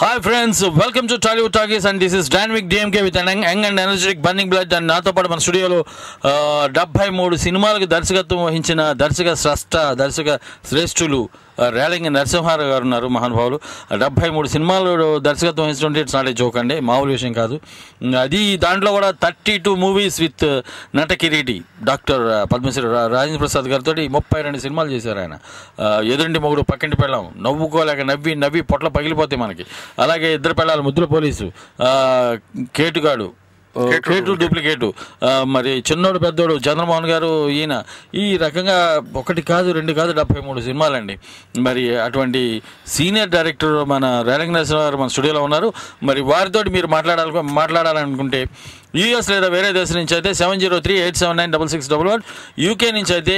Hi friends, welcome to Tollywood Talkies and this is Dynamic DMK with an young and energetic burning blood and నాతో పాటు మన స్టూడియోలో 73 సినిమాలకు దర్శకత్వం వహించిన దర్శక శ్రేష్ఠులు రేలంగి నరసింహారావు గారు ఉన్నారు. మహానుభావులు 73 సినిమాలు దర్శకత్వం వహించడం ఇట్స్ నాట్ ఏ జోక్ అండి, మామూలు విషయం కాదు. అది దాంట్లో కూడా 32 మూవీస్ విత్ నట కిరీటి డాక్టర్ పద్మశ్రీ రాజేంద్ర ప్రసాద్ గారితో 32 సినిమాలు చేశారు ఆయన. ఎదురింటి మొగుడు పక్కింటి పెళ్ళాం, నవ్వుకోలేక నవ్వి పొట్ల పగిలిపోతాయి మనకి. అలాగే ఇద్దరు పెళ్ళాలి, ముద్దుల పోలీసు, కేటు డూప్లికేటు, మరి చిన్నోడు పెద్దోడు, చంద్రమోహన్ గారు, ఈయన ఈ రకంగా 1 కాదు 2 కాదు 73 సినిమాలండి. మరి అటువంటి సీనియర్ డైరెక్టర్ మన రేలంగి నరసింహారావు గారు మన స్టూడియోలో ఉన్నారు. మరి వారితో మీరు మాట్లాడాలనుకుంటే యూఎస్ లేదా వేరే దేశం నుంచి అయితే 703-879-6611, యూకే నుంచి అయితే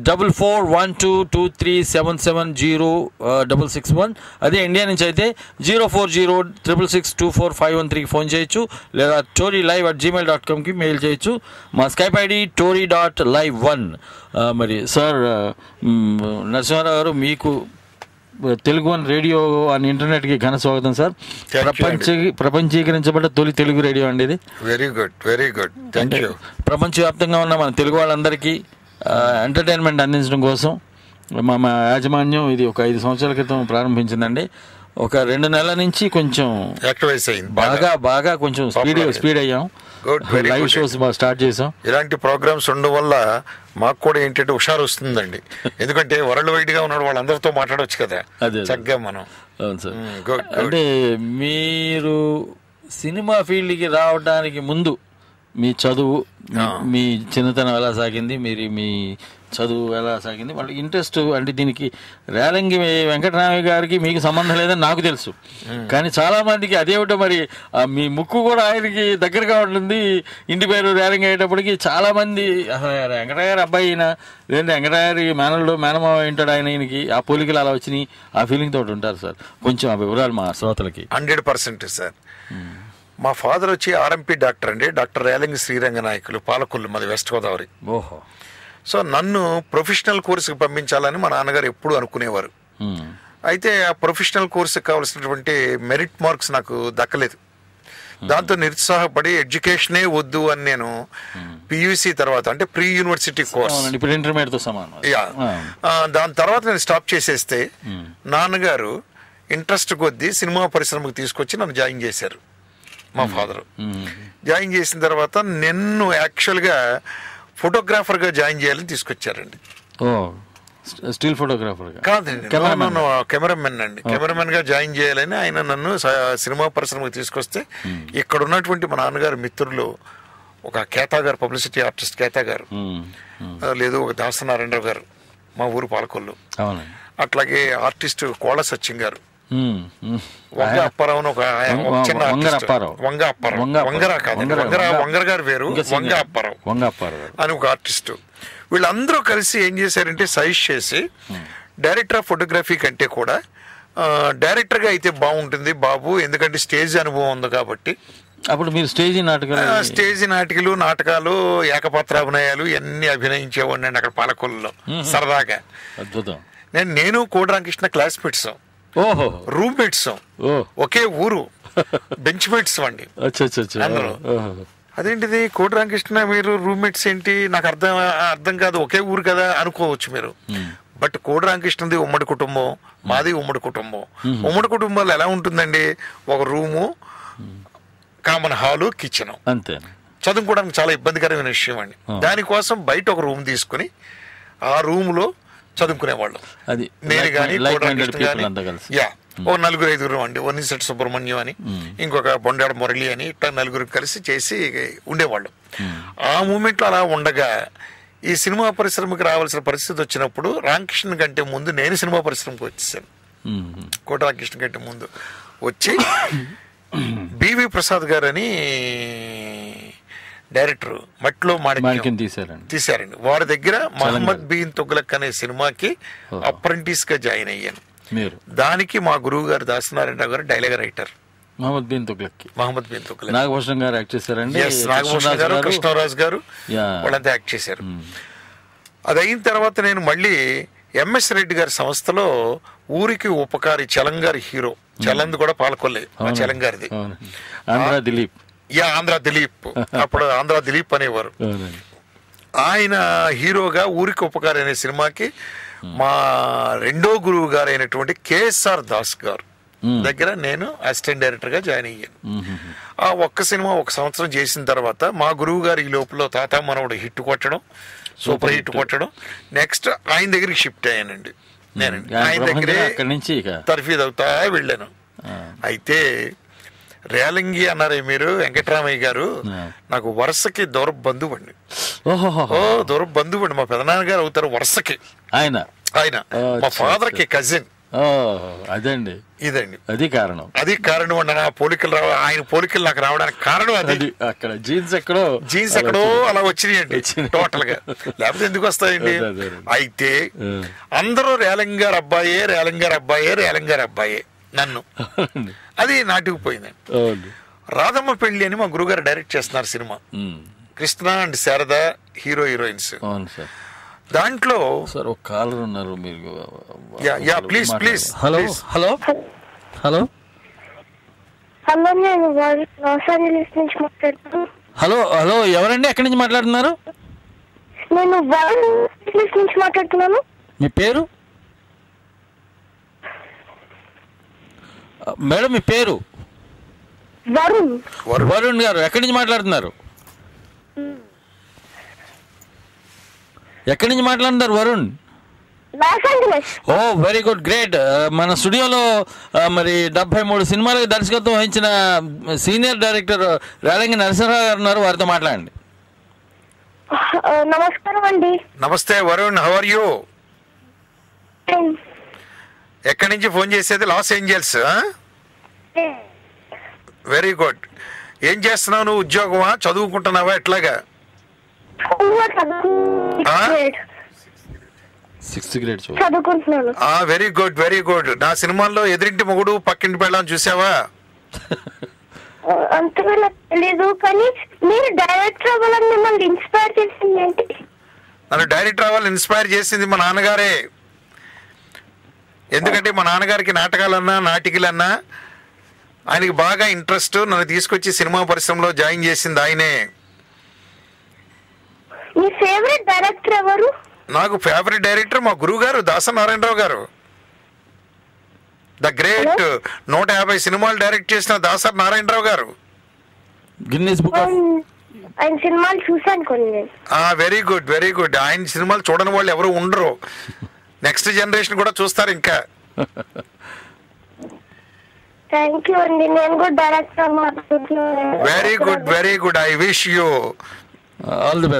441223770661, అదే ఇండియా నుంచి అయితే 04066624513 ఫోన్ చేయొచ్చు, లేదా tory@gmail.comకి మెయిల్ చేయొచ్చు. మా స్కైప్ ఐడి tory.live1. మరి సార్ నరసింహారావు గారు, మీకు తెలుగు వన్ రేడియో అండ్ ఇంటర్నెట్కి ఘన స్వాగతం సార్. ప్రపంచీకరించబడ్డ తొలి తెలుగు రేడియో అండి ఇది. Very good thank you. ప్రపంచవ్యాప్తంగా ఉన్న మన తెలుగు వాళ్ళందరికీ ఎంటర్టైన్మెంట్ అందించడం కోసం మా యాజమాన్యం ఇది ఒక 5 సంవత్సరాల క్రితం ప్రారంభించిందండి. ఒక 2 నెలల నుంచి కొంచెం బాగా కొంచెం స్పీడ్ అయ్యాం. లైవ్ షోస్ స్టార్ట్ చేసాం. ఇలాంటి ప్రోగ్రామ్స్ ఉండడం వల్ల మాకు కూడా ఏంటంటే హుషారు వస్తుందండి. ఎందుకంటే వరల్డ్ వైడ్ గా ఉన్న వాళ్ళందరితో మాట్లాడవచ్చు కదా చక్కగా మనం. అవును సార్. అంటే మీరు సినిమా ఫీల్డ్కి రావడానికి ముందు మీ చదువు, మీ చిన్నతనం ఎలా సాగింది, మీ చదువు ఎలా సాగింది, వాళ్ళకి ఇంట్రెస్ట్ అంటే దీనికి రేలంగి వెంకటరామయ్య గారికి మీకు సంబంధం లేదని నాకు తెలుసు, కానీ చాలా మందికి అదేమిటో మరి మీ ముక్కు కూడా ఆయనకి దగ్గరగా ఉంటుంది. ఇంటి పేరు రేలంగి అయ్యేటప్పటికి చాలా మంది వెంకటరాయ గారి అబ్బాయి అయినా లేదంటే వెంకటరాయ గారి మేనమావ ఏంటాడు ఆయన, ఈయనకి ఆ పోలికలు అలా వచ్చినాయి, ఆ ఫీలింగ్ తోటి ఉంటారు సార్. కొంచెం ఆ వివరాలు మా శ్రోతలకి. 100% సార్. మా ఫాదర్ వచ్చి ఆర్ఎంపీ డాక్టర్ అండి, డాక్టర్ రేలంగి శ్రీరంగ నాయకులు, పాలకొల్లు, మాది వెస్ట్ గోదావరి. ఓహో. సో నన్ను ప్రొఫెషనల్ కోర్సుకి పంపించాలని మా నాన్నగారు ఎప్పుడు అనుకునేవారు. అయితే ఆ ప్రొఫెషనల్ కోర్సుకి కావాల్సినటువంటి మెరిట్ మార్క్స్ నాకు దక్కలేదు. దాంతో నిరుత్సాహపడి ఎడ్యుకేషనే వద్దు అని నేను పియూసీ తర్వాత అంటే ప్రీ యూనివర్సిటీ కోర్స్, దాని తర్వాత నేను స్టాప్ చేసేస్తే నాన్నగారు ఇంట్రెస్ట్ కొద్దీ సినిమా పరిశ్రమకు తీసుకొచ్చి నన్ను జాయిన్ చేశారు. మా ఫాదర్ జాయిన్ చేసిన తర్వాత నన్ను యాక్చువల్గా ఫోటోగ్రాఫర్గా జాయిన్ చేయాలని తీసుకొచ్చారండి. స్టిల్ ఫోటోగ్రాఫర్ కాదండి, కెమెరామెన్ అండి. కెమెరామెన్ గా జాయిన్ చేయాలని ఆయన నన్ను సినిమా పరిశ్రమకు తీసుకొస్తే ఇక్కడ ఉన్నటువంటి మా నాన్నగారు మిత్రులు ఒక కేతా గారు, పబ్లిసిటీ ఆర్టిస్ట్ కేతా గారు, లేదు ఒక దాసనారాయణరావు గారు, మా ఊరు పాలకొల్లు, అట్లాగే ఆర్టిస్ట్ కోళ్ళ సత్యం గారు, వంగ అప్పారావు ఒక చిన్న వంగర గారు వేరు, వంగ అప్పారావు అని ఒక ఆర్టిస్టు. వీళ్ళందరూ కలిసి ఏం చేశారంటే సజెస్ట్ చేసి డైరెక్టర్ ఆఫ్ ఫోటోగ్రఫీ కంటే కూడా డైరెక్టర్గా అయితే బాగుంటుంది బాబు, ఎందుకంటే స్టేజ్ అనుభవం ఉంది కాబట్టి. అప్పుడు మీరు స్టేజ్ నాటకాలు ఏకపాత్రాభినయాలు ఇవన్నీ అభినయించేవాడిని అండి అక్కడ పాలకొల్లులో సరదాగా. అద్భుతం. నేను కోడి రామకృష్ణ క్లాస్మేట్స్, రూమ్మేట్స్, ఒకే ఊరు, బెంచ్ మేట్స్ అండి అందరూ. అదేంటిది కోడి రామకృష్ణ మీరు రూమ్మేట్స్ ఏంటి, నాకు అర్థం కాదు, ఒకే ఊరు కదా అనుకోవచ్చు మీరు. బట్ కోడి రామకృష్ణది ఉమ్మడి కుటుంబం, మాది ఉమ్మడి కుటుంబం. ఉమ్మడి కుటుంబాలు ఎలా ఉంటుందండి, ఒక రూము, కామన్ హాలు, కిచెన్, అంతే. చదువుకోవడానికి చాలా ఇబ్బందికరమైన విషయం అండి. దానికోసం బయట ఒక రూమ్ తీసుకుని ఆ రూమ్ లో చదువుకునేవాళ్ళం. నేను కానీ ఓ 4-5 అండి, వన్నిశెట్టి సుబ్రహ్మణ్యం అని, ఇంకొక బొండాడ మురళి అని, ఇట్లా 4 కలిసి చేసి ఉండేవాళ్ళం. ఆ మూమెంట్లో అలా ఉండగా ఈ సినిమా పరిశ్రమకి రావాల్సిన పరిస్థితి వచ్చినప్పుడు రామకృష్ణ కంటే ముందు నేను సినిమా పరిశ్రమకు వచ్చేసాను. కోట రామకృష్ణ కంటే ముందు వచ్చి బివి ప్రసాద్ గారు అని డైరెక్టర్ మట్లో మాణిక్యం తీశారండి. వారి దగ్గర మహమ్మద్ బిన్ తుగ్లక్ అనే సినిమాకి అప్రెంటిస్ గా జాయిన్ అయ్యాను. దానికి మా గురువు గారు దాసనారాయణరావు గారు డైలాగ్ రైటర్. మహమ్మద్ బిన్ తుగ్లక్ నాగభూషణం గారు యాక్ట్ చేశారండి. నాగభూషణం గారు, కృష్ణరాజు గారు వాళ్ళంతా యాక్ట్ చేశారు. అది అయిన తర్వాత నేను మళ్ళీ ఎంఎస్ రెడ్డి గారి సంస్థలో ఊరికి ఉపకారి చలంగారి హీరో, చలంది కూడా పాలకొల్లే మా చలంగారిది, ఆంధ్ర దిలీప్, అప్పుడు ఆంధ్ర దిలీప్ అనేవారు. ఆయన హీరోగా ఊరికి ఉపకారి అనే సినిమాకి మా రెండో గురువు గారు అయినటువంటి కేఎస్ఆర్ దాస్ గారు దగ్గర నేను అసిస్టెంట్ డైరెక్టర్ గా జాయిన్ అయ్యాను. ఆ ఒక్క సినిమా 1 సంవత్సరం చేసిన తర్వాత మా గురువు గారు ఈ లోపల తాత మనవడు హిట్ కొట్టడం, సూపర్ హిట్ కొట్టడం, నెక్స్ట్ ఆయన దగ్గరికి షిఫ్ట్ అయ్యానండి. నేను ఆయన దగ్గరే తర్ఫీదు అవుతా వెళ్ళాను. అయితే రేలంగి అన్నారే మీరు, వెంకటరామయ్య గారు నాకు వరుసకి దూర బంధువు అండి. దూర బంధువు అండి, మా పెదనాన్నగారు అవుతారు వరుసకి. ఆయన మా ఫాదర్ కి కజిన్. అదండి ఇదండి అది కారణం అండి. నా పోలికలు ఆయన పోలికలు నాకు రావడానికి కారణం అది. అక్కడ జీన్స్ ఎక్కడో అలా వచ్చినాయండి టోటల్ గా, లేకపోతే ఎందుకు వస్తాయండి. అయితే అందరూ రేలంగారు అబ్బాయే నన్ను, అది నాటుకుపోయిందండి. రాధమ్మ పెళ్లి అని మా గురుగారు డైరెక్ట్ చేస్తున్నారు cinema, Krishna and Sharada heroines. దాంట్లో సార్ ఒక కాలర్ ఉన్నారు మీరు. Please. Hello hello hello hello, నేను లాస్ ఏంజలీస్ నుంచి మాట్లాడుతున్నాను. హలో ఎవరండి, ఎక్కడి నుంచి మాట్లాడుతున్నారు? నేను లాస్ నుంచి మాట్లాడుతున్నాను. మీ పేరు మేడం? మీ పేరు? వరుణ్ గారు. ఎక్కడి నుంచి మాట్లాడుతున్నారు? ఎక్కడి నుంచి మాట్లాడుతున్నారు వరుణ్? ఓ వెరీ గుడ్, గ్రేట్. మన స్టూడియోలో మరి 73 సినిమాలకు దర్శకత్వం వహించిన సీనియర్ డైరెక్టర్ రేలంగి నరసింహరావు గారు ఉన్నారు, వారితో మాట్లాడండి. నమస్కారం అండి. నమస్తే వరుణ్, హౌ ఆర్ యూ? ఎక్కడి నుంచి ఫోన్ చేసేది? Los Angeles. Very good. ఏం చేస్తున్నావు నువ్వు? ఉద్యోగమా, చదువుకుంటున్నావా, ఎట్లాగా? 6th grade చదువుకుంటున్నాను. Very good. నా సినిమాల్లో ఎదురింటి మొగుడు పక్కింటి పెళ్ళాం చూసావా? అంతగా నాకు తెలీదు, కానీ మీరు డైరెక్టర్ అవ్వాలని మిమ్మల్ని ఇన్స్పైర్ చేసింది ఏంటి? నన్ను డైరెక్టర్ అవ్వాలని ఇన్స్పైర్ చేసింది మా నాన్నగారే. ఎందుకంటే మా నాన్నగారికి నాటకాలన్నా నాటికలన్నా ఆయనకి బాగా ఇంట్రెస్ట్. నన్ను తీసుకొచ్చి సినిమా పరిశ్రమలో జాయిన్ చేసింది ఆయనే. మీ ఫేవరెట్ డైరెక్టర్ ఎవరు? నాకు ఫేవరెట్ డైరెక్టర్ మా గురువు గారు దాసరి నారాయణరావు గారు. The great. 150 సినిమాలు డైరెక్ట్ చేసిన దాసరి నారాయణరావు గారు. గిన్నెస్ బుక్ ఆయన సినిమాలు చూసాను కొన్ని. Very good. ఆయన సినిమాలు చూడని వాళ్ళు ఎవరు ఉండరు. నెక్స్ట్ జనరేషన్ కూడా చూస్తారు ఇంకా. థ్యాంక్ యూ అండి. నేను కూడా director very good. I wish you all the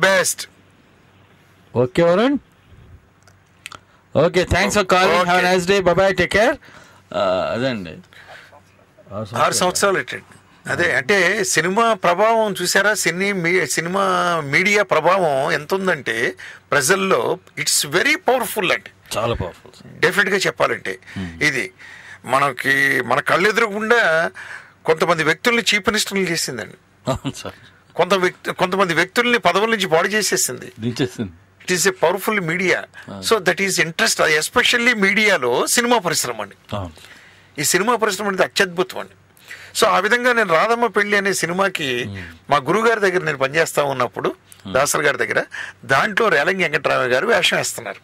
best. Okay Varun, okay, thanks for calling. Have a nice day, bye bye, take care. అదండి 6 సంవత్సరాలు. అదే అంటే సినిమా ప్రభావం చూసారా? సినిమా మీడియా ప్రభావం ఎంత ఉందంటే ప్రజల్లో, ఇట్స్ వెరీ పవర్ఫుల్ అండి, చాలా పవర్ఫుల్. డెఫినెట్ గా చెప్పాలంటే ఇది మన కళ్ళెదురకుండా కొంతమంది వ్యక్తుల్ని చీఫ్ మినిస్టర్లు చేసిందండి. కొంతమంది వ్యక్తుల్ని పదవుల నుంచి పాడు చేసేసింది. It is a powerful media. So that is interest, especially మీడియాలో సినిమా పరిశ్రమ అండి. ఈ సినిమా పరిశ్రమ అనేది అత్యద్భుతం అండి. సో ఆ విధంగా నేను రాధమ్మ పెళ్లి అనే సినిమాకి మా గురువు గారి దగ్గర నేను పనిచేస్తా ఉన్నప్పుడు, దాసరి గారి దగ్గర, దాంట్లో రేలంగి వెంకటరామయ్య గారు వేషం వేస్తున్నారు.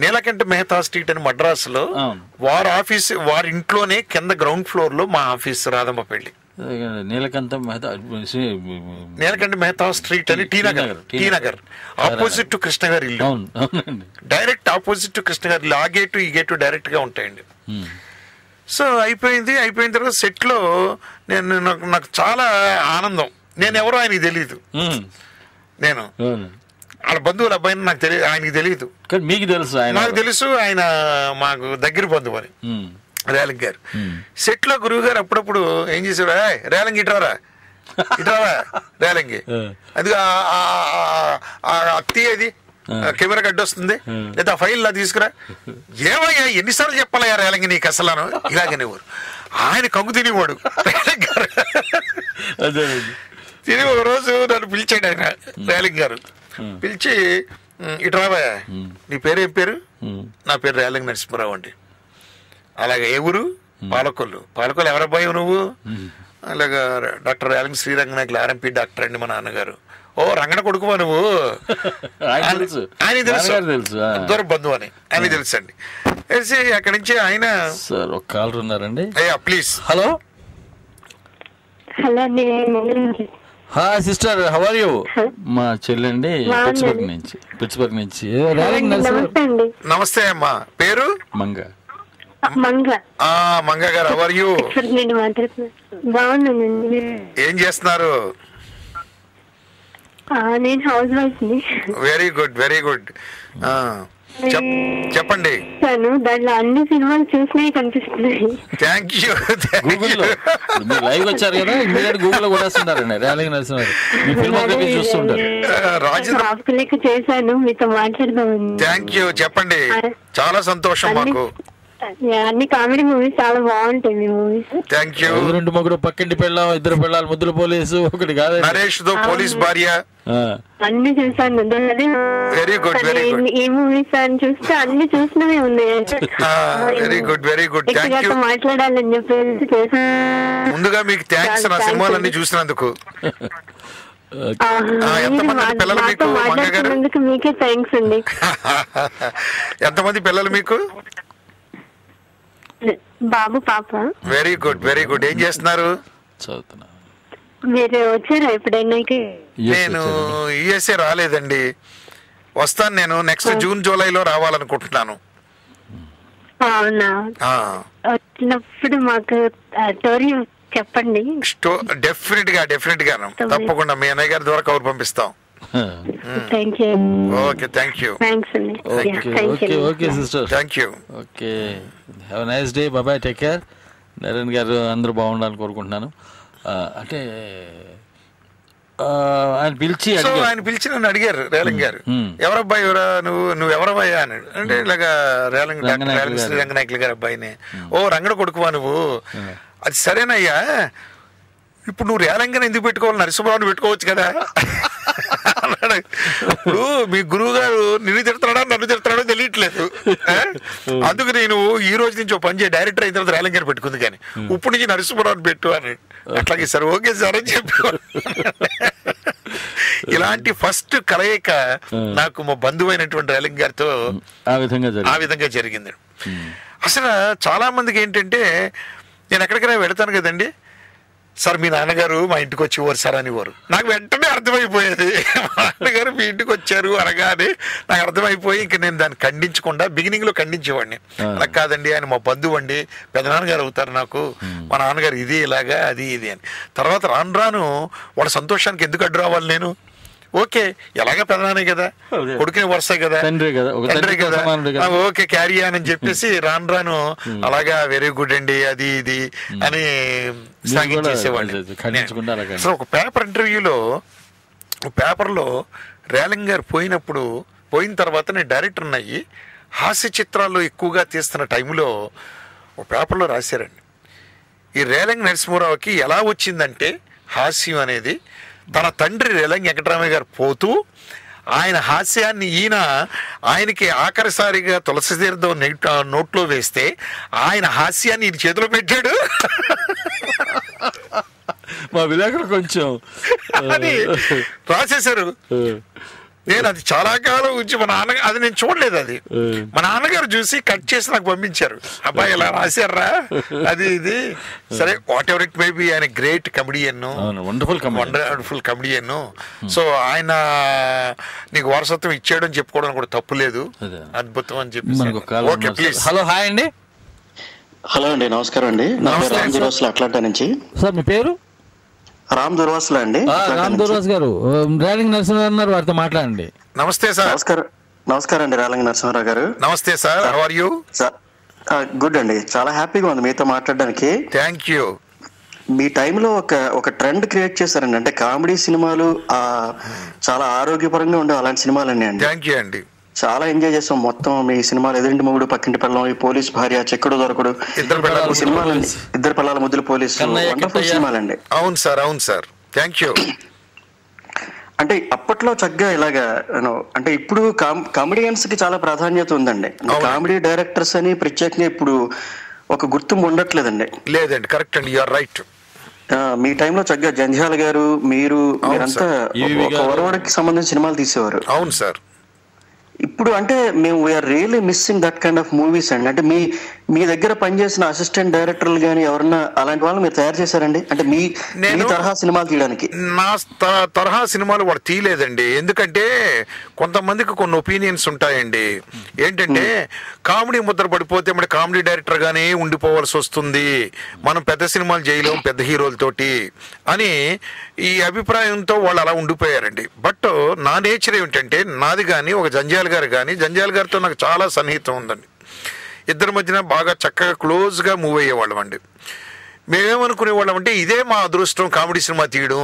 నీలకంఠ మెహతా స్ట్రీట్ అని మద్రాసులో వారి ఇంట్లోనే కింద గ్రౌండ్ ఫ్లోర్ లో మా ఆఫీస్ రాధమ్మ పెళ్లి. నీలకంఠ మెహతా స్ట్రీట్ అని టీనగర్ ఆపోజిట్ టు కృష్ణ గారి ఇల్లు. డైరెక్ట్ ఆపోజిట్ టు కృష్ణ గారి ఇల్లు. ఆ గేటు ఈ గేటు డైరెక్ట్ గా ఉంటాయండి. సో అయిపోయిన తర్వాత సెట్ లో నాకు చాలా ఆనందం. నేను ఎవరో ఆయనకి తెలియదు. నేను వాళ్ళ బంధువుల అబ్బాయిని నాకు తెలియదు, ఆయనకి తెలియదు. మీకు తెలుసు? నాకు తెలుసు, ఆయన మాకు దగ్గర బంధువు అని. రేలంగి గారు సెట్ లో గురువు గారు అప్పుడప్పుడు ఏం చేశారు, రేలంగి ఇట్రారా రేలంగి, అది అత్తి, అది కెమెరా గడ్డొస్తుంది, లేదా ఫైల్ లా తీసుకురా. ఏమయ్యా ఎన్నిసార్లు చెప్పాలయ్యా రేలంగి నీకు అసలు, ఇలాగనేవారు. ఆయన కంగు తినేవాడు. తిని ఒక రోజు నన్ను పిలిచాడు ఆయన, రేలంగి గారు పిలిచి, ఇటు రాబాయా. నీ పేరు ఏం పేరు? నా పేరు రేలంగి నరసింహారావు అండి. అలాగే ఏ ఊరు? పాలకొల్లు. పాలకొల్లు ఎవరబ్బాయి నువ్వు? అలాగా డాక్టర్ రేలంగి శ్రీరంగనాయకులు ఆర్ఎంపీ డాక్టర్ అండి మా నాన్నగారు. ఓ రంగన కొడుకువా నువ్వు? ఆయన తెలుసు, దూరం బంధువు అని ఆయన తెలుసు అండి. తెలిసి అక్కడి నుంచి ఆయన సార్ ఒక కాలర్ ఉన్నారండి. అయ్యా please. Hello hello hi sister, how are you? మా చెల్లండి పిట్స్బర్గ్ నుంచి నమస్తే అమ్మా. పేరు? మంగ. మంగ గారు, హౌ ఆర్ యూ? బాగున్నానండి. ఏం చేస్తున్నారు? నేను హౌస్ వైఫ్ ని. Very good very good. చెప్పండి. దాంట్లో అన్ని సినిమాలు చూసినాయి కనిపిస్తున్నాయి. Thank you. గూగుల్లో మీరు లైవ్ వచ్చారు కదా, ఇమీడియట్ గూగుల్లో కూడా వస్తున్నారండి రేలంగి నరసింహారావు. మీ ఫిల్మోగ్రఫీ చూస్తుంటారు. రాజు చేశాను, మీతో మాట్లాడదామని. Thank you. చెప్పండి. చాలా సంతోషం మాకు. అన్ని కామెడీ మూవీస్ చాలా బాగుంటాయి మీ మూవీస్. Thank you. 2 మొగుడు, పక్కింటి పెళ్ళాం, 2 పెళ్ళాలు, ముద్దుల పోలీసు, ఒకటి కాదు నరేష్ తో పోలీస్ భార్య, అన్ని చూసాను. Very good very good. ఈ మూవీస్ అని చూస్తే అన్ని చూసినవే ఉన్నాయి. Very good very good. Thank you. మాట్లాడాలని చెప్పేసి ముందుగా మీకు థ్యాంక్స్ నా సినిమాలన్నీ చూసినందుకు. ఎంతమంది పిల్లలు మీకు మంగ గారు? మీకే థ్యాంక్స్ అండి. ఎంతమంది పిల్లలు మీకు? బాబు పాప. Very good very good. ఏం చేస్తున్నారు? చదువుతున్నా. మీరు వచ్చారా ఎప్పుడైనా? నేను యుఎస్ఏ రాలేదండి, వస్తాను. నేను నెక్స్ట్ జూన్ జూలైలో రావాలనుకుంటున్నాను. అవునా? వచ్చినప్పుడు మాకు స్టోరీ చెప్పండి. డెఫినెట్ గా తప్పకుండా మీ అన్నయ్య గారి ద్వారా కవర్ పంపిస్తాం. Okay thank you. Okay sister, thank you. Okay, have a nice day. బాబాయ్, టేక్ కేర్. నరేన్ గారు అందరూ బాగుండాలని కోరుకుంటున్నాను. అంటే ఆయన పిలిచి నన్ను అడిగారు రేలంగి గారు, ఎవరబ్బాయి ఎవరా నువ్వు ఎవరబ్బాయా అని. అంటే ఇలాగా రేలంగి శ్రీరంగనాయకులు గారి అబ్బాయిని. ఓ రంగడ కొడుకువా నువ్వు? అది సరేనయ్యా, ఇప్పుడు నువ్వు రేలంగిని ఎందుకు పెట్టుకోవాలి, నరసింహరావుని పెట్టుకోవచ్చు కదా అన్నాడు. ఇప్పుడు మీ గురువు గారు నిన్ను తిడతాడా నన్ను తిడతాడో తెలియట్లేదు, అందుకు నేను ఈ రోజు నుంచి ఒక పని చేయ, డైరెక్టర్ అయిన తర్వాత రేలంగి గారు పెట్టుకుంది, కానీ ఇప్పుడు నుంచి నరసింహరావుని పెట్టు అని. అట్లాగే సార్, ఓకే సార్ అని చెప్పి ఇలాంటి ఫస్ట్ కలయిక నాకు మా బంధువు అయినటువంటి రేలంగి గారితో ఆ విధంగా జరిగింది. అసలు చాలా మందికి ఏంటంటే, నేను ఎక్కడికైనా వెళతాను కదండి, సార్ మీ నాన్నగారు మా ఇంటికి వచ్చేవారు సార్ అనేవారు. నాకు వెంటనే అర్థమైపోయేది, మా నాన్నగారు మీ ఇంటికి వచ్చారు అనగానే నాకు అర్థమైపోయి ఇంక నేను దాన్ని ఖండించకుండా బిగినింగ్ లో ఖండించేవాడిని. అలా కాదండి, ఆయన మా బంధువు అండి, పెదనాన్నగారు అవుతారు నాకు, మా నాన్నగారు ఇది ఇలాగా అది ఇది అని. తర్వాత రాను వాళ్ళ సంతోషానికి ఎందుకు అడ్డు రావాలి నేను? ఓకే, ఎలాగా పెదనానే కదా, కొడుకుని వరుస కదా, తండ్రి కదా, ఓకే క్యారీ అని చెప్పేసి రాను అలాగా వెరీ గుడ్ అండి అది ఇది అని సాగించేసేవాళ్ళు. అసలు ఒక పేపర్లో రేలంగి గారు పోయిన తర్వాత నేను డైరెక్టర్ అయ్యి హాస్య చిత్రాలు ఎక్కువగా తీస్తున్న టైంలో ఒక పేపర్లో రాశారండి, ఈ రేలంగి నరసింహారావుకి ఎలా వచ్చిందంటే హాస్యం అనేది, తన తండ్రి రేలంగి వెంకటరామయ్య గారు పోతూ ఆయన హాస్యాన్ని ఆయనకి ఆఖరిసారిగా తులసి తీర్థం నోట్లో వేస్తే ఆయన హాస్యాన్ని ఈయన చేతిలో పెట్టాడు. మా విలేకరు కొంచెం రాసేశారు. నేను అది చాలా కాలం ఉంచి అది నేను చూడలేదు, అది మా నాన్నగారు చూసి కట్ చేసి నాకు పంపించారు. అబ్బాయి ఇలా రాశారా అది ఇది. సరే, whatever it may be, ఆయన great comedian, wonderful comedian. So ఆయన నీకు వారసత్వం ఇచ్చాడు అని చెప్పుకోవడం కూడా తప్పు లేదు, అద్భుతం అని చెప్పి. Okay please. హలో, హాయ్ అండి. హలో అండి, నమస్కారం అండి. అట్లాంటా నుంచి. సార్ మీ పేరు? రామ్ దుర్వాసులా అండి. రామ్ దుర్వాస్ గారు, రేలంగి నరసింహారావు అన్నారు, వారితో మాట్లాడండి. నమస్తే సార్. నమస్కారం అండి రేలంగి నరసింహారావు గారు. నమస్తే sir, how are you? Good అండి, చాలా హ్యాపీగా ఉంది మీతో మాట్లాడడానికి. Thank you. మీ టైంలో ఒక ట్రెండ్ క్రియేట్ చేశారండి, అంటే కామెడీ సినిమాలు చాలా ఆరోగ్యపరంగా ఉండే అలాంటి సినిమాలన్నీ అండి. థ్యాంక్ యూ అండి. చాలా ఎంజాయ్ చేస్తాం మొత్తం మీ సినిమాలు. ఎదురింటి మొగుడు, పక్కింటి పెళ్ళం, ఈ పోలీస్ భార్య, చెక్కుడు దొరకడు, సినిమాలండి, 2 పిల్లల ముద్దుల పోలీసు, వండర్ఫుల్ సినిమాలండి. అవును సార్, అవును సార్, థ్యాంక్ యూ. అంటే అప్పట్లో చక్కగా ఇలాగా అంటే ఇప్పుడు కామెడియన్స్ కి చాలా ప్రాధాన్యత ఉందండి. కామెడీ డైరెక్టర్స్ అని ప్రత్యేకంగా ఇప్పుడు ఒక గుర్తింపు ఉండట్లేదండి. లేదండి, కరెక్ట్ అండి, యూఆర్ రైట్. మీ టైంలో చక్కగా జంధ్యాల గారు మీరంతా ఒక వరవడికి సంబంధించిన సినిమాలు తీసేవారు. అవును సార్. ఇప్పుడు అంటే మేము we are really missing that kind of movies అండి. అంటే మీ దగ్గర పనిచేసిన అసిస్టెంట్ డైరెక్టర్లు కానీ ఎవరన్నా అలాంటి వాళ్ళు మీరు తయారు చేశారండి? అంటే మీ తరహా సినిమాలు తీయడానికి. నా తరహా సినిమాలు వాళ్ళు తీయలేదండి. ఎందుకంటే కొంతమందికి కొన్ని ఒపీనియన్స్ ఉంటాయండి. ఏంటంటే కామెడీ ముద్ర పడిపోతే మన కామెడీ డైరెక్టర్ గానే ఉండిపోవాల్సి వస్తుంది, మనం పెద్ద సినిమాలు చేయలేం పెద్ద హీరోలతోటి అని ఈ అభిప్రాయంతో వాళ్ళు అలా ఉండిపోయారండి. బట్ నా నేచర్ ఏమిటంటే, నాది కానీ ఒక జంధ్యాల గారు కానీ, జంధ్యాల గారితో నాకు చాలా సన్నిహితం ఉందండి. ఇద్దరి మధ్యన బాగా చక్కగా క్లోజ్గా మూవ్ అయ్యేవాళ్ళం అండి. మేమేమనుకునేవాళ్ళం అంటే ఇదే మా అదృష్టం కామెడీ సినిమా తీయడం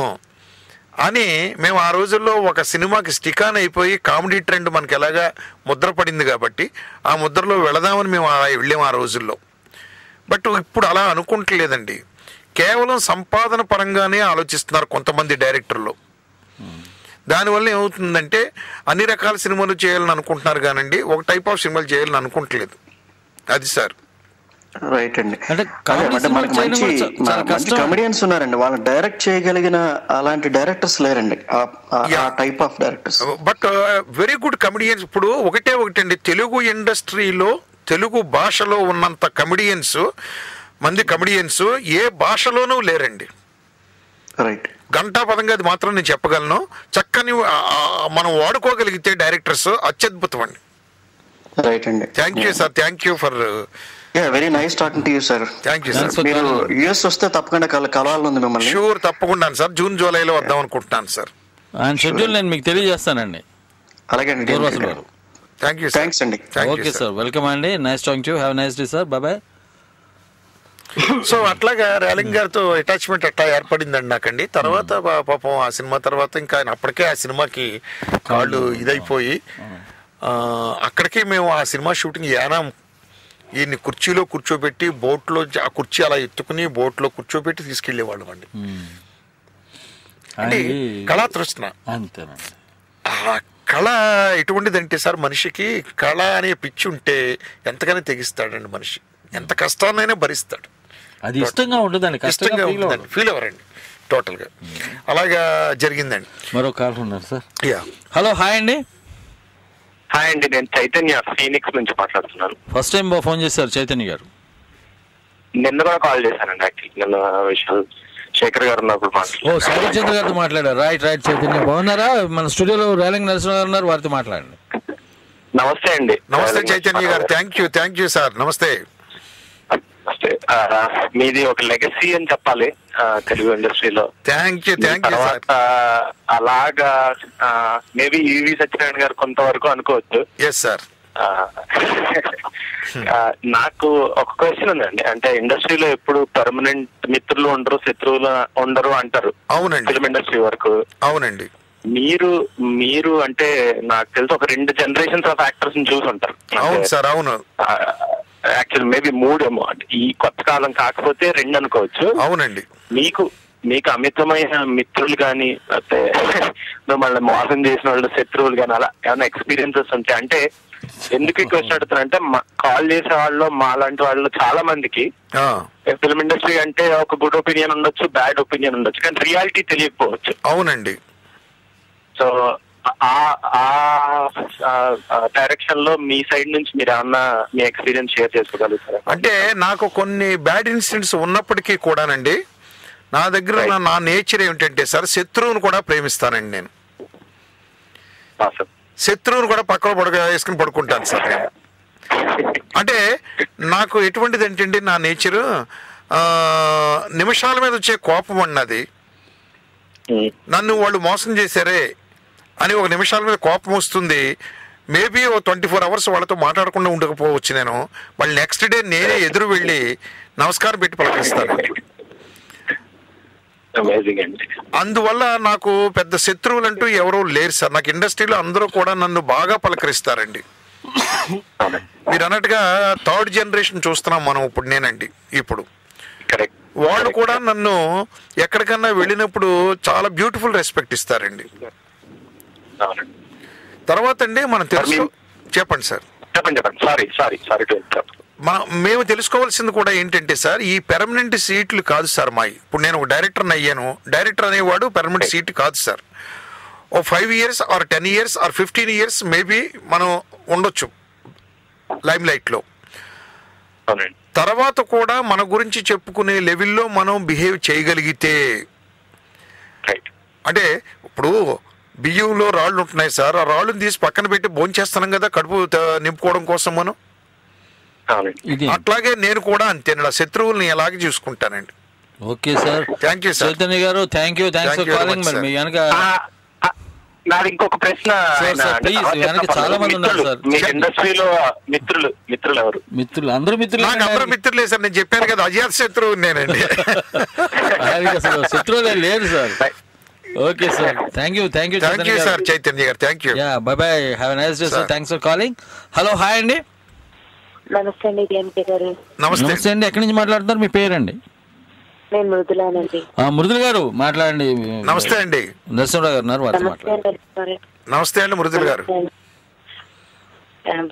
అని. మేము ఆ రోజుల్లో ఒక సినిమాకి స్టిక్ ఆన్ అయిపోయి కామెడీ ట్రెండ్ మనకి ఎలాగా ముద్ర పడింది కాబట్టి ఆ ముద్రలో వెళదామని మేము వెళ్ళాము ఆ రోజుల్లో. బట్ ఇప్పుడు అలా అనుకుంటలేదండి. కేవలం సంపాదన పరంగానే ఆలోచిస్తున్నారు కొంతమంది డైరెక్టర్లు. దానివల్ల ఏమవుతుందంటే అన్ని రకాల సినిమాలు చేయాలని అనుకుంటున్నారు కానండి ఒక టైప్ ఆఫ్ సినిమాలు చేయాలని అనుకుంటలేదు. అది సార్. రైట్ అండి. అంటే మనకి మంచి కమెడియన్స్ ఉన్నారండి, వాళ్ళని డైరెక్ట్ చేయగలిగిన అలాంటి డైరెక్టర్స్ లేరండి, ఆ type of directors. But very good comedians. ఇప్పుడు ఒకటండి, తెలుగు ఇండస్ట్రీలో తెలుగు భాషలో ఉన్నంత కమెడియన్స్ ఏ భాషలోనూ లేరండి. రైట్. గంటాపదంగా అది మాత్రం నేను చెప్పగలను. చక్కని మనం వాడుకోగలిగితే డైరెక్టర్స్ అత్యద్భుతం అండి. రైట్ అండి. Thank you sir. Thank you for very nice talking to you sir. Thank you sir. మీరు యుఎస్ వస్తే తప్పకుండా కలవాలని మిమ్మల్ని. షూర్, తప్పకుండా సార్. జూన్ జూలైలో వద్దాం అనుకుంటున్నాను సార్. ఆయన షెడ్యూల్ నేను మీకు తెలియజేస్తానండి. అలాగే అండి. Thank you. థ్యాంక్స్ అండి. ఓకే సార్, వెల్కమ్ అండి. Nice talking to you. Have nice day sir. Bye bye. So అట్లాగా రేలింగ్ గారితో అటాచ్మెంట్ అట్లా ఏర్పడిందండి నాకండి. తర్వాత పాపం ఆ సినిమా తర్వాత ఇంకా అప్పటికే ఆ సినిమాకి కాళ్ళు ఇదైపోయి అక్కడికి మేము ఆ సినిమా షూటింగ్ యానం ఈయన్ని కుర్చీలో కూర్చోబెట్టి బోట్లో ఆ కుర్చీ అలా ఎత్తుకుని బోట్లో కూర్చోబెట్టి తీసుకెళ్లేవాళ్ళం అండి. అంటే కళా తృష్ణ. ఆ కళ ఎటువంటిదంటే సార్, మనిషికి కళ అనే పిచ్చి ఉంటే ఎంతగానో తెగిస్తాడండి మనిషి, ఎంత కష్టాన్నైనా భరిస్తాడు. అది ఇష్టంగా ఉంటుందండి, ఇష్టంగా ఉంటుందండి, ఫీల్ అవ్వరండి టోటల్ గా. అలాగా జరిగిందండి. మరో కాల్ ఉన్నారు సార్. యా, హలో, హాయ్ అండి. హాయ్ అండి, నేను చైతన్య ఫీనిక్స్ నుంచి మాట్లాడుతున్నాను. ఫస్ట్ టైం ఫోన్ చేశారు చైతన్య గారు? నిన్న కూడా కాల్ చేశానండి. యాక్చువల్లీ నిన్న విశాల్ శేఖర్ గారు ఉన్నప్పుడు మాట్లాడారు. శేఖర్ చంద్ర గారితో మాట్లాడారు. Right right. చైతన్య బాగున్నారా? మన స్టూడియోలో రేలింగ్ నరసింహ గారు ఉన్నారు, వారితో మాట్లాడండి. నమస్తే అండి. నమస్తే చైతన్య గారు. Thank you sir. నమస్తే. మీది ఒక లెగసీ అని చెప్పాలి తెలుగు ఇండస్ట్రీలో. Thank you. అలాగా మేబీ ఈవి సత్యనారాయణ గారు కొంతవరకు అనుకోవచ్చు. Yes sir. నాకు ఒక క్వశ్చన్ ఉందండి. అంటే ఇండస్ట్రీలో ఎప్పుడు పర్మనెంట్ మిత్రులు ఉండరు, శత్రువులు ఉండరు అంటారు. అవునండి. ఫిల్మ్ ఇండస్ట్రీ వరకు. అవునండి. మీరు అంటే నాకు తెలిసి ఒక 2 జనరేషన్స్ ఆఫ్ యాక్టర్స్ ని చూసి ఉంటారు. అవును సార్. అవును. యాక్చువల్ మేబీ 3 ఏమో, ఈ కొత్త కాలం కాకపోతే 2 అనుకోవచ్చు. అవునండి. మీకు అమితమైన మిత్రులు కానీ లేకపోతే మిమ్మల్ని మోసం చేసిన వాళ్ళు శత్రువులు కానీ అలా ఏమైనా ఎక్స్పీరియన్సెస్ ఉంటాయి? అంటే ఎందుకు ఈ క్వశ్చన్ అడుగుతారంటే కాల్ చేసే వాళ్ళు మాలాంటి వాళ్ళు చాలా మందికి ఫిల్మ్ ఇండస్ట్రీ అంటే ఒక గుడ్ ఒపీనియన్ ఉండొచ్చు, బ్యాడ్ ఒపీనియన్ ఉండొచ్చు, కానీ రియాలిటీ తెలియకపోవచ్చు. అవునండి. సో ఆ డైరెక్షన్ లో మీ సైడ్ నుంచి మీరు ఏమన్నా మీ ఎక్స్పీరియన్స్ షేర్ చేసుకోగలుగుతారా? అంటే నాకు కొన్ని బ్యాడ్ ఇన్సిడెంట్స్ ఉన్నప్పటికీ కూడానండి, నా దగ్గర నా నేచర్ ఏమిటంటే సార్, శత్రువును కూడా ప్రేమిస్తానండి నేను. శత్రువును కూడా పక్కన వేసుకుని పడుకుంటాను సార్ నేను. అంటే నాకు ఎటువంటిది ఏంటంటే నా నేచరు నిమిషాల మీద వచ్చే కోపం అన్నది. నన్ను వాళ్ళు మోసం చేశారే అని ఒక నిమిషాల మీద కోపం వస్తుంది. మేబీ ఓ 24 hours వాళ్ళతో మాట్లాడకుండా ఉండకపోవచ్చు నేను. వాళ్ళు నెక్స్ట్ డే నేనే ఎదురు వెళ్ళి నమస్కారం పెట్టి పలకరిస్తాను. అందువల్ల నాకు పెద్ద శత్రువులు అంటూ ఎవరూ లేరు సార్. నాకు ఇండస్ట్రీలో అందరూ కూడా నన్ను బాగా పలకరిస్తారండి. మీరు అన్నట్టుగా 3rd జనరేషన్ చూస్తున్నాం మనం ఇప్పుడు. నేనండి ఇప్పుడు వాళ్ళు కూడా నన్ను ఎక్కడికన్నా వెళ్ళినప్పుడు చాలా బ్యూటిఫుల్ రెస్పెక్ట్ ఇస్తారండి. తర్వాత అండి మనం తెలుసు. చెప్పండి సార్. చెప్పండి. సారీ మేము తెలుసుకోవాల్సింది కూడా ఏంటంటే సార్, ఈ పెర్మనెంట్ సీట్లు కాదు సార్ మాయి. ఇప్పుడు నేను ఒక డైరెక్టర్ని అయ్యాను. డైరెక్టర్ అనేవాడు పెర్మనెంట్ సీట్ కాదు సార్. ఓ 5 years or 10 years or 15 years maybe మనం ఉండొచ్చు లైమ్ లైట్లో. తర్వాత కూడా మన గురించి చెప్పుకునే లెవెల్లో మనం బిహేవ్ చేయగలిగితే, అంటే ఇప్పుడు బియ్యంలో రాళ్ళు ఉంటున్నాయి సార్, ఆ రాళ్ళని తీసి పక్కన పెట్టి భోంచేస్తున్నాం కదా కడుపు నింపుకోవడం కోసం మనం. అట్లాగే నేను కూడా అంతేనండి, ఆ శత్రువుల్ని ఎలాగే చూసుకుంటానండి. Okay sir, thank you sir. Chaitanya గారు థ్యాంక్ యూ ఫర్ కాలింగ్. మరి మీ వెనక నాది ఇంకొక ప్రశ్న. చాలా మంది ఉన్నారు సార్ మీ ఇండస్ట్రీలో మిత్రులు ఎవరు? అందరూ అందరూ మిత్రులే సార్. నేను చెప్పాను కదా అజాత్ శత్రువు నేనండి. శత్రువులే లేరు sir. Okay sir, thank you sir Chaitanya గారు. Thank you. Bye bye, have a nice day sir. Thanks for calling. Hello, hi అండి. నమస్తే అండి డిఎంకే గారు. నమస్తే అండి. ఎక్కడి నుంచి మాట్లాడుతున్నారు? మీ పేరండి? నేను మృదులానండి. మృదుల గారు మాట్లాడండి. నమస్తే అండి. నరసింహరావు గారు ఉన్నారు, వారితో మాట్లాడండి. నమస్తే అండి మృదుల గారు.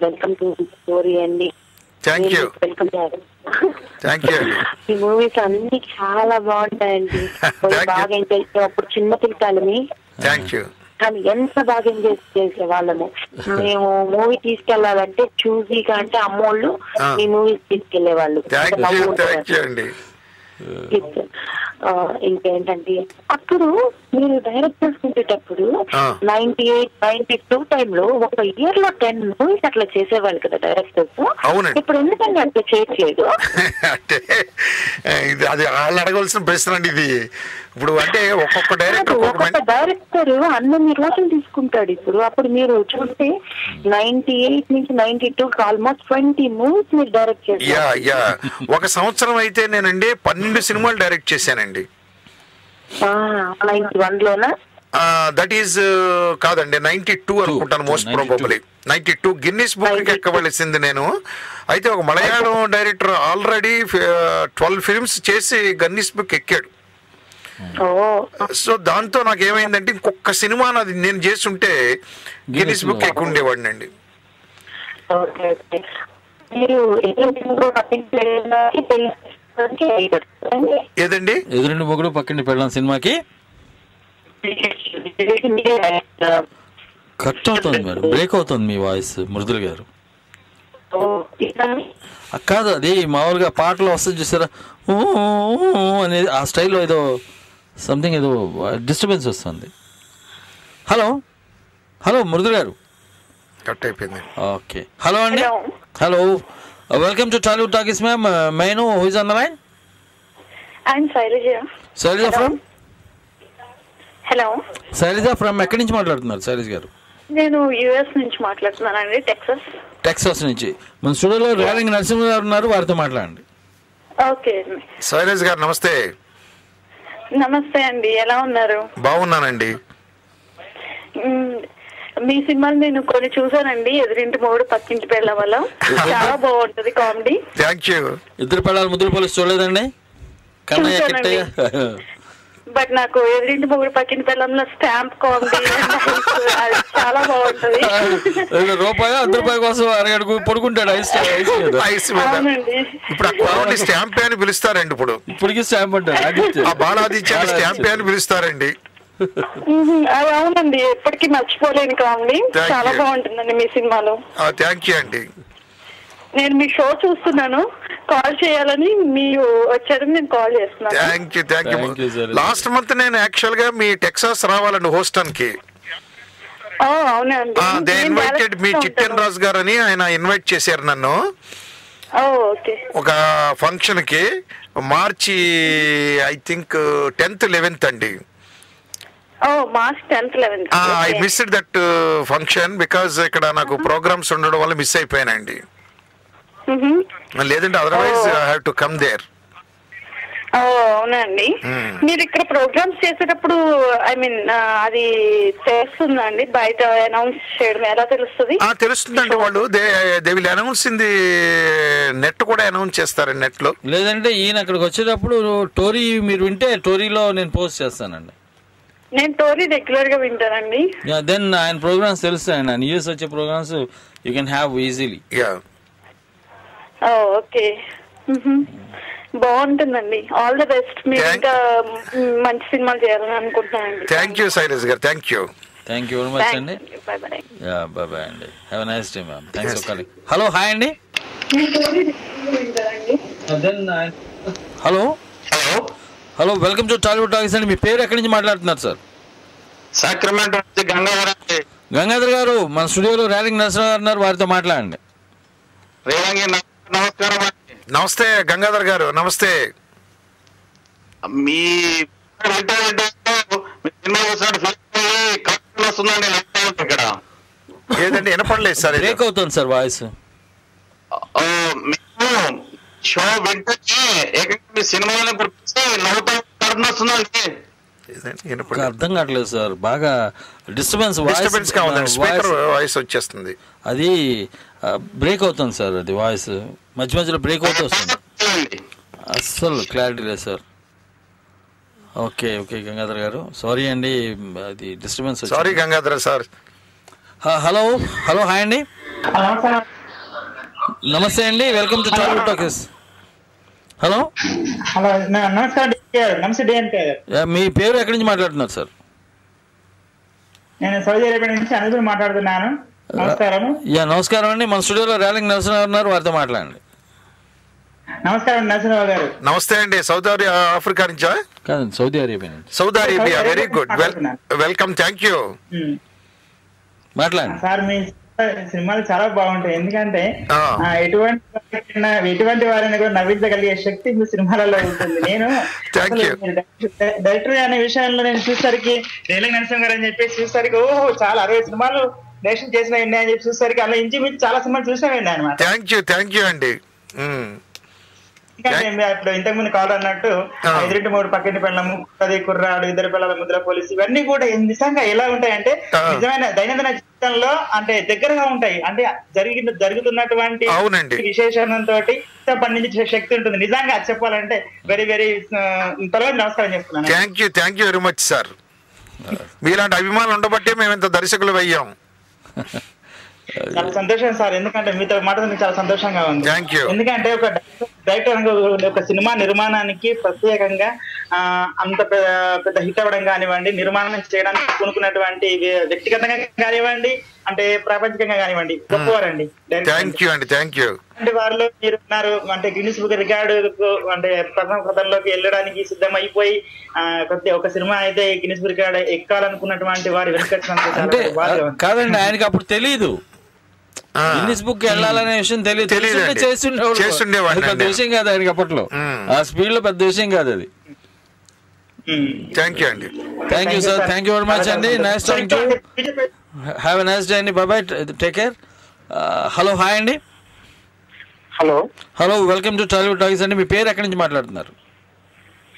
వెల్కమ్ టు స్టోరీ అండి. Thank you. Welcome. Thank you అండి. ఈ మూవీస్ అన్ని చాలా బాగుంటాయండి. బాగా ఎంజాయ్ అప్పుడు చిన్న పిల్లకాయలని. Thank you. కానీ ఎంత బాగా ఎంజాయ్ చేసేవాళ్ళము. మేము మూవీ తీసుకెళ్లాలంటే చూసీగా అంటే అమ్మోళ్ళు ఈ మూవీస్ తీసుకెళ్లే వాళ్ళు. థ్యాంక్ యూ అండి. ఇంకేంటంటే అప్పుడు మీరు డైరెక్ట్ చేసుకునేటప్పుడు 98, 92 టైంలో ఒక ఇయర్ లో 10 మూవీస్ అట్లా చేసేవాళ్ళు కదా డైరెక్టర్స్. ఇప్పుడు ఎందుకంటే అట్లా చేయట్లేదు? అంటే ఇది అది వాళ్ళు అడగవలసిన ప్రశ్న అండి ఇది. ఇప్పుడు అంటే ఒక్కొక్క డైరెక్టర్ అన్ని రోజులు తీసుకుంటాడు. అప్పుడు మీరు చూస్తే 98 నుంచి 92 ఆల్మోస్ట్ 20 మూవీస్ మీరు డైరెక్ట్ చేశారు. ఒక సంవత్సరం అయితే నేనండి 12 సినిమాలు డైరెక్ట్ చేశానండి. 91 లోనా? దట్ ఈస్ కాదండి, 92 అనుకుంటాను మోస్ట్ ప్రాబబ్లీ. 92 గిన్నిస్ బుక్ ఎక్కవలసింది నేను. అయితే ఒక మలయాళం డైరెక్టర్ ఆల్రెడీ 12 ఫిల్మ్స్ చేసి గిన్నిస్ బుక్ ఎక్కాడు. సో దాంతో నాకు ఏమైందంటే ఇంకొక సినిమా అది నేను చేస్తుంటే గిన్నిస్ బుక్ ఎక్కువ ఉండేవాడిని అండి. ఏదండి? ఎదురుండి మొగుడు పక్కన పెళ్ళాం సినిమాకి కట్ అవుతుంది మేడం, బ్రేక్ అవుతుంది మీ వాయిస్ మృదుల గారు. కాదు, అది మామూలుగా పాటలు వస్తుంది చూసారా అనేది, ఆ స్టైల్లో ఏదో సంథింగ్ ఏదో డిస్టర్బెన్స్ వస్తుంది. హలో మృదుల గారు. కట్ అయిపోయింది. ఓకే, హలో అండి. Hello, welcome to Tollywood talkies ma'am. May I know who is on the line? I am Shailaja from. Hello Shailaja from ఎక్కడి నుంచి మాట్లాడుతున్నారు శైలజ గారు? నేను యుఎస్ నుంచి మాట్లాడుతున్నానండి, టెక్సాస్ నుంచి. మన స్టూడియోలో రేలింగ్ నరసింహ గారు ఉన్నారు, వారితో మాట్లాడండి. ఓకే. శైలజ గారు నమస్తే. నమస్తే అండి, ఎలా ఉన్నారు? బాగున్నానండి. మీ సినిమాలు నేను కొన్ని చూసానండి. ఎదురింటి మూడు పక్కింటి పెళ్ళ వల్ల చాలా బాగుంటది కామెడీ. Thank you. ఇద్దరు పెళ్ళాలు ముద్దులు పోలీసు చూడలేదండి? బట్ నాకు ఎదురింటి మూడు పక్కింటి పెళ్ళంలో స్టాంప్ కామెడీ చాలా బాగుంటది. ₹1 కోసం అరగడుగు పడుకుంటాడు ఐస్. ఇప్పుడు స్టాంప్ అని పిలుస్తారండి. ఇప్పటికి స్టాంప్ అంటారు. బాలాదిత్య స్టాంప్ అని పిలుస్తారండి. అది అవునండి, ఎప్పటికీ మర్చిపోలేని కామెడీ. చాలా బాగుంటుందండి మీ సినిమాలో. థ్యాంక్ యూ అండి. నేను మీ షో చూస్తున్నాను, కాల్ చేయాలని మీరు వచ్చారని నేను కాల్ చేస్తున్నాను. Thank you. లాస్ట్ మంత్ నేను యాక్చువల్ గా మీ టెక్సాస్ రావాలండి హోస్టన్ కి. అవునండి, దే ఇన్వైటెడ్ మీ చిట్టెన్ రాజు గారు అని, ఆయన ఇన్వైట్ చేశారు నన్ను ఒక ఫంక్షన్ కి. మార్చి ఐ థింక్ 10th, 11th అండి. March 10th, 11th. I missed that function because ఇక్కడ నాకు ప్రోగ్రామ్స్ ఉండడం వల్ల మిస్ అయిపోయానండి. లేదంటే otherwise I have to come there. అవునండి. మీరు ఇక్కడ ప్రోగ్రామ్స్ చేసేటప్పుడు ఐ మీన్ అది తెలుస్తుందా అండి? బయట అనౌన్స్ చేయడం ఎలా తెలుస్తుంది? తెలుస్తుందండి. వాళ్ళు they will announce in the net కూడా అనౌన్స్ చేస్తారండి నెట్ లో. లేదంటే ఈయన అక్కడికి వచ్చేటప్పుడు టోరీ మీరు వింటే టోరీలో నేను పోస్ట్ చేస్తానండి. నేను టోరీ రెగ్యులర్ గా వింటానండి. దెన్ ఆయన ప్రోగ్రామ్స్ తెలుస్తాయండి, ఆయన యూఎస్ వచ్చే programs you can have easily. Okay, బాగుంటుందండి. All the best. మీరు ఇంకా మంచి సినిమాలు చేయాలని అనుకుంటున్నానండి. Thank you Shailaj garu. Thank you very much అండి. బాయ్ అండి. Have a nice day ma'am. Thanks for calling. Hello, hi అండి. Hello hello, welcome to Tollywood talkies అండి. మీ పేరు ఎక్కడి నుంచి మాట్లాడుతున్నారు సార్? సాక్రమెంటో నుంచి గంగాధర్ గారు మన స్టూడియోలో ర్యాలింగ్ నరసింహ గారు ఉన్నారు, వారితో మాట్లాడండి. నమస్కారం. నమస్తే గంగాధర్ గారు. నమస్తే. మీ ఇక్కడ ఏదండి వినపడలేదు సార్, బ్రేక్ అవుతుంది సార్ వాయిస్. షో వింటే ఏకంగా సినిమాలను గురించి నవ్వుతా వస్తుందండి. అర్థం కావట్లేదు సార్, బాగా డిస్టర్బెన్స్ వాయిస్ వచ్చేస్తుంది. అది బ్రేక్ అవుతుంది సార్, అది వాయిస్ మధ్య మధ్యలో బ్రేక్ అవుతూ వస్తుంది, అస్సలు క్లారిటీ లేదు సార్. ఓకే ఓకే గంగాధర్ గారు, సారీ అండి, అది disturbance. Sorry Gangadhar sir. Hello hello, hi అండి. నమస్తే అండి, welcome to Tollywood talkies. Hello hello, నమస్కారం. మీ పేరు ఎక్కడి నుంచి మాట్లాడుతున్నారు సార్? నేను సౌదీ అరేబియా నుంచి అనుకుని మాట్లాడుతున్నాను. నమస్కారం. నమస్కారం అండి. మన స్టూడియోలో ర్యాలింగ్ నరసింహ ఉన్నారు, వారితో మాట్లాడండి. నమస్కారం నరసింహ గారు. నమస్తే అండి. సౌదీ ఆఫ్రికా నుంచా? కాదండి, సౌదీ అరేబియా నుంచి. Saudi Arabia, very good, welcome. Thank you. మాట్లాడండి సార్. మీ సినిమాలు చాలా బాగుంటాయి, ఎందుకంటే ఎటువంటి వారిని కూడా నవ్వించగలిగే శక్తి మీ సినిమాలలో ఉంటుంది. నేను డైరెక్టర్ అనే విషయంలో నేను చూసేసరికి ర్యాలింగ్ నరసింహ గారు అని చెప్పి చూసేసరికి ఓహో చాలా 60 సినిమాలు డైరెక్షన్ చేసిన అని చెప్పి చూసేసరికి అలా ఇంచుమించు చాలా సినిమాలు చూసినాయండి అనమాట. థ్యాంక్ యూ అండి. ఇప్పుడు ఇంతకు ముందు కాల్ అన్నట్టు 5-3 పక్కన పెళ్ళము, కుర్రాడు, 2 పిల్లల, ముద్ర పోలీసు, ఇవన్నీ కూడా నిజంగా ఎలా ఉంటాయంటే నిజమైన దైనందిన జీవితంలో అంటే దగ్గరగా ఉంటాయి. అంటే జరుగుతున్నటువంటి విశేషంతో పండించే శక్తి ఉంటుంది. నిజంగా చెప్పాలంటే వెరీ వెరీ త్వరగా నమస్కారం చేస్తున్నాను. Thank you very much sir. మీలాంటి అభిమానులు ఉండబట్టే మేము ఇంత దర్శకులు అయ్యాం. చాలా సంతోషం సార్, ఎందుకంటే మీతో మాట్లాడడం చాలా సంతోషంగా ఉంది. ఎందుకంటే ఒక డైరెక్టర్ ఒక సినిమా నిర్మాణానికి ప్రత్యేకంగా అంత పెద్ద హిట్ అవ్వడం కానివ్వండి, నిర్మాణం చేయడానికి కొనుక్కున్నటువంటి వ్యక్తిగతంగా కానివ్వండి, అంటే ప్రాపంచికంగా కానివ్వండి, గొప్పవారండి. అంటే వారిలో మీరు ఉన్నారు. అంటే గిన్నిస్ బుక్ రికార్డు అంటే ప్రథమ కథల్లోకి వెళ్ళడానికి సిద్ధమైపోయి ఒక సినిమా అయితే గిన్నిస్ బుక్ రికార్డు ఎక్కాలనుకున్నటువంటి వారు వెనుకొచ్చినందుకు కాదండి, ఆయనకి అప్పుడు తెలీదు గిన్నిస్ బుక్ వెళ్ళాలనే విషయం తెలియదు, చేస్తుండేవాడు. పెద్ద విషయం కాదు ఆయనకి అప్పట్లో, ఆ స్పీడ్ లో పెద్ద విషయం కాదు అది. థ్యాంక్ యూ అండి. Thank you sir. Thank you very much అండి. Nice talking to you. Have a nice day అండి. Bye bye, take care. Hello, hi అండి. Hello, welcome to Tollywood talkies అండి. మీ పేరు ఎక్కడి నుంచి మాట్లాడుతున్నారు?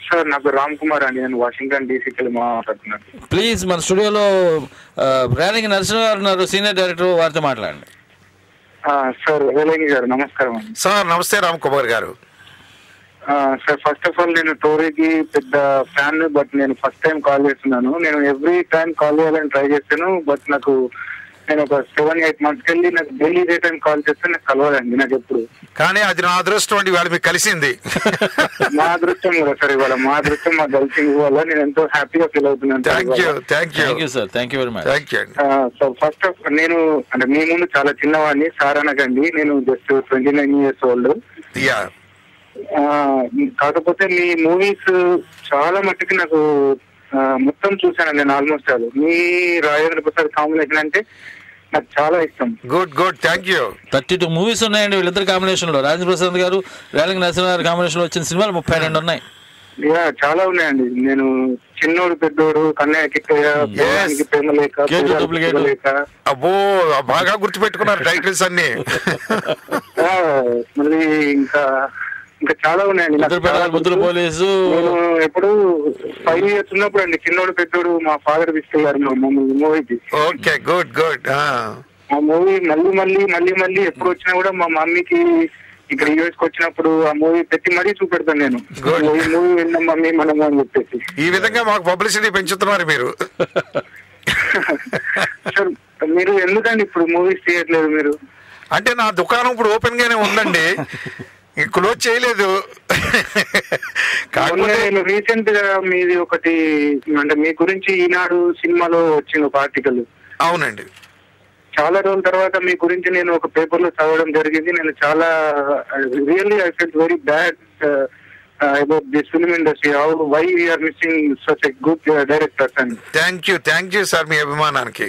సార్ నాకు రామ్ కుమార్ అండి, నేను వాషింగ్టన్ డీసీకి మాట్లాడుతున్నాను. ప్లీజ్ మన స్టూడియోలో ర్యాలింగ్ నరసింహ గారు ఉన్నారు, సీనియర్ డైరెక్టర్, వారితో మాట్లాడండి. సార్ ర్యాలింగ్ గారు నమస్కారం అండి. సార్ నమస్తే రామ్ కుమార్ గారు. సార్ ఫస్ట్ ఆఫ్ ఆల్ నేను టోరీకి పెద్ద ఫ్యాన్, బట్ నేను ఫస్ట్ టైం కాల్ చేస్తున్నాను. నేను ఎవ్రీ టైం కాల్ చేయాలని ట్రై చేస్తాను, బట్ నాకు నేను ఒక 7-8 months వెళ్ళి నాకు డైలీ ఇదే టైం కాల్ చేస్తే నాకు కలవదండి నాకు ఎప్పుడు. కానీ అది నా అదృష్టం అండి, ఇవాళ మీకు కలిసింది. మా అదృష్టం కూడా సార్, ఇవాళ మా అదృష్టం మా కలిసింది వల్ల నేను ఎంతో హ్యాపీగా ఫీల్ అవుతున్నాను. సార్ ఫస్ట్ ఆఫ్ నేను అంటే మీ ముందు చాలా చిన్నవాడిని సార్ అనకండి, నేను జస్ట్ 29 years old. కాకపోతే మీ మూవీస్ చాలా మట్టుకు నాకు మొత్తం చూసాను నేను ఆల్మోస్ట్. అది మీ రాజేంద్ర ప్రసాద్ కాంబినేషన్ అంటే నాకు చాలా ఇష్టం. Good thank you. 32 మూవీస్ ఉన్నాయండి వీళ్ళిద్దరు కాంబినేషన్ లో. రాజేంద్ర ప్రసాద్ గారు, ర్యాలింగ్ నరసింహ గారు కాంబినేషన్ లో వచ్చిన సినిమాలు 32 ఉన్నాయి. చాలా ఉన్నాయండి. నేను చిన్నోడు పెద్దోడు, కన్నయ్య కిక్కయ్య, ప్రేమలేఖ, అబ్బో బాగా గుర్తుపెట్టుకున్నారు టైటిల్స్ అన్ని. మళ్ళీ ఇంకా చాలా ఉన్నాయండి. నేను ఎప్పుడు 5 years ఉన్నప్పుడు అండి, చిన్నోడు పెద్దోడు మా ఫాదర్ తీసుకెళ్లారు మమ్మల్ని మూవీకి. Okay good. ఆ మూవీ మళ్ళీ ఎప్పుడు వచ్చినా కూడా మా మమ్మీకి ఇక్కడ యూఎస్ కి వచ్చినప్పుడు ఆ మూవీ పెట్టి మరీ చూపెడతాను నేను, ఈ మూవీ విన్నాం మమ్మీ మనము అని చెప్పేసి. ఈ విధంగా మాకు పబ్లిసిటీ పెంచుతున్నారు మీరు. సార్ మీరు ఎందుకండి ఇప్పుడు మూవీస్ తీయట్లేదు మీరు? అంటే నా దుకాణం ఇప్పుడు ఓపెన్ గానే ఉందండి, క్లోజ్ చేయలేదు. నేను రీసెంట్ గా మీది ఒకటి అంటే మీ గురించి ఈనాడు సినిమాలో వచ్చింది ఒక ఆర్టికల్. అవునండి. చాలా రోజుల తర్వాత మీ గురించి నేను ఒక పేపర్ లో చదవడం జరిగింది. నేను చాలా really I felt very bad about this film industry, how why we are missing such a good directors and. Thank you sir మీ అభిమానానికి.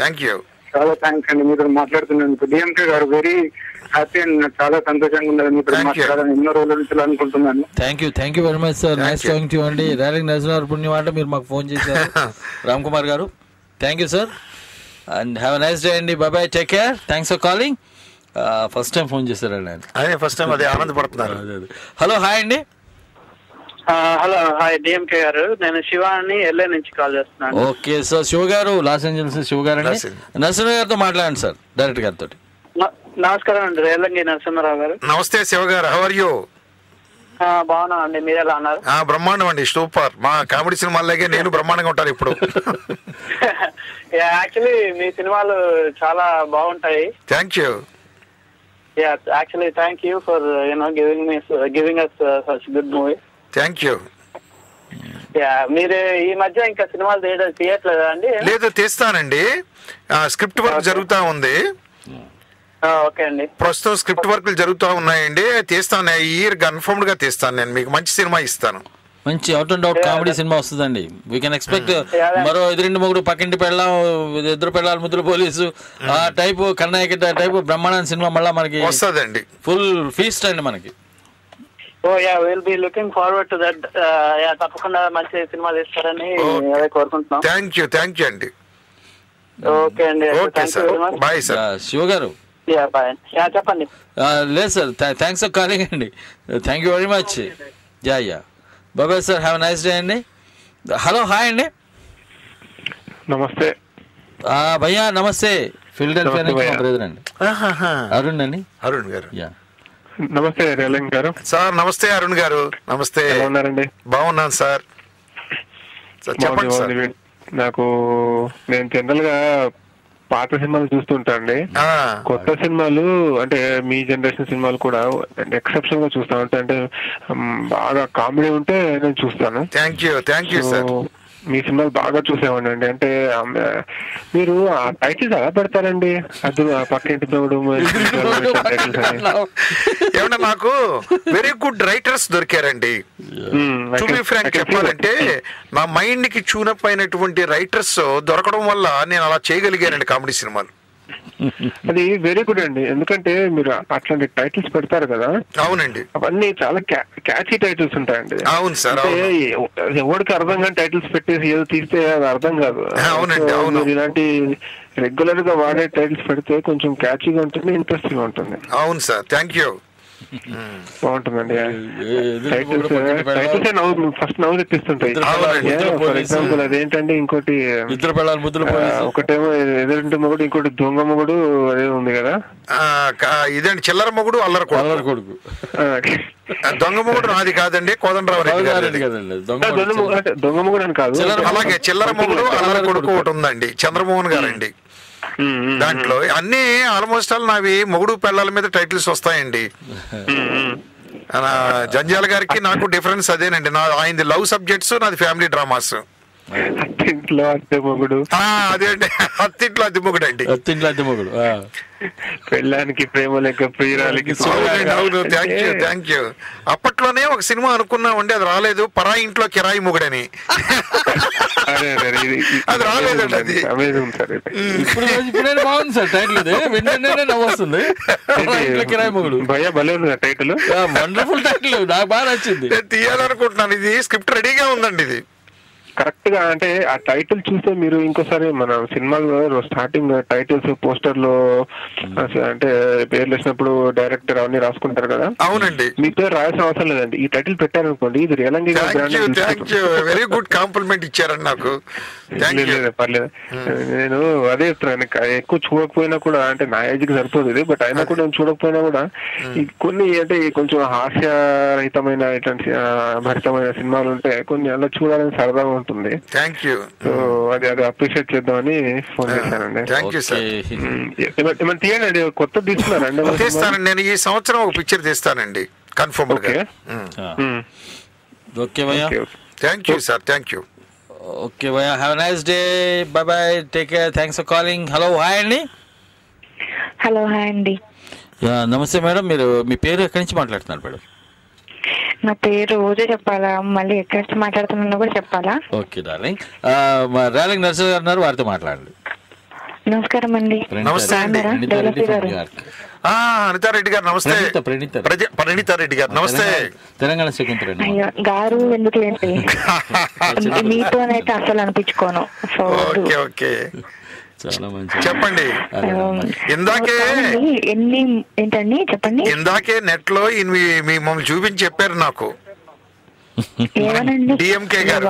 థ్యాంక్ యూ, చాలా థ్యాంక్స్ అండి మీతో మాట్లాడుతున్నాను. డిఎంకే గారు వెరీ హ్యాపీ అండ్ నాకు చాలా సంతోషంగా ఉన్నది మీతో మాట్లాడాలని ఎన్నో రోజుల నుంచి అనుకుంటున్నాను. Thank you very much sir. Nice talking to you అండి. రైలింగ్ నరసింహారావు పుణ్యం అంటే మీరు మాకు ఫోన్ చేశారు Ram Kumar garu. Thank you sir and have a nice day అండి. Bye, take care. Thanks for calling. First time phone చేశారండి ఆయన. అదే ఫస్ట్ టైం, అదే ఆనందపడుతున్నారు. హలో హాయ్ అండి. హలో హాయ్ డిఎంకే గారు, నేను శివాని ఎల్ఏ నుంచి కాల్ చేస్తున్నాను. Okay sir, Shiva garu Los angels Shiva గారు అండి. నరసింహ గారితో మాట్లాడండి సార్, డైరెక్టర్ గారితో. నమస్కారం అండి, రేలంగి నరసింహారావు గారు. నమస్తే శివ గారు, హౌ ఆర్ యూ? బాగున్నా అండి, మీరు ఎలా ఉన్నారు? బ్రహ్మాండం అండి, సూపర్. మా కామెడీ సినిమాలాగే నేను బ్రహ్మాండంగా ఉంటాను ఇప్పుడు. యాక్చువల్లీ మీ సినిమాలు చాలా బాగుంటాయి. Thank you. Actually thank you for giving us such good movie. Thank you. మీరు ఈ మధ్య ఇంకా సినిమాలు తీయట్లేదా అండి? లేదు, తీస్తానండి. స్క్రిప్ట్ వర్క్ జరుగుతా ఉంది. ఓకే అండి. ప్రస్తుతం స్క్రిప్ట్ వర్క్లు జరుగుతూ ఉన్నాయండి. తీస్తాను, ఈ ఇయర్ కన్ఫర్మ్డ్ గా తీస్తాను. నేను మీకు మంచి సినిమా ఇస్తాను. మంచి out and out comedy cinema వస్తుందండి. వీ కెన్ ఎక్స్పెక్ట్ మరో ఎదురింటి మొగుడు పక్కింటి పెళ్ళాం, ఇద్దరు పెళ్ళాలి ముద్దుల పోలీసు, ఆ టైపు కన్నయ్య టైపు బ్రహ్మాండ సినిమా మళ్ళీ మనకి వస్తుందండి. ఫుల్ ఫీస్ట్ అండి మనకి. Will be looking forward to that. తప్పకుండా మంచి సినిమా తీస్తారని కోరుకుంటున్నాం. థ్యాంక్ యూ అండి. ఓకే అండి, బాయ్ సార్. శివ గారు చెప్పండి. లేదు సార్, థ్యాంక్స్ ఫర్ కాలింగ్ అండి. Thank you very much. Yeah bye sir, have nice day అండి. హలో హాయ్ అండి. నమస్తే భయ్యా, నమస్తే. ఫిల్డెల్ఫియా నుంచి బ్రదర్ అండి, అరుణ్ అండి. అరుణ్ గారు, నమస్తే రేలంగ్ గారు. సార్ నమస్తే అరుణ్ గారు. నమస్తే. ఉన్నారండి? బాగున్నాను సార్. చెప్పండి సార్. నాకు నేను జనరల్ గా పాత సినిమాలు చూస్తుంటా అండి. కొత్త సినిమాలు అంటే మీ జనరేషన్ సినిమాలు కూడా ఎక్సెప్షన్ గా చూస్తా ఉంటా. అంటే బాగా కామెడీ ఉంటే నేను చూస్తాను. Thank you sir. మీ సినిమాలు బాగా చూసేవాడి అండి. అంటే మీరు ఆ టైటిల్స్ ఎలా పెడతారండి? అది పక్కింటి ఏమన్నా నాకు వెరీ గుడ్ రైటర్స్ దొరికారండి. టు బి ఫ్రాంక్ చెప్పాలంటే నా మైండ్ కి ట్యూనప్ అయినటువంటి రైటర్స్ దొరకడం వల్ల నేను అలా చేయగలిగానండి కామెడీ సినిమాలు. అది వెరీ గుడ్ అండి, ఎందుకంటే మీరు అట్లాంటి టైటిల్స్ పెడతారు కదా. అవునండి, అవన్నీ చాలా క్యాచీ టైటిల్స్ ఉంటాయండి. అవును సార్. ఎవరికి అర్థం కాని టైటిల్స్ పెట్టేసి ఏదో తీస్తే అది అర్థం కాదు. అవునండి, అవును. ఇలాంటి రెగ్యులర్ గా వాడే టైటిల్స్ పెడితే కొంచెం క్యాచీగా ఉంటుంది, ఇంట్రెస్టింగ్ ఉంటుంది. అవును సార్, థ్యాంక్ యూ. బాగుంటుందండి. ఫస్ట్ నవ్వు తెప్పిస్తుంటాయి. ఫర్ ఎగ్జాంపుల్ అదేంటండి, ఇంకోటి ఒకటేమో ఎదురింటి మొగుడు, ఇంకోటి దొంగ మొగుడు, అదే ఉంది కదా. ఇదండి చిల్లర మొగుడు అల్లర కొడుకు. దొంగ మొగుడు నాది కాదండి, కోదండరావు రెడ్డి కదండి. దొంగ మొగుడు అని కాదు, అలాగే చిల్లర మొగుడు అల్లర కొడుకు ఒకటి ఉందండి, చంద్రమోహన్ గారండి. దాంట్లో అన్ని ఆల్మోస్ట్ ఆల్ నావి మొగుడు పెళ్ళాల మీద టైటిల్స్ వస్తాయండి. జంజాల గారికి నాకు డిఫరెన్స్ అదేనండి. ఆయనది లవ్ సబ్జెక్ట్స్, నాది ఫ్యామిలీ డ్రామాస్. అత్తింట్లో అద్దె మొగుడు, అదే అండి, అత్తింట్లో అద్దె మొగుడు అండి. అత్తింట్లో అద్దె మొగుడు, పెళ్ళానికి ప్రేమ లేక ప్రియురాలికి. అవును, థ్యాంక్ యూ. అప్పట్లోనే ఒక సినిమా అనుకున్నామండి, అది రాలేదు, పరాయి ఇంట్లో కిరాయి మొగుడని. అది రాలేదండి. అది అమేజింగ్ సార్. ఇప్పుడు బాగుంది సార్ టైటిల్, వెంటనే నవ్వొస్తుంది. కిరాయి మొగుడు భయ్యా భలే ఉంది టైటిల్, వండర్ఫుల్ టైటిల్, నాకు బాగా నచ్చింది. నేను తీయాలనుకుంటున్నాను. ఇది స్క్రిప్ట్ రెడీగా ఉందండి. ఇది కరెక్ట్ గా అంటే ఆ టైటిల్ చూస్తే మీరు ఇంకోసారి మన సినిమాలో స్టార్టింగ్ టైటిల్స్ పోస్టర్ లో అంటే పేర్లు వేసినప్పుడు డైరెక్టర్ అవన్నీ రాసుకుంటారు కదా. అవునండి. మీ పేరు రాయాల్సిన అవసరం లేదండి, ఈ టైటిల్ పెట్టారనుకోండి ఇది రియలంగి. వెరీ గుడ్ కాంప్లిమెంట్ ఇచ్చారండి నాకు. పర్లేదు. నేను అదే ఎక్కువ చూడకపోయినా కూడా అంటే నా ఏజ్ కి సరిపోదు ఇది, బట్ అయినా కూడా నేను చూడకపోయినా కూడా కొన్ని అంటే కొంచెం హాస్యరహితమైన ఇట్లాంటి భరితమైన సినిమాలు ఉంటే కొన్ని అలా చూడాలని సరదాగా ఉంటుంది. సో అది అప్రిషియేట్ చేద్దామని ఫోన్ చేశానండి. ఏమైనా తీయండి, కొత్త తీసుకున్నారండి? తీస్తానండి, నేను ఈ సంవత్సరం ఒక పిక్చర్ తీస్తానండి కన్ఫర్మ్. ఓకే భయ్యా, thank you sir, thank you. Okay భయ్యా, have a nice day, bye bye, take care, thanks for calling. Hello, hi అండి. హలో, హాయ్ అండి. నమస్తే మేడం, మీరు మీ పేరు ఎక్కడి నుంచి మాట్లాడుతున్నారు మేడం? నా పేరు రోజు చెప్పాలా, మళ్ళీ ఎక్కడి నుంచి మాట్లాడుతున్నా కూడా చెప్పాలా? ఓకే డార్లింగ్, ర్యాలింగ్ నర్సరీ గారు ఉన్నారు, వారితో మాట్లాడండి. నమస్కారం అండి. అనితారెడ్డి గారు నమస్తే. ప్రణీతారెడ్డి గారు నమస్తే. తెలంగాణ శకుంతల గారు ఎందుకులేండి, మీతోనైతే అసలు అనిపించుకోను. ఓకే ఓకే, చాలా మంచి. చెప్పండి. ఇందాకే ఏంటండి చెప్పండి. ఇందాకే నెట్ లో మమ్మల్ని చూపించి చెప్పారు నాకు డిఎంకే గారు.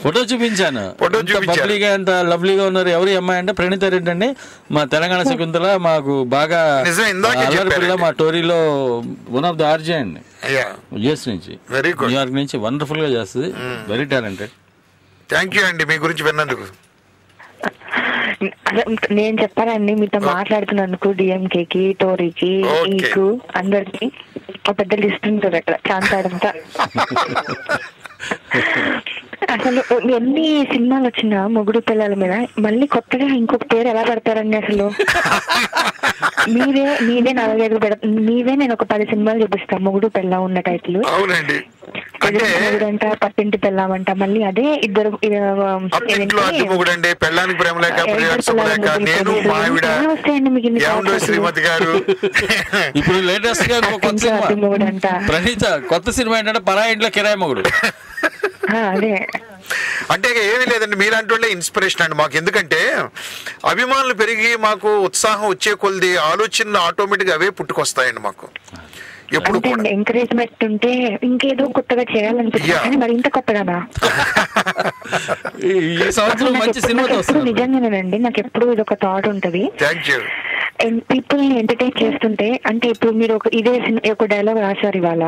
ఫోటో చూపించాను, బబ్లీగా ఎంత లవ్లీగా ఉన్నారు. ఎవరి అమ్మాయి అంటే ప్రణీత రెడ్డి అండి, మా తెలంగాణ శకుంతల, మాకు బాగా పిల్ల, మా టోరీలో వన్ ఆఫ్ ది ఆర్జే అండి, యుఎస్ నుంచి, న్యూయార్క్ నుంచి. వండర్ఫుల్ గా చేస్తుంది, వెరీ టాలెంటెడ్. థ్యాంక్ యూ అండి మీ గురించి విన్నందుకు. నేను చెప్పానండి మీతో మాట్లాడుతున్నందుకు డిఎంకేకి, టోరీకి, మీకు అందరికి ఒక పెద్ద లిస్ట్ ఉంటుంది అక్కడ చాంతాడంతా. అసలు ఎన్ని సినిమాలు వచ్చినా మొగుడు పిల్లల మీద మళ్ళీ కొత్తగా ఇంకొక పేరు ఎలా పెడతారండి అసలు? మీరే 4-5 మీవే నేను ఒక 10 సినిమాలు చూపిస్తాను మొగుడు పెళ్ళ ఉన్న టైటిల్. అవునండి, మొగుడంట, పట్టింటి పెళ్ళామంట, మళ్ళీ అదే ఇద్దరు శ్రీమతి గారు. ఇప్పుడు లేటెస్ట్ గా ప్రణీత కొత్త సినిమా ఏంటంటే పరాయి ఇంట్లో కిరాయి మొగుడు. అదే అంటే ఏమీ లేదండి, మీలాంటి వాళ్ళే ఇన్స్పిరేషన్ అండి మాకు. ఎందుకంటే అభిమానులు పెరిగి మాకు ఉత్సాహం వచ్చే కొద్ది ఆలోచనలు ఆటోమేటిక్ అవే పుట్టుకొస్తాయండి మాకు. ఎప్పుడు ఎంకరేజ్మెంట్ ఉంటే ఇంకేదో కొత్తగా చేయాలనిపిస్తుంది, మరి ఇంత కొత్తగానా? నిజంగానేనండి, నాకు ఎప్పుడు ఇది ఒక థాట్ ఉంటది. పీపుల్ ని ఎంటర్టైన్ చేస్తుంటే, అంటే ఇప్పుడు మీరు ఇదే ఒక డైలాగ్ రాశారు ఇవాళ,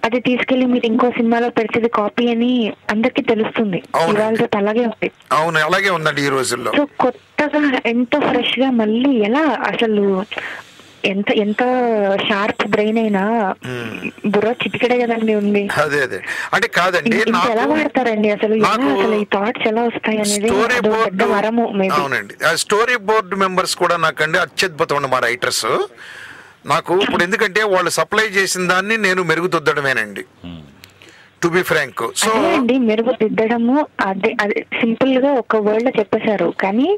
అది తీసుకెళ్లి మీరు ఇంకో సినిమాలో పెడితే కాపీ అని అందరికి తెలుస్తుంది. ఇవాళ అలాగే ఉంది. అవును, అలాగే ఉందండి ఈ రోజుల్లో. సో కొత్తగా ఎంతో ఫ్రెష్ గా మళ్ళీ ఎలా అసలు ఎంత షార్ప్ బ్రెయిన్ అయినా బుర్ర చిటికడే కదండి ఉంది. అదే అదే అంటే కాదండి, ఎలా వాడతారండి అసలు ఈ థాట్స్ ఎలా వస్తాయి అనేది పెద్ద వరము. అవునండి, స్టోరీ బోర్డు మెంబర్స్ కూడా నాకండి అత్యద్భుతం అండి మా రైటర్స్. నాకు ఇప్పుడు ఎందుకంటే వాళ్ళు సప్లై చేసిన దాన్ని నేను మెరుగుదిద్దడమేనండి, టు బి ఫ్రాంక్. సో అండి మెరుగుదిద్దడము అదే సింపుల్ గా ఒక వర్డ్ లో చెప్పేశారు, కానీ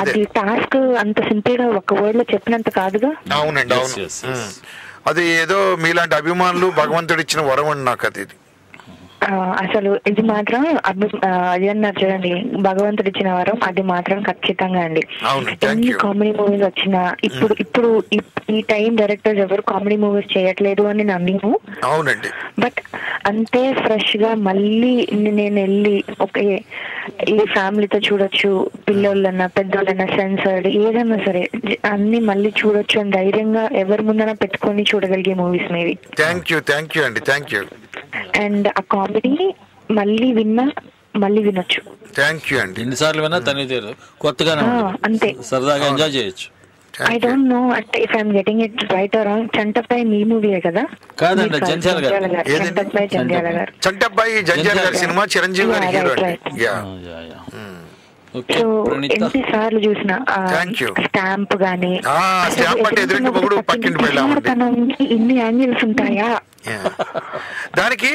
అది టాస్క్ అంత సింపుల్ గా ఒక వర్డ్ లో చెప్పినంత కాదుగా. అవునండి, అవును. అది ఏదో మీలాంటి అభిమానులు భగవంతుడు ఇచ్చిన వరం అండి నాకు. అది అసలు ఇది మాత్రం అది అన్నారు చూడండి, భగవంతుడు ఇచ్చిన వరం, అది మాత్రం ఖచ్చితంగా అండి. ఎన్ని కామెడీ మూవీస్ వచ్చినా ఇప్పుడు ఈ టైం డైరెక్టర్స్ ఎవరు కామెడీ మూవీస్ చేయట్లేదు అని నన్ను. అవునండి, బట్ అంతే ఫ్రెష్ గా మళ్ళీ నేను వెళ్ళి ఈ ఫ్యామిలీతో చూడొచ్చు, పిల్లోళ్ళన్నా పెద్దోళ్ళన్నా సెన్సర్డ్ ఏదన్నా సరే అన్ని మళ్ళీ చూడొచ్చు అని ధైర్యంగా ఎవరి ముందన పెట్టుకొని చూడగలిగే మూవీస్ మీవి. థ్యాంక్ యూ అండి, థ్యాంక్ యూ. అండ్ ఆ కామెడీ మళ్ళీ వినొచ్చు. థ్యాంక్ యూ అండి. ఎన్నిసార్లు విన్నా తనే కొత్తగా అంతే, సరదాగా ఎంజాయ్ చేయొచ్చు. ఐ డోంట్ నో అంటే if I'm getting it right or wrong. Chantabbai మీ మూవీయే కదా? కాదండి, జంధ్యాల గారు. చంటబ్బాయి జంధ్యాల గారి సినిమా, చిరంజీవి గారి హీరో. సో ఎన్నిసార్లు చూసిన స్టాంప్ గానీ, ఇన్ని యాంగిల్స్ ఉంటాయా? దానికి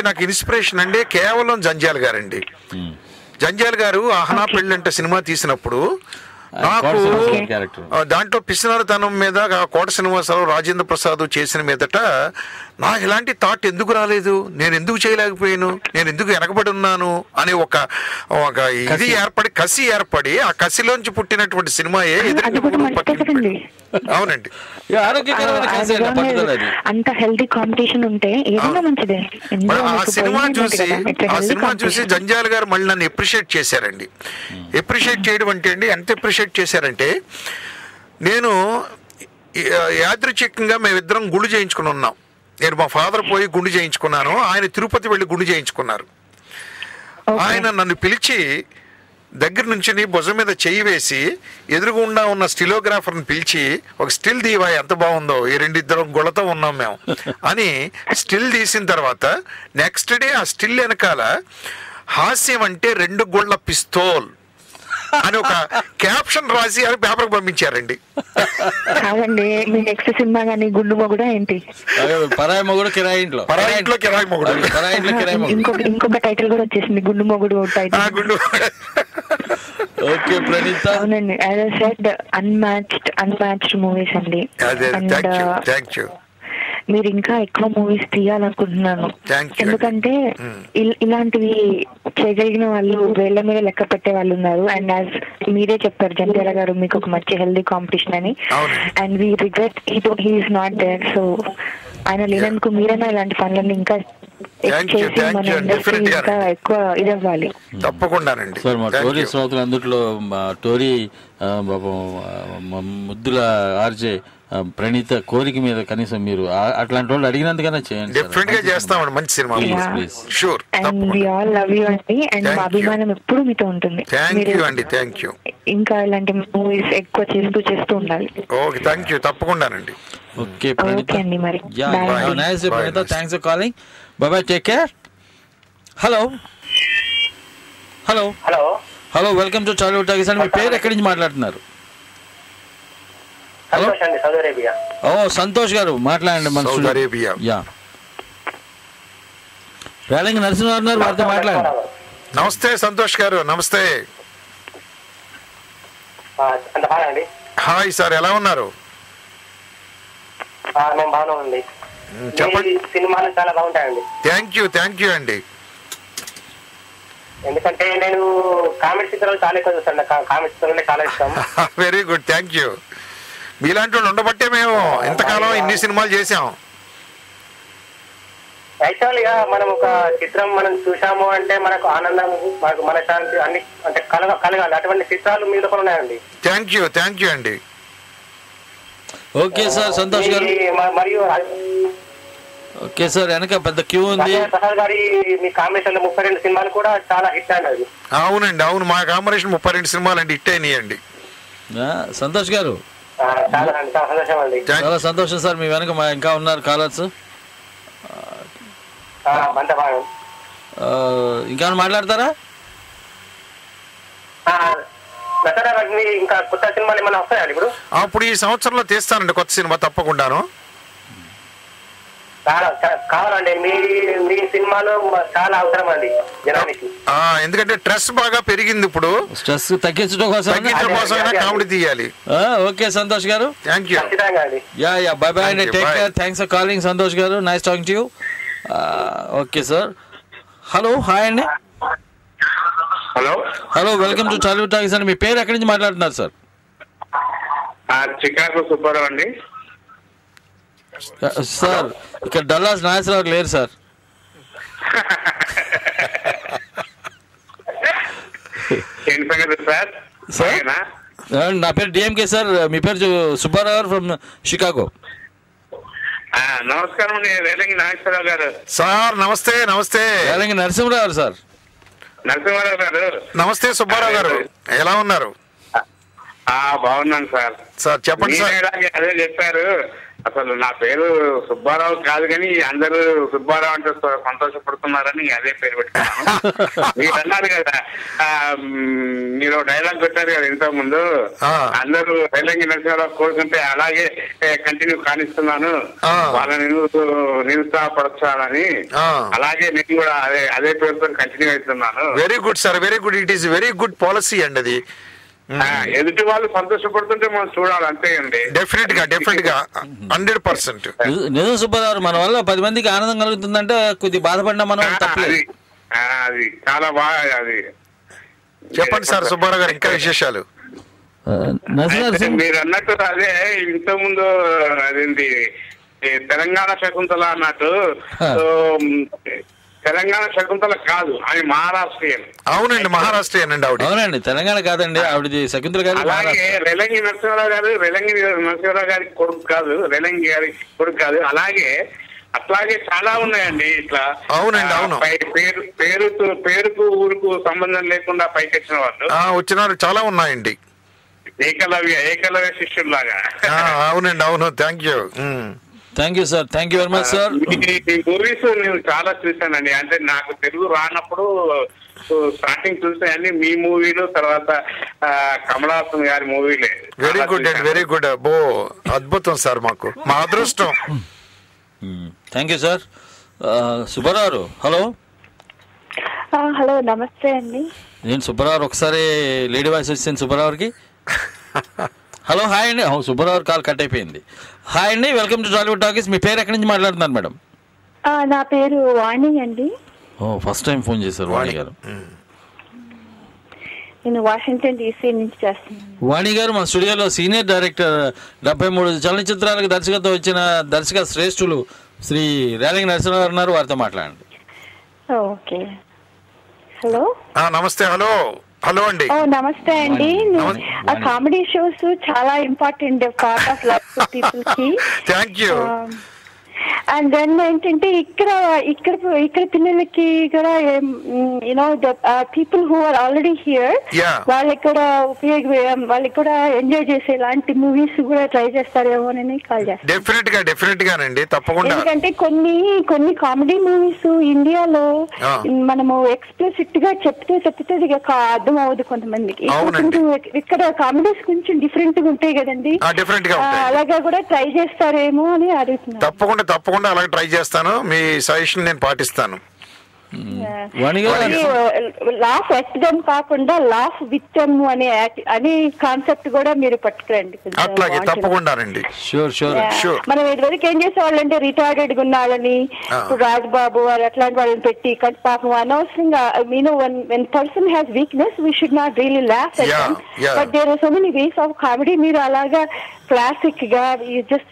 నాకు ఇన్స్పిరేషన్ అండి కేవలం జంధ్యాల గారండి. జంధ్యాల గారు ఆహనా పెళ్ళంట సినిమా తీసినప్పుడు నాకు దాంట్లో పిసినారితనం మీద కోట శ్రీనివాసరావు, రాజేంద్ర ప్రసాద్ చేసిన మీదట నాకు ఇలాంటి థాట్ ఎందుకు రాలేదు, నేను ఎందుకు చేయలేకపోయాను, నేను ఎందుకు వెనకబడి ఉన్నాను అనే ఒక ఇది ఏర్పడి, కసి ఏర్పడి, ఆ కసిలోంచి పుట్టినటువంటి సినిమాయే అవునండి. అంత హెల్తీ కాంపిటీషన్ ఉంటే ఏదైనా మంచిదే. ఆ సినిమా చూసి జంజాల గారు మళ్ళీ నన్ను ఎప్రిషియేట్ చేశారండి. ఎప్రిషియేట్ చేయడం అంటే అండి ఎంత ఎప్రిషియేట్ చేశారంటే, నేను యాదృచ్ఛికంగా మేమిద్దరం గుండు చేయించుకుని ఉన్నాం. నేను మా ఫాదర్ పోయి గుండు చేయించుకున్నాను, ఆయన తిరుపతి వెళ్ళి గుండు చేయించుకున్నారు. ఆయన నన్ను పిలిచి దగ్గర నుంచి భుజం మీద చెయ్యి వేసి ఎదురుగుండా ఉన్న స్టిలోగ్రాఫర్ని పిలిచి ఒక స్టిల్ దీవా ఎంత బాగుందో, ఈ రెండిద్దరం గుళ్ళతో ఉన్నాం మేము అని స్టిల్ తీసిన తర్వాత నెక్స్ట్ డే ఆ స్టిల్ వెనకాల హాస్యం అంటే 2 గుళ్ళ పిస్తోల్ అని ఒక క్యాప్షన్ రాసి అని పేపర్కి పంపించారండి. కాదండి, మీ నెక్స్ట్ సినిమా కానీ గుండు మొగుడా ఏంటి? పరాయి మొగుడు కిరాయి ఇంట్లో, పరాయి ఇంట్లో కిరాయి మొగుడు, పరాయి ఇంట్లో కిరాయి మొగుడు. ఇంకొక టైటిల్ కూడా వచ్చేసింది, గుండు మొగుడు టైటిల్. ఓకే ప్రణీత. అవునండి, as I said unmatched movies అండి. మీరు ఇంకా ఎక్కువ మూవీస్ తీయాలనుకుంటున్నాను. ఎందుకంటే ఇలాంటివి చేయగలిగిన వాళ్ళు వేళ్ల మీద లెక్క పెట్టే వాళ్ళు ఉన్నారు. అండ్ యాజ్ మీరే చెప్పారు జంధ్యాల గారు, మీకు ఒక మంచి హెల్దీ కాంపిటీషన్ అని. And we regret he is not there. So ఆయన లేనందుకు మీరైనా ఇలాంటి పనులన్నీ ఇంకా చేసి మన ఇండస్ట్రీ ఇంకా ఎక్కువ ఇదవ్వాలి. తప్పకుండానండి. సార్ మా టోరీ శ్రోతలు అందుట్లో టోరీ ముద్దుల ఆర్జే ప్రణీత కోరిక మీద కనీసం మీరు అట్లాంటి వాళ్ళు అడిగినందుకన్నా చేయండి. డెఫినెట్ గా చేస్తామండి, మంచి సినిమా. Sure. And we all love you అండి. అండ్ మా అభిమానం ఎప్పుడు మీతో ఉంటుంది. Thank you. ఇంకా ఇలాంటి మూవీస్ ఎక్కువ చేస్తూ ఉండాలి. Okay, thank you. తప్పకుండానండి. ఓకే ప్రణీత, అండి మరి nice Praneetha, thanks for calling. Bye bye, take care. Hello hello hello hello, welcome to Tollywood talkies అండి. మీ పేరు ఎక్కడి నుంచి మాట్లాడుతున్నారు? ఓ సంతోష్ గారు మాట్లాడండి. మన రేలంగి నరసింహారావు గారు, వారితో మాట్లాడండి. నమస్తే సంతోష్ గారు. నమస్తే. హాయ్ సార్, ఎలా ఉన్నారు? చెప్పండి. సినిమాలు చాలా బాగుంటాయండి. థ్యాంక్ యూ అండి. ఎందుకంటే నేను కామెడీ చిత్రాలు చాలా ఎక్కువ చూస్తాను. కామెడీ చిత్రాలు చాలా ఇష్టం. Very good, thank you. మీలాంటి వాళ్ళు ఉండబట్టే మేము ఇంతకాలం ఇన్ని సినిమాలు చేసాం. యాక్చువల్ గా మనం ఒక చిత్రం మనం చూసాము అంటే మనకు ఆనందం, మనకు మనశ్శాంతి అన్ని అంటే కలగాలి. అటువంటి చిత్రాలు మీద కూడా ఉన్నాయండి. థ్యాంక్ యూ అండి. ఓకే సార్, సంతోష్ గారు. మరియు ఓకే సార్, వెనక పెద్ద క్యూ ఉంది. ప్రసాద్ గారి మీ కాంబినేషన్ 32 సినిమాలు కూడా చాలా హిట్ అండి. అవునండి, అవును. మా కాంబినేషన్ 32 సినిమాలు అండి, హిట్ అయినాయండి. సంతోష్ గారు, చాలా సంతోషం సార్. మీ వెనక ఇంకా ఉన్నారు కాలర్స్. ఇంకా మాట్లాడతారా? ఇంకా కొత్త సినిమాలు ఏమైనా వస్తాయండి ఇప్పుడు? అప్పుడు ఈ సంవత్సరంలో తీస్తానండి కొత్త సినిమా, తప్పకుండాను. కావాలండి, మీ సినిమాలో చాలా అవసరం అండి జనానికి. ఎందుకంటే స్ట్రెస్ బాగా పెరిగింది, ఇప్పుడు స్ట్రెస్ తగ్గించడం కోసం కామెడీ తీయాలి. Okay Santosh garu, thank you. Yeah bye bye అండి, take care. Thanks for calling Santosh garu, nice talking to you. Okay sir. Hello, hi అండి. Hello, welcome to Tollywood talkies అండి. మీ పేరు ఎక్కడి నుంచి మాట్లాడుతున్నారు సార్? చికాగో సుబ్బారావు అండి. సార్ ఇక్కడ డల్లాస్ నాగేశ్వరరావు లేరు సార్. నా పేరు డిఎంకే సార్. మీ పేరు సుబ్బారావు గారు ఫ్రమ్ షికాగో. నమస్కారం అండి, రేలంగి నాగేశ్వరరావు గారు. సార్ నమస్తే. రేలంగి నరసింహరావు గారు సార్. నరసింహారావు గారు నమస్తే. సుబ్బారావు గారు ఎలా ఉన్నారు? బాగున్నాను సార్. సార్ చెప్పండి సార్. అదే చెప్పారు, అసలు నా పేరు సుబ్బారావు కాదు కానీ అందరూ సుబ్బారావు అంటే సంతోషపడుతున్నారని అదే పేరు పెట్టుకున్నాను. మీరు అన్నారు కదా, మీరు డైలాగ్ పెట్టారు కదా ఇంతకు ముందు, అందరూ రేలంగి నరసింహారావు కోరుకుంటే అలాగే కంటిన్యూ కానిస్తున్నాను, వాళ్ళని నిరుత్సాహపరచాలని. అలాగే నేను కూడా అదే పేరుతో కంటిన్యూ అవుతున్నాను. Very good sir, very good. It is very good policy అండి అది. ఎదుటి వాళ్ళు సంతోషపడుతుంటే మనం చూడాలి, అంతే అండి. డెఫినెట్ గా 100%. నిజం సుబ్బారావు, మన వల్ల 10 మందికి ఆనందం కలుగుతుందంటే కొద్ది బాధపడినా మనం తప్పలేదు. అది చాలా బాగా. అది చెప్పండి సార్ సుబ్బారావు గారు, ఇంకా విశేషాలు. మీరు అన్నట్టు అదే ఇంతకుముందు అదేంటి తెలంగాణ శకుంతల అన్నట్టు, తెలంగాణ శకుంతల కాదు, ఆమె మహారాష్ట్రీయన్. అవునండి, మహారాష్ట్రీయన్ అండి ఆవిడ. అవునండి, తెలంగాణ కాదండి ఆవిడది, శకుంతల కాదు. అలాగే రెలంగి నరసింహరావు గారికి కొడుకు కాదు, రెలంగి గారి కొడుకు కాదు. అట్లాగే చాలా ఉన్నాయండి ఇట్లా. అవునండి, అవును. పేరుకు ఊరుకు సంబంధం లేకుండా పైకి వచ్చినారు, చాలా ఉన్నాయండి. ఏకలవ్య శిష్యుల్లాగా. అవునండి, అవును. Thank you sir, thank you very much sir. ఈ మూవీస్ నేను చాలా చూశానండి. అంటే నాకు తెలుగు రానప్పుడు స్టార్టింగ్ చూసాయని మీ మూవీలు, తర్వాత కమల్ హాసన్ గారి మూవీలే. వెరీ గుడ్ అండి, వెరీ గుడ్. అబ్బో అద్భుతం సార్, మాకు మా అదృష్టం. Thank you sir. Subbarao, hello. Hello, నమస్తే అండి. నేను సుబ్బారావు, ఒకసారి లేడీ వాయిస్ వచ్చింది సుబ్బారావుకి. హలో, హాయ్ అండి. సుబ్బారావు కాల్ కట్ అయిపోయింది. హాయ్ అండి, వెల్కమ్ టు టాలీవుడ్ టాకీస్. మీ పేరు ఎక్కడి నుంచి మాట్లాడుతున్నారు మేడం? నా పేరు వాణి అండి. ఫస్ట్ టైం ఫోన్ చేశారు వాణి గారు. నేను వాషింగ్టన్ DC నుంచి చేస్తున్నాను. వాణి గారు మా స్టూడియోలో సీనియర్ డైరెక్టర్, 73 చలనచిత్రాలకు దర్శకత్వం వచ్చిన దర్శక శ్రేష్ఠులు శ్రీ రేలంగి నరసింహరావు గారు ఉన్నారు, వారితో మాట్లాడండి. ఓకే. హలో. నమస్తే. హలో అండి. నమస్తే అండి. కామెడీ షోస్ చాలా important part of life people కి. Thank you. అండ్ దెన్ ఏంటంటే ఇక్కడ పిల్లలకి కూడా you know the people who are already here వాళ్ళకి కూడా ఎంజాయ్ చేసే ఇలాంటి మూవీస్ కూడా ట్రై చేస్తారేమోనని కాల్ చేస్తాను. డెఫినెట్ గానండి, తప్పకుండా. ఎందుకంటే కొన్ని కామెడీ మూవీస్ ఇండియాలో మనము ఎక్స్ప్లిసిట్ గా చెప్తే అర్థం అవ్వదు కొంతమందికి. ఇక్కడ కామెడీస్ కొంచెం డిఫరెంట్ గా ఉంటాయి కదండి, అలాగా కూడా ట్రై చేస్తారేమో అని అడుగుతున్నాను. తప్పకుండా అలాగే ట్రై చేస్తాను. మీ సజెషన్ నేను పాటిస్తాను. లాఫ్ ఎట్ దెమ్ కాకుండా లాఫ్ విత్ దెమ్ అనే కాన్సెప్ట్ కూడా మీరు పట్టుకురండి. అట్లాగే, తప్పకుండానండి. మనం ఇదివరకు ఏం చేసేవాళ్ళంటే రిటార్డెడ్ గా ఉన్న వాళ్ళని, ఇప్పుడు రాజ్బాబు వారు అట్లాంటి వాళ్ళని పెట్టి పాపం అనవసరంగా when person has weakness we should not really laugh at them, but there are so many ways of comedy. మీరు అలాగా క్లాసిక్ గా జస్ట్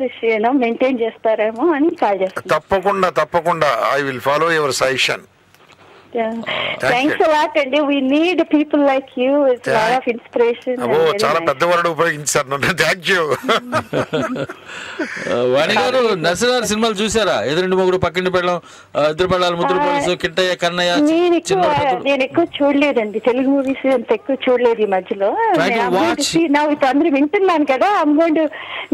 మెయింటైన్ చేస్తారేమో అని కాల్ చేస్తాను. తప్పకుండా I will follow your suggestion. Thanks a lot అండి. We need people like you. It's a lot of inspiration. చాలా పెద్ద వర్డ్ ఉపయోగించారు నన్ను. Thank you. వాణి గారు, నరసింహారావు సినిమాలు చూసారా? ఎదురింటి మొగుడు, పక్కింటి పెళ్ళం, ఇద్దరు పెళ్ళాలు, ముద్దుల పోలీసు, కిట్టయ్య, కన్నయ్య. నేను ఎక్కువ చూడలేదండి తెలుగు మూవీస్, అంత ఎక్కువ చూడలేదు ఈ మధ్యలో. అందరూ వింటున్నాను కదా,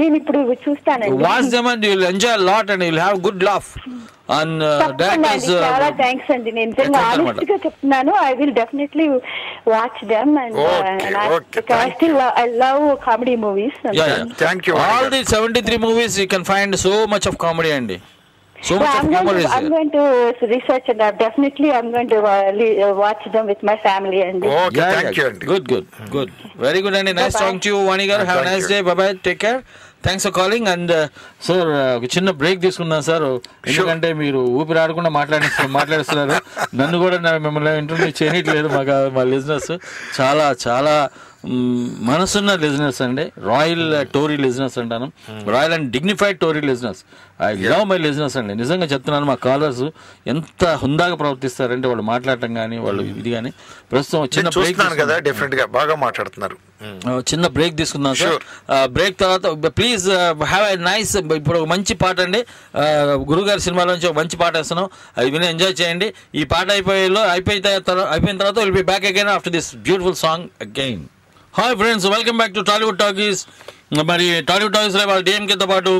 నేను ఇప్పుడు చూస్తానండి. Watch them and you'll enjoy a lot and you'll have good laugh. చాలా థ్యాంక్స్ అండి. నేను నిజంగా ఆనెస్ట్ గా చెప్తున్నాను. I will definitely watch them and I love comedy movies. Thank you. All the 73 movies you can find so much of comedy అండి. So much of humor is there. I'm going to research and definitely I'm going to watch them with my family. And okay, thank you. Good. Very good and nice talking to you, Vani garu. Have a nice day. Bye bye. Take care. Thanks for calling. And sir, ఒక చిన్న break తీసుకుందాం sir, ఎందుకంటే మీరు ఊపిరి ఆడకుండా మాట్లాడుతున్నారు. నన్ను కూడా మిమ్మల్ని ఇంటర్వ్యూ చేయట్లేదు. మా లిజనర్స్ చాలా చాలా మనసున్న లిజనర్స్ అండి. రాయల్ టోరీ లిజనర్స్ అంటాను, royal and dignified Tori listeners. I love my listeners అండి. నిజంగా చెప్తున్నాను, మా కాలర్స్ ఎంత హుందాగా ప్రవర్తిస్తారంటే వాళ్ళు మాట్లాడటం కానీ వాళ్ళు ఇది కానీ. ప్రస్తుతం చిన్న బ్రేక్ కదా, డెఫినెట్ గా బాగా మాట్లాడుతున్నారు. చిన్న బ్రేక్ తీసుకుందాం సార్. బ్రేక్ తర్వాత ప్లీజ్ హ్యావ్ ఎ నైస్. ఇప్పుడు మంచి పాట అండి, గురుగారి సినిమాలో నుంచి ఒక మంచి పాట వేస్తున్నాం, అది విని ఎంజాయ్ చేయండి. ఈ పాట అయిపోయిన తర్వాత will be back again after this beautiful song again. Hi friends, welcome back to Tollywood talkies. మరి టాలీవుడ్ టాకీస్లో వాళ్ళ డిఎంకేతో పాటు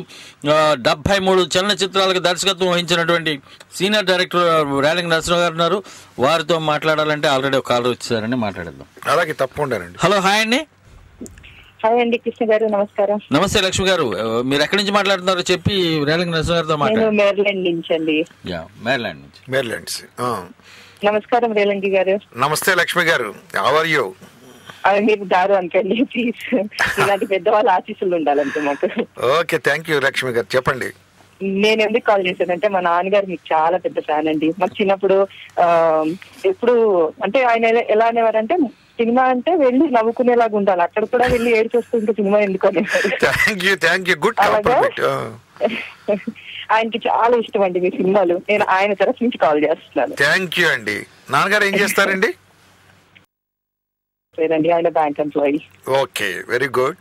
73 చలనచిత్రాలకు దర్శకత్వం వహించినటువంటి సీనియర్ డైరెక్టర్ రేలంగి నరసింహరావు గారు ఉన్నారు. వారితో మాట్లాడాలంటే ఆల్రెడీ ఒక కాలర్ వచ్చేసారండి, మాట్లాడేద్దాం. అలాగే, తప్పకుండా. హలో, హాయ్ అండి. హాయ్ అండి, కృష్ణ గారు. నమస్కారం. నమస్తే లక్ష్మి గారు. మీరు ఎక్కడి నుంచి మాట్లాడుతున్నారో చెప్పి రేలంగి నరసింహ గారితో మాట్లాడారు. మేర్లాండ్ నుంచి అండి. మేర్లాండ్. నమస్కారం రేలంగి గారు. నమస్తే లక్ష్మి గారు. How are you? అది మీరు దారు అనుకోండి ప్లీజ్. ఇలాంటి పెద్దవాళ్ళ ఆశీస్సులు ఉండాలంటే మాకు. ఓకే, థ్యాంక్ యూ లక్ష్మి గారు. చెప్పండి. నేను ఎందుకు కాల్ చేశానంటే మా నాన్నగారు మీకు చాలా పెద్ద ఫ్యాన్ అండి. మాకు చిన్నప్పుడు ఎప్పుడు అంటే ఆయన ఎలా అనేవారంటే సినిమా అంటే వెళ్ళి నవ్వుకునేలాగా ఉండాలి, అక్కడ కూడా వెళ్ళి ఏడ్చేస్తుంటే సినిమా ఎందుకు అనేవారు. ఆయనకి చాలా ఇష్టం అండి మీ సినిమాలు. నేను ఆయన తరఫు నుంచి కాల్ చేస్తున్నాను. థ్యాంక్ యూ అండి. నాన్నగారు ఏం చేస్తారండి? లేదండి, ఆయన bank employee. Okay, very good.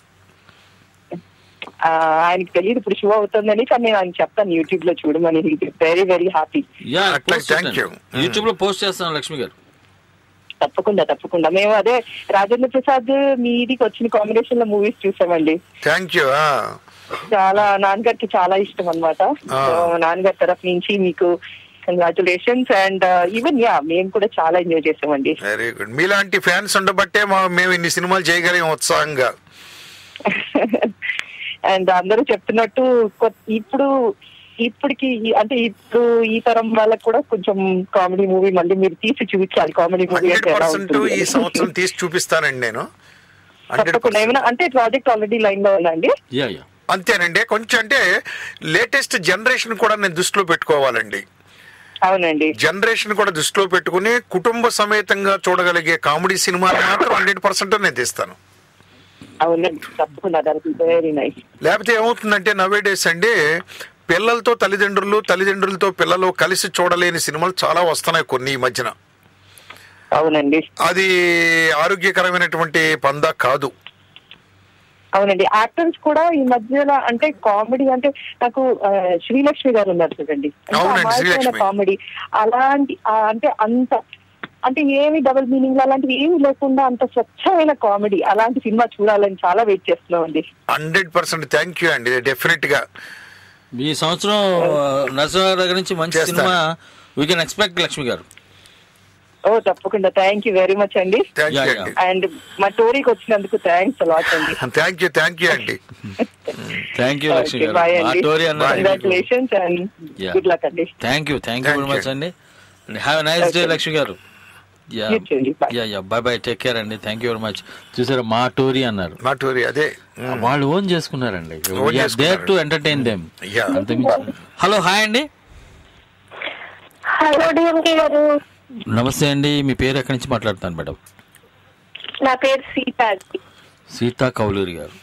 ఆయనకి తెలియదు ఇప్పుడు షో అవుతుందని, కానీ నేను ఆయన చెప్తాను యూట్యూబ్ లో చూడమని. Very very happy. యూట్యూబ్ లో పోస్ట్ చేస్తాను లక్ష్మి గారు. తప్పకుండా తప్పకుండా. మేము అదే రాజేంద్ర ప్రసాద్ మీదికి వచ్చిన కాంబినేషన్ లో మూవీస్ చూసామండి. Thank you. చాలా నాన్నగారికి చాలా ఇష్టం అన్నమాట. నాన్నగారి తరఫు నుంచి మీకు కంగ్రాచులేషన్స్. అండ్ ఈవెన్ మేము కూడా చాలా ఎంజాయ్ చేసామండి. Very good. మీలాంటి ఫ్యాన్స్ ఉండబట్టే మేము ఇన్ని సినిమాలు చేయగలిగాం ఉత్సాహంగా. అండ్ అందరూ చెప్తున్నట్టు ఇప్పటికి అంటే ఇప్పుడు ఈ తరం వాళ్ళకి కూడా కొంచెం కామెడీ మూవీ మళ్ళీ మీరు తీసి చూపించాలి. కామెడీ మూవీ ఈ సంవత్సరం తీసి చూపిస్తానండి నేను. తప్పకుండా. ఏమైనా అంటే ప్రాజెక్ట్ ఆల్రెడీ లైన్ లో ఉందండి? అంతేనండి. కొంచెం అంటే లేటెస్ట్ జనరేషన్ కూడా నేను దృష్టిలో పెట్టుకోవాలండి. అవునండి, జనరేషన్ కూడా దృష్టిలో పెట్టుకుని కుటుంబ సమేతంగా చూడగలిగే కామెడీ సినిమాలు మాత్రం 100% నేను తీస్తాను. అవునండి, తప్పకుండా. Very nice. లేకపోతే ఏమవుతుందంటే నవేడేస్ అండి, పిల్లలతో తల్లిదండ్రులతో పిల్లలు కలిసి చూడలేని సినిమాలు చాలా వస్తున్నాయి కొన్ని ఈ మధ్యన. అవునండి, అది ఆరోగ్యకరమైనటువంటి పందా కాదు. అవునండి. యాక్టర్స్ కూడా ఈ మధ్యలో అంటే కామెడీ అంటే నాకు శ్రీలక్ష్మి గారు ఉన్నారు చూడండి, కామెడీ అలాంటి అంటే అంత అంటే ఏమి డబుల్ మీనింగ్ అలాంటివి ఏమి లేకుండా అంత స్వచ్ఛమైన కామెడీ అలాంటి సినిమా చూడాలని చాలా వెయిట్ చేస్తున్నాం అండి. 100% థ్యాంక్ యూ అండి. డెఫినెట్ గా ఈ సంవత్సరం నరసింహ దగ్గర నుంచి మంచి cinema we can expect Lakshmi గారు. ఓ తప్పకుండా. థ్యాంక్ యూ వెరీ మచ్ అండి. అండ్ మా స్టోరీకి వచ్చినందుకు థ్యాంక్స్ అలాట్ అండి. థ్యాంక్ యూ అండి. థ్యాంక్ యూ లక్ష్మి గారు. కంగ్రాచులేషన్స్ అండ్ గుడ్ లక్ అండి. థ్యాంక్ యూ వెరీ మచ్ అండి. Have a nice day Lakshmi గారు. బై టేక్ కేర్ అండి. Thank you very much. చూసారా మా టోరీ అన్నారు. మా టోరీ అదే వాళ్ళు ఓన్ చేసుకున్నారండి. There to entertain them. Hello, hi అండి. హలో డిఎంకే గారు. నమస్తే అండి. మీ పేరు ఎక్కడి నుంచి మాట్లాడుతాను మేడం? నా పేరు సీతా. సీతా కౌలూరి గారు.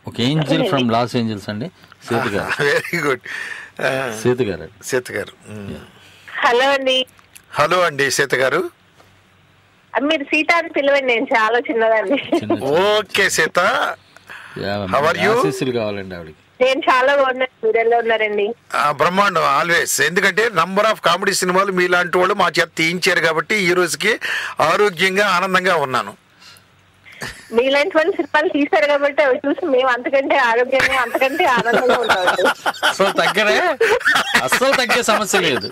ఒక ఏంజల్ ఫ్రమ్ లాస్ ఏంజల్స్ అండి. సీత గారు. Very good. సీత గారు. హలో అండి. హలో అండి సీత గారు. మీరు సీత అని పిలవండి, నేను చాలా చిన్నదండి. Okay Sita, how are you? కావాలండి ఆవిడకి. నేను చాలా బాగున్నాను. మీరు ఎలా ఉన్నారండి? బ్రహ్మాండం ఆల్వేస్. ఎందుకంటే నంబర్ ఆఫ్ కామెడీ సినిమాలు మీలాంటి వాళ్ళు మా చేత తీయించారు కాబట్టి ఈ రోజుకి ఆరోగ్యంగా ఆనందంగా ఉన్నాను. మీలాంటి వాళ్ళు సినిమాలు తీశారు కాబట్టి అవి చూసి మేము అంతకంటే ఆరోగ్యంగా అంతకంటే ఆనందంగా ఉన్నాము. అసలు తగ్గే సమస్య లేదు.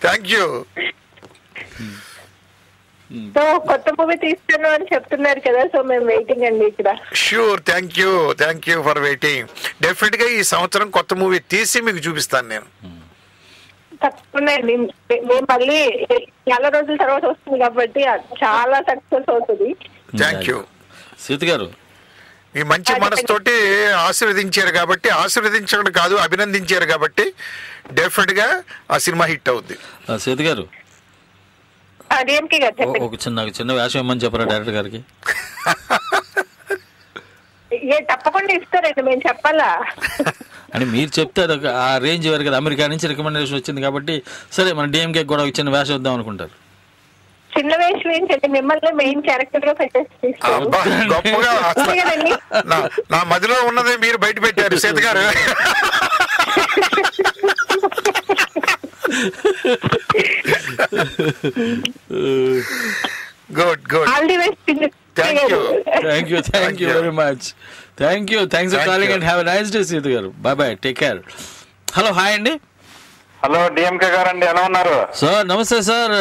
Thank you. సో కొత్త మూవీ తీస్తాను అని చెప్తున్నారు కదా, సో మేము వెయిటింగ్ అండి ఇక్కడ. Sure. Thank you for waiting. Definite గా ఈ సంవత్సరం కొత్త మూవీ తీసి మీకు చూపిస్తాను నేను. తప్పకుండా అండి. మేము మళ్ళీ చాలా రోజుల తర్వాత వస్తుంది కాబట్టి చాలా సక్సెస్ అవుతుంది. థ్యాంక్ యూ సీత గారు. మీ మంచి మనసుతోటి ఆశీర్వదించారు కాబట్టి, ఆశీర్వదించడం కాదు అభినందించారు కాబట్టి డెఫినెట్ గా ఆ సినిమా హిట్ అవుద్ది. సీత గారు, ఒక చిన్న వేషం ఇమ్మని చెప్పరా డైరెక్టర్ గారికి? తప్పకుండా ఇస్తారండి, మేము చెప్పాలా అని మీరు చెప్తే ఆ రేంజ్ వరకు కదా. అమెరికా నుంచి రికమెండేషన్ వచ్చింది కాబట్టి సరే మన డిఎంకే కూడా చిన్న వేషం వద్దాం అనుకుంటారు. చిన్న వేషం ఏంటంటే మిమ్మల్ని మెయిన్ క్యారెక్టర్ గా పెట్టేసి గొప్పగా నా మదిలో ఉన్నదే మీరు బయట పెట్టారు సీత గారు. Good. Thank you very much. Thanks for calling and have a nice day Sita గారు. Bye take care. Hello, hi అండి. హలో డిఎంకే గారు అండి, ఎలా ఉన్నారు సార్? నమస్తే సార్.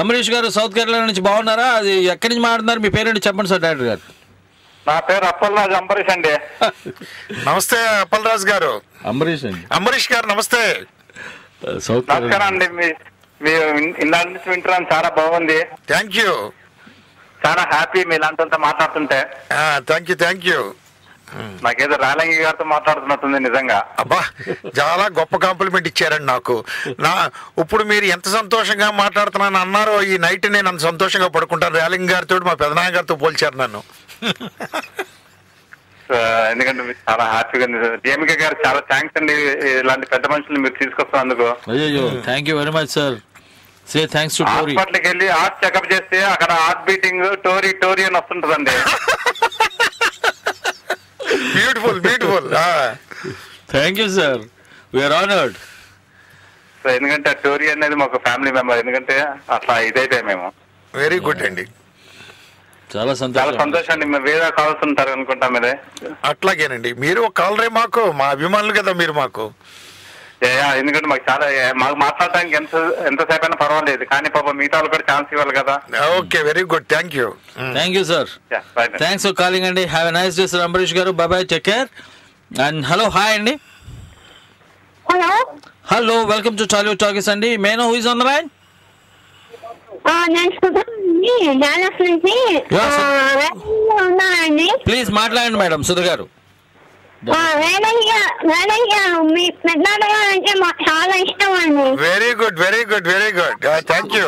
అమరీష్ గారు సౌత్ కేరళ నుంచి. బాగున్నారా? అది ఎక్కడి నుంచి మాట్లాడుతున్నారు? మీ పేరేంటి చెప్పండి సార్ డైరెక్టర్ గారు. నా పేరు అప్పలరాజు అంబరీష్ అండి. నమస్తే అప్పలరాజు గారు. అంబరీష్ గారు నమస్తే. నమస్కారం అండి. మీ ఇందా నుంచి వింటున్నాను, చాలా బాగుంది. Thank you. చాలా హ్యాపీ మీలాంటి మాట్లాడుతుంటే. Thank you. నాకేదో రాలంగి గారితో మాట్లాడుతున్నట్టుంది నిజంగా. అబ్బా, చాలా గొప్ప కాంప్లిమెంట్ ఇచ్చారండి నాకు. ఇప్పుడు మీరు ఎంత సంతోషంగా మాట్లాడుతున్నాను అన్నారో, ఈ నైట్ నేను అంత సంతోషంగా పడుకుంటాను. రాలింగ్ గారితో మా పెదనాన్న గారితో పోల్చారు నన్ను. ఎందుకంటే చాలా హ్యాపీగా. డిఎంకే గారు చాలా థ్యాంక్స్ అండి, ఇలాంటి పెద్ద మనుషులు మీరు తీసుకొస్తున్నందుకు. అయ్యో, thank you very much sir. Say thanks to Tori. హాస్పిటల్కి వెళ్ళి హార్ట్ చెకప్ చేస్తే అక్కడ హార్ట్ బీటింగ్ టోరీ అని వస్తుంటదండి. Beautiful. Thank you sir, we're honoured. ఎందుకంటే టోరీ అనేది మాకు ఫ్యామిలీ మెంబర్. ఎందుకంటే అట్లా ఇదైతే మేము. వెరీ గుడ్ అండి, చాలా సంతోషం అండి. మీరు వేరే కాల్స్ ఉంటారు అనుకుంటా మీరే. అట్లాగేనండి, మీరు ఒక కాలరే, మాకు మా అభిమానులు కదా మీరు మాకు. ఎందుకంటే మాకు చాలా మాకు మాట్లాడడానికి ఎంతసేపు అయినా పర్వాలేదు, కానీ పాపం మిగతా వాళ్ళు కూడా ఛాన్స్ ఇవ్వాలి కదా. Okay, very good, thank you sir. Thanks for calling అండి. Have a nice day sir. Ambarish garu, bye bye, take care. And hello, hi అండి. Hello, welcome to Tollywood talkies అండి. May know who is on the line? Please మాట్లాడండి madam. Sudha garu. Very good thank you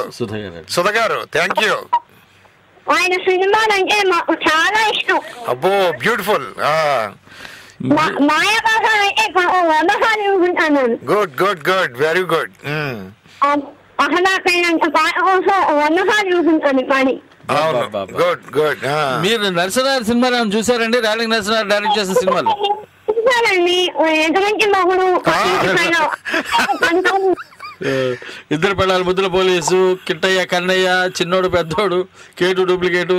Sudha garu, thank you. ఆయన సినిమాలు అంటే మాకు చాలా ఇష్టం. అబ్బో, బ్యూటిఫుల్. మాయాబాగా అయితే గుడ్ వెరీ గుడ్. గుడ్. మీరు నరసింహారావు సినిమాలు చూసారండి? రాలింగ్ నరసింహారావు డైరెక్ట్ చేసిన సినిమాలు. ఇద్దరు పిల్లలు, ముద్దుల పోలీసు, కిట్టయ్య కన్నయ్య, చిన్నోడు పెద్దోడు, కేటు డూప్లికేటు.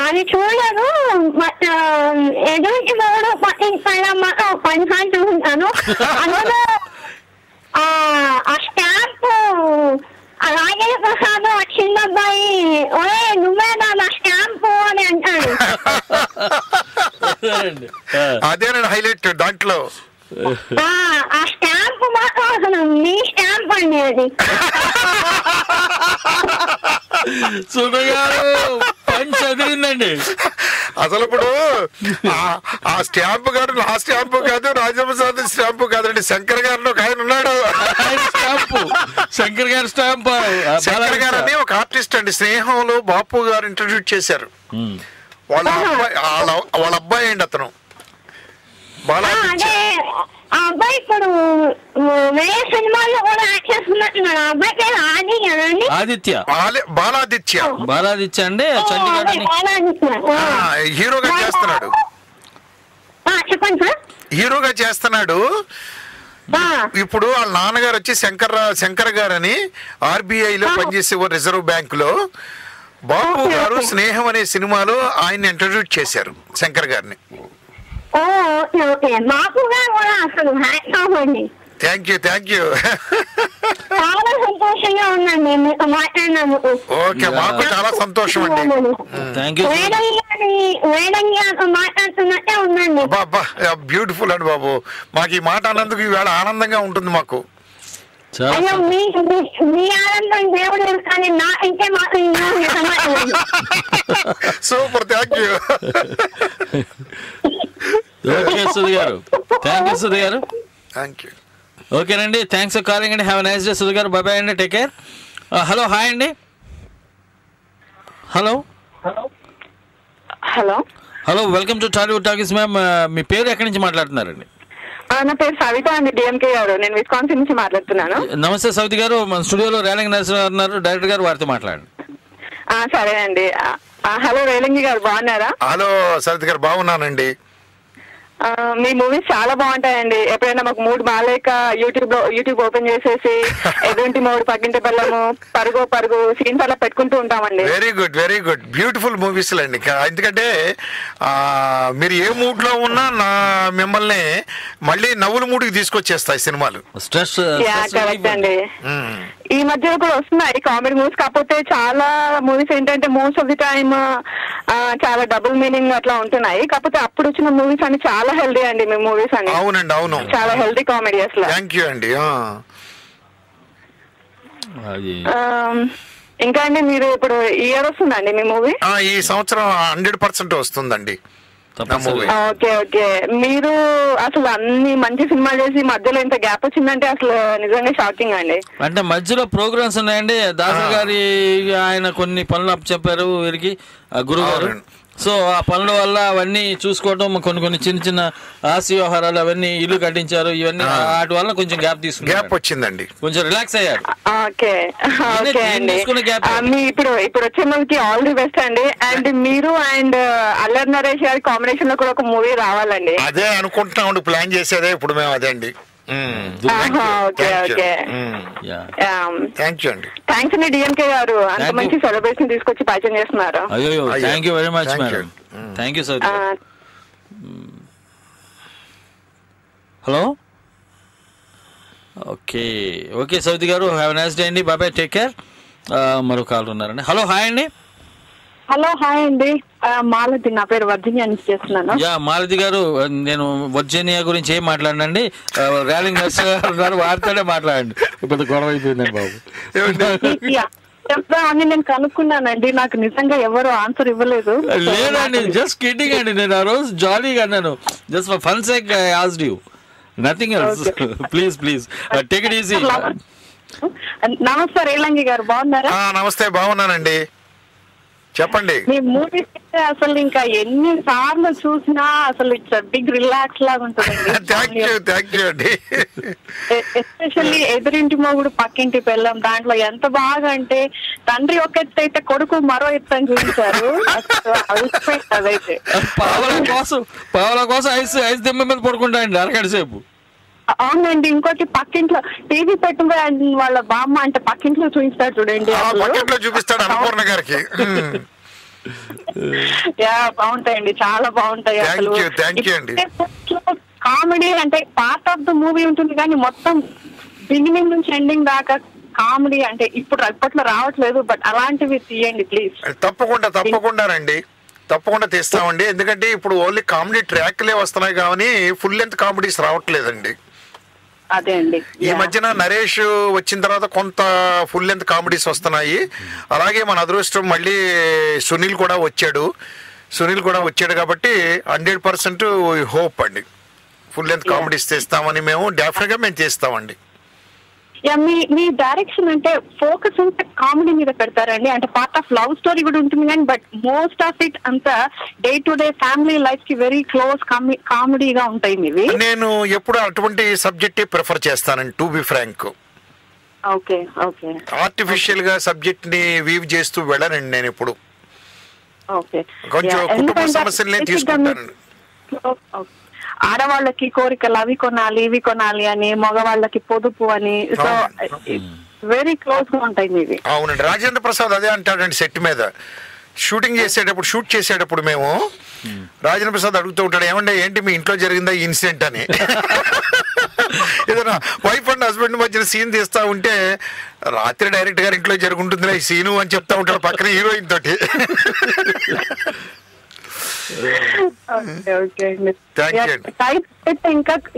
అది చూడదు. ఎదుటి మూడు పనిసార్లు చూసుకుంటాను. అందులో ఆ స్టాంప్ అలాగే ప్రసాద్ చిన్న అబ్బాయి, ఓరే నువ్వే నా స్టాంపు అని అంటాడు. అదేనండి హైలైట్ దాంట్లో. ఆ స్టాంప్ మాత్రం అసలు మీ స్టాంప్ అండి అది. చదివిందండి అసలు. ఇప్పుడు ఆ స్టాంపు కాదు, నా స్టాంపు కాదు, రాజప్రసాద్ స్టాంపు కాదండి, శంకర్ గారిని ఒక ఆయన ఉన్నాడు. శంకర్ గారి స్టాంప్. శంకర్ గారు అని ఒక ఆర్టిస్ట్ అండి, స్నేహంలో బాపు గారు ఇంట్రడ్యూస్ చేశారు. వాళ్ళ అబ్బాయి అండి అతను. అబ్బాయి ఇప్పుడు వేరే సినిమాల్లో కూడా యాక్ట్ చేస్తున్నట్టున్నాడు. అబ్బాయి పేరు ఆది కదండి? బాలాదిత్య అండి, హీరోగా చేస్తున్నాడు. చెప్పండి సార్. హీరోగా చేస్తున్నాడు. ఇప్పుడు వాళ్ళ నాన్నగారు వచ్చి శంకర్ గారు అని ఆర్బీఐలో పనిచేసే రిజర్వ్ బ్యాంక్ లో. బాబు గారు స్నేహం అనే సినిమాలో ఆయన్ని ఇంట్రడ్యూస్ చేశారు, శంకర్ గారిని. థ్యాంక్ యూ చాలా సంతోషంగా ఉందండి మీతో మాట్లాడినందుకు. ఓకే, మాకు చాలా సంతోషం అండి. మాట్లాడుతున్నట్టే ఉందండి. బ్యూటిఫుల్ అండి బాబు. మాకు ఈ మాట అన్నందుకు ఈవేళ ఆనందంగా ఉంటుంది మాకు. అయ్యో, మీ ఆనందం దేవుడు కానీ నాకైతే మాకు సూపర్. Thank you. ఓకేనండి, థ్యాంక్స్ ఫర్ కాలింగ్ అండి. Have a nice day Sudha garu. Bye bye అండి, టేక్ కేర్. హలో, హాయ్ అండి. Hello, welcome to Tollywood talkies. Ma'am, మీ పేరు ఎక్కడి నుంచి మాట్లాడుతున్నారండి? నా పేరు సవిత అండి, డిఎంకే గారు. నేను విస్కాన్సిన్ నుంచి మాట్లాడుతున్నాను. నమస్తే సవిత గారు. మన స్టూడియోలో రేలంగి నరసింహారావు ఉన్నారు, డైరెక్టర్ గారు, వారితో మాట్లాడండి. సరే అండి. హలో రేలంగి గారు, బాగున్నారా? హలో సవిత గారు, బాగున్నానండి. మీ మూవీస్ చాలా బాగుంటాయండి. ఎప్పుడైనా మాకు మూడు బాలేక యూట్యూబ్ ఓపెన్ చేసేసి ఎదుంటి మూడు పగ్గింటి బెల్లము, పరుగు సీన్స్ అలా పెట్టుకుంటూ ఉంటామండి. వెరీ గుడ్ బ్యూటిఫుల్ మూవీస్ అండి. ఎందుకంటే మీరు ఏ మూడ్ లో ఉన్నా మిమ్మల్ని మళ్ళీ నవ్వుల మూడుకి తీసుకొచ్చేస్తాయి సినిమాలు. కరెక్ట్ అండి. ఈ మధ్యలో కూడా వస్తున్నాయి కామెడీ మూవీస్. కాకపోతే చాలా మూవీస్ ఏంటంటే మోస్ట్ ఆఫ్ ది టైమ్ చాలా డబుల్ మీనింగ్ అట్లా ఉంటున్నాయి. కాకపోతే అప్పుడు వచ్చిన మూవీస్ అన్ని చాలా హెల్దీ అండి. మీ మూవీస్ అని అవునండి, అవును, చాలా హెల్దీ కామెడీ అసలు. థ్యాంక్ యూ అండి. ఇంకా అండి మీరు ఇప్పుడు ఇయర్ వస్తుందండి మీ మూవీ? ఈ సంవత్సరం 100% వస్తుందండి. Okay okay. మీరు అసలు అన్ని మంచి సినిమాలు చేసి మధ్యలో ఇంత గ్యాప్ వచ్చిందంటే అసలు నిజంగా షాకింగ్ అండి. అంటే మధ్యలో ప్రోగ్రామ్స్ ఉన్నాయండి. దాసరి గారి ఆయన కొన్ని పనులు అప్పచెప్పారు వీరికి గురుగారు. సో ఆ పనుల వల్ల అవన్నీ చూసుకోవడం, కొన్ని చిన్న చిన్న ఆస్తి వ్యవహారాలు అవన్నీ ఇల్లు కట్టించారు, ఇవన్నీ వాటి వల్ల కొంచెం గ్యాప్ వచ్చిందండి, కొంచెం రిలాక్స్ అయ్యారు. ఓకే ఓకే అండి. మీ ఇప్పుడు వచ్చే మూవీకి ఆల్ ది బెస్ట్ అండి. అండ్ మీరు అండ్ అల్లరి నరేష్ గారి కాంబినేషన్ లో కూడా ఒక మూవీ రావాలండి. అదే అనుకుంటున్నాం, ప్లాన్ చేసేదే ఇప్పుడు మేము అదే అండి. Okay okay. థ్యాంక్ యూ అండి. థ్యాంక్స్ అండి డిఎంకే గారు, అంత మంచి సెలబ్రేషన్ తీసుకొచ్చి పరిచయం చేస్తున్నారు. అయ్యో thank you very much madam. Thank you sir. Hello okay okay సౌతి గారు, హ్యావ్ నైస్ డే అండి. బాబాయ్, టేక్ కేర్. మరో కాల్ ఉన్నారండి. హలో హాయ్ అండి. హలో హాయ్ అండి, మాలతి, నా పేరు వర్జీనియా నుంచి చేస్తున్నాను. మాలతి గారు, నేను వర్జీనియా గురించి ఏం మాట్లాడినండి, ర్యాలింగ్ నర్స్ గారు వారితోనే మాట్లాడండి. ఇప్పుడు గొడవ అయిపోయిందండి బాబు. అని నేను కనుక్కున్నానండి, నాకు నిజంగా ఎవరు ఆన్సర్ ఇవ్వలేదు. లేదండి, జస్ట్ కిడ్డింగ్ అండి. నేను ఆ రోజు జాలీగా అన్నాను, just for fun sake I asked you, nothing else. Please take it easy. నమస్తే రేలంగి గారు, బాగున్నారా? నమస్తే, బాగున్నానండి, చెప్పండి. మీ మూవీస్ అసలు ఇంకా ఎన్ని సార్లు చూసినా అసలు ఇట్స్ బిగ్ రిలాక్స్ లాగా ఉంటుందండి. ఎస్పెషల్లీ ఎదురింటి మొగుడు పక్కింటి పెళ్ళం, దాంట్లో ఎంత బాగా అంటే తండ్రి ఒక ఎత్తు అయితే కొడుకు మరో ఎత్తు అని చూపించారు. అదైతే పావుల కోసం ఐస్ దిమ్మ మీద పడుకుంటాయండి అరగంట సేపు. అవునండి, ఇంకోటి పక్కింట్లో టీవీ పెట్టుకుని వాళ్ళ బామ్మ అంటే పక్కింట్లో చూపిస్తాడు చూడండి, చూపిస్తాడు అన్నపూర్ణ గారికి. బాగుంటాయండి, చాలా బాగుంటాయి. అసలు కామెడీ అంటే పార్ట్ ఆఫ్ ద మూవీ ఉంటుంది కానీ మొత్తం బిగినింగ్ నుంచి ఎండింగ్ దాకా కామెడీ అంటే ఇప్పట్లో రావట్లేదు. బట్ అలాంటివి తీయండి ప్లీజ్. తప్పకుండా రండి, తప్పకుండా తీస్తామండి. ఎందుకంటే ఇప్పుడు ఓన్లీ కామెడీ ట్రాక్లే వస్తున్నాయి కానీ ఫుల్ లెంత్ కామెడీస్ రావట్లేదండి. అదే అండి, ఈ మధ్యన నరేష్ వచ్చిన తర్వాత కొంత ఫుల్ లెంత్ కామెడీస్ వస్తున్నాయి. అలాగే మన అదృష్టం మళ్ళీ సునీల్ కూడా వచ్చాడు కాబట్టి 100% హోప్ అండి, ఫుల్ లెంత్ కామెడీస్ చేస్తామని మేము డెఫినెట్ గా మేము చేస్తామండి. మీ డైరెక్షన్ అంటే ఫోకస్ ఉంటే కామెడీ మీద పెడతారండి, అంటే పార్ట్ ఆఫ్ లవ్ స్టోరీ కూడా ఉంటుంది కానీ బట్ మోస్ట్ ఆఫ్ ఇట్ అంతా day to day family life కి వెరీ క్లోజ్ కామెడీగా ఉంటాయి మీవి. నేను ఎప్పుడు అటువంటి సబ్జెక్ట్ ప్రిఫర్ చేస్తానండి, to be frank. Okay okay. Artificial గా సబ్జెక్ట్ ని వీవ్ చేస్తూ వెళ్ళనండి నేను ఎప్పుడు. ఓకే, కొంచెం కుటుంబ సమస్యలనే తీసుకుంటానండి. ఆడవాళ్ళకి కోరికలు అవి కొనాలి ఇవి కొనాలి అని, మగవాళ్ళకి పొదుపు అని, సో వెరీ క్లోజ్ గా ఉంటాయి మీవి. అవునండి, రాజేంద్ర ప్రసాద్ అదే అంటాడండి సెట్ మీద షూట్ చేసేటప్పుడు మేము రాజేంద్ర ప్రసాద్ అడుగుతూ ఉంటాడు, ఏమంటే ఏంటి మీ ఇంట్లో జరిగిందా ఈ ఇన్సిడెంట్ అని. ఏదైనా వైఫ్ అండ్ హస్బెండ్ మధ్యన సీన్ తీస్తా ఉంటే రాత్రి డైరెక్ట్ గారి ఇంట్లో జరుగుంటుందిలే ఈ సీను అని చెప్తా ఉంటాడు పక్కన హీరోయిన్ తోటి.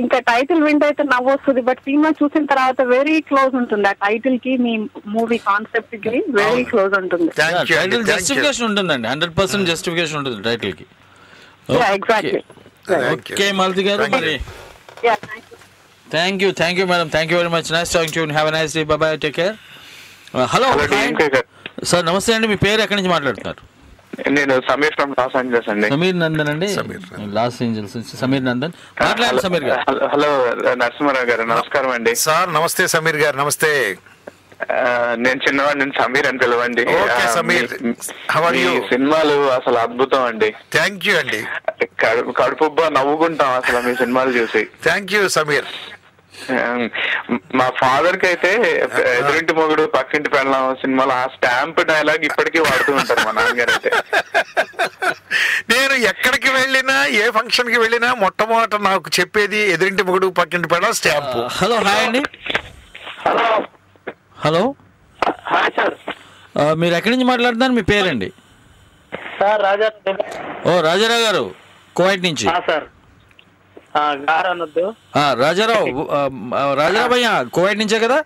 ఇంకా టైటిల్ వింటే అయితే నవ్వు వస్తుంది, బట్ సినిమా చూసిన తర్వాత వెరీ క్లోజ్ ఉంటుంది. ఆ టైటిల్ కి మీ మూవీ కాన్సెప్ట్ కి వెరీ క్లోజ్ ఉంటుంది. జస్టిఫికేషన్ ఉంటుందండి, 100% జస్టిఫికేషన్ ఉంటుంది టైటిల్ కి. ఓకే మాలతి గారు, మరి thank you madam, thank you very much. Nice talking to you. Have a nice day. Bye bye, take care. Hello sir, నమస్తే అండి, మీ పేరు ఎక్కడి నుంచి మాట్లాడుతున్నారు? నేను సమీర్ ఫ్రమ్ లాస్ ఏంజల్స్ అండి. సమీర్ నందన్ అండి, లాస్ ఏంజల్స్. సమీర్ నందన్ మాట్లాడండి. సమీర్ గారు. హలో నరసింహారావు గారు, నమస్కారం అండి. సార్ నమస్తే. సమీర్ గారు నమస్తే. నేను చిన్నవాడి నుంచి సమీర్ అని పిలవండి. సినిమాలు అసలు అద్భుతం అండి. థ్యాంక్ యూ అండి. కడుపుబ్బా నవ్వుకుంటాం అసలు మీ సినిమాలు చూసి. Thank you Sameer. మా ఫాదర్ కి అయితే ఎదురింటి మొగుడు పక్కింటి పెళ్ళాం సినిమాలో ఆ స్టాంప్ డైలాగ్ ఇప్పటికీ వాడుతూ ఉంటారు మా నాన్నగారు అయితే. నేను ఎక్కడికి వెళ్ళినా ఏ ఫంక్షన్ కి వెళ్ళినా మొట్టమొదట నాకు చెప్పేది ఎదురింటి మొగుడు పక్కింటి పెళ్ళాం స్టాంపు. హలో హాయ్ అండి. హలో మీరు ఎక్కడి నుంచి మాట్లాడుతున్నారు? మీ పేరండి? సార్ రాజా. ఓ రాజారావు గారు, కువైట్ నుంచి. సార్ రాజారావు భయ్యా, కువైట్ నుంచే కదా?